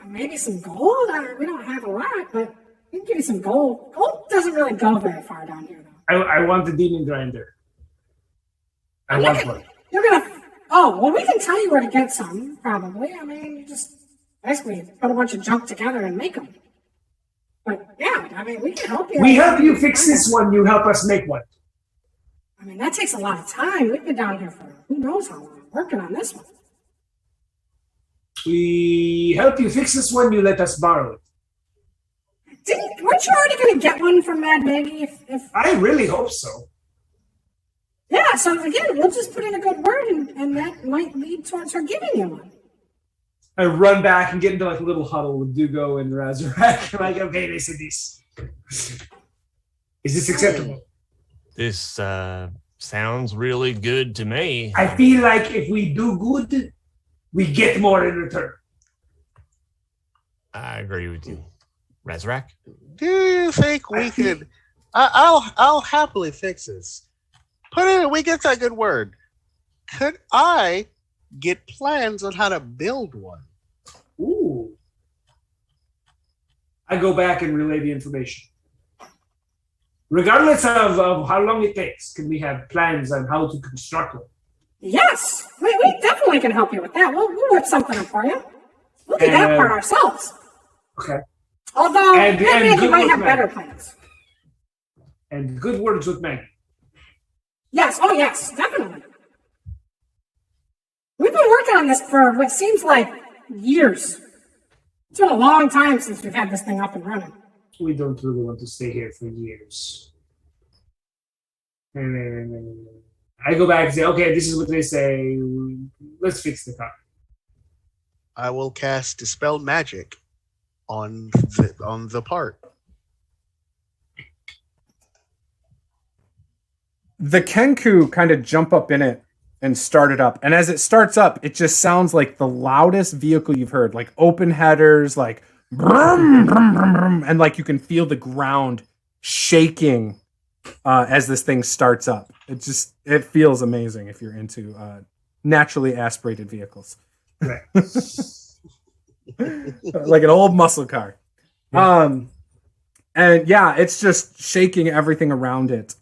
maybe some gold. We don't have a lot, but we can give you some gold. Gold doesn't really go very far down here, though. I want the demon grinder. I want one. You're gonna. Oh, well, we can tell you where to get some, probably. I mean, you just basically put a bunch of junk together and make them. But yeah, I mean, we can help you. We help you fix this one. You help us make one. I mean, that takes a lot of time. We've been down here for who knows how long working on this one. We help you fix this one. You let us borrow it. Weren't you already going to get one from Mad Maggie? If I really hope so. Yeah, so again, we'll just put in a good word, and that might lead towards her giving you one. I run back and get into like a little huddle with Dugo and Razarak. I'm like, okay, listen, this. Is this acceptable? This sounds really good to me. I feel like if we do good, we get more in return. I agree with you. Razarak? Do you think we could? I'll happily fix this. Put it. We get that good word. Could I get plans on how to build one? Ooh. I go back and relay the information. Regardless of how long it takes, can we have plans on how to construct one? Yes, we definitely can help you with that. We'll whip something up for you. We'll do that part ourselves. Okay. Although, Maggie might have better plans. And good words with Maggie. Yes, oh yes, definitely. We've been working on this for what seems like years. It's been a long time since we've had this thing up and running. We don't really want to stay here for years. I go back and say, okay, this is what they say. Let's fix the car. I will cast Dispel Magic on the part. The Kenku kind of jump up in it and start it up. And as it starts up, it just sounds like the loudest vehicle you've heard, like open headers, like brum, brum, brum, brum, and like you can feel the ground shaking as this thing starts up. It feels amazing if you're into naturally aspirated vehicles. Right. Like an old muscle car. And yeah, it's just shaking everything around it.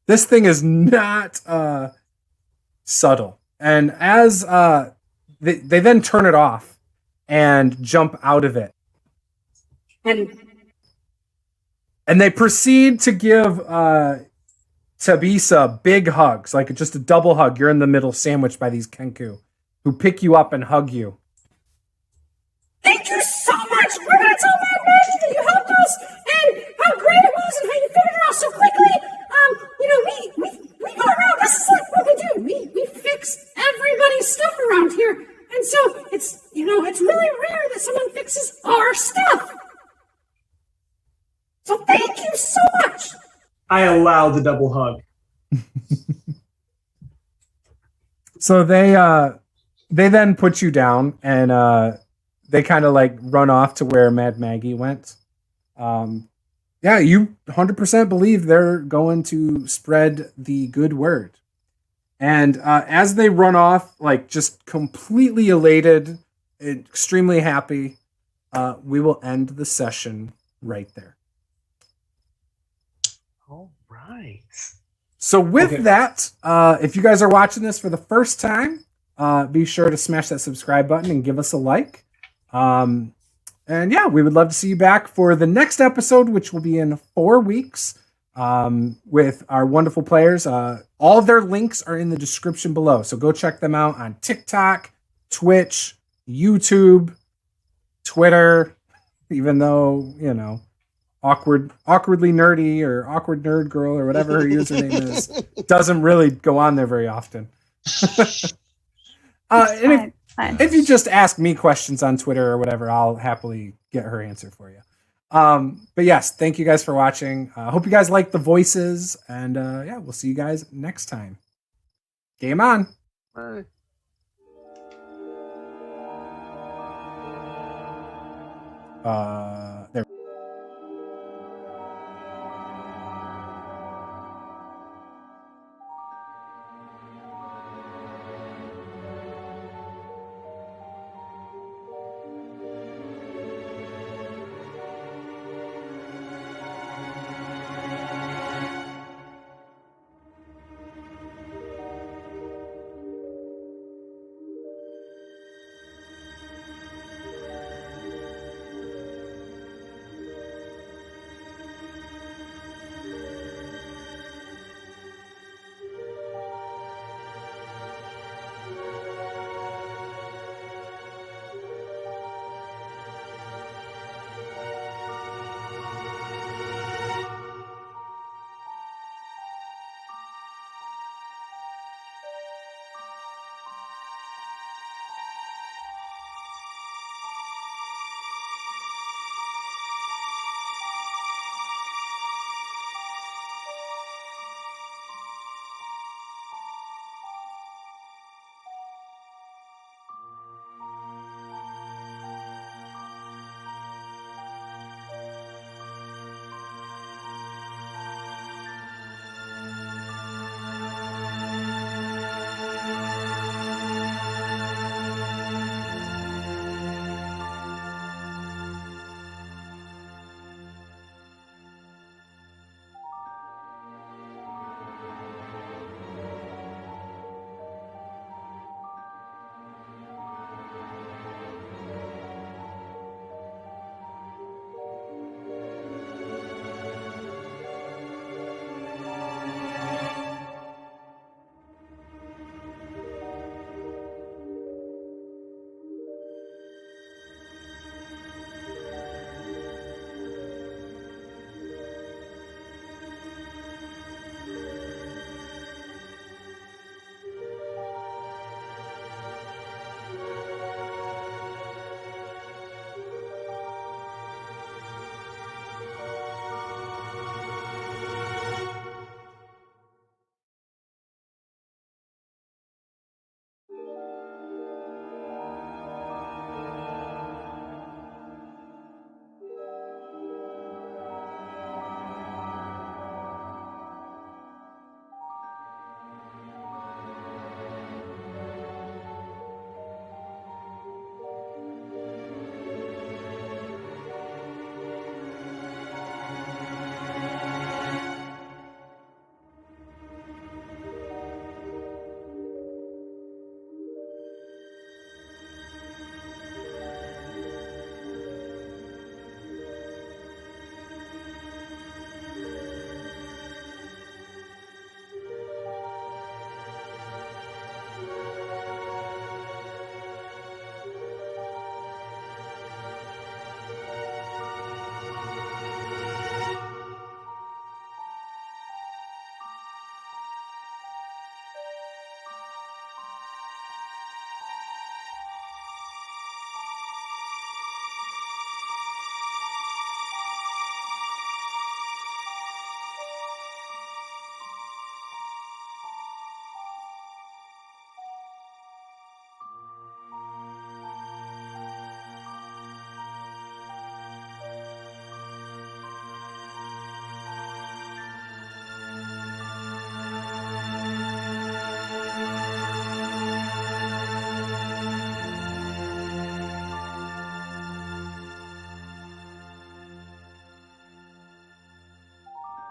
This thing is not subtle. And as they then turn it off and jump out of it. And they proceed to give Tabisa big hugs, like just a double hug. You're in the middle, sandwiched by these Kenku, who pick you up and hug you. Thank you so much! We're going to tell Mad Maggie that you helped us, and how great it was, and how you figured it out so quickly. We go around. This is like what we do. We fix everybody's stuff around here, and so it's really rare that someone fixes our stuff. So thank you so much. I allow the double hug. So they then put you down, and they kind of like run off to where Mad Maggie went. Yeah, you 100% believe they're going to spread the good word. And as they run off, like just completely elated, extremely happy, we will end the session right there. All right. So with that, if you guys are watching this for the first time, be sure to smash that subscribe button and give us a like. And yeah, we would love to see you back for the next episode, which will be in 4 weeks, with our wonderful players. All of their links are in the description below. So go check them out on TikTok, Twitch, YouTube, Twitter, even though, awkwardly nerdy or awkward nerd girl or whatever her username is, doesn't really go on there very often. If you just ask me questions on Twitter or whatever, I'll happily get her answer for you. But yes, thank you guys for watching. I hope you guys like the voices, and yeah, we'll see you guys next time. Game on. Bye. There.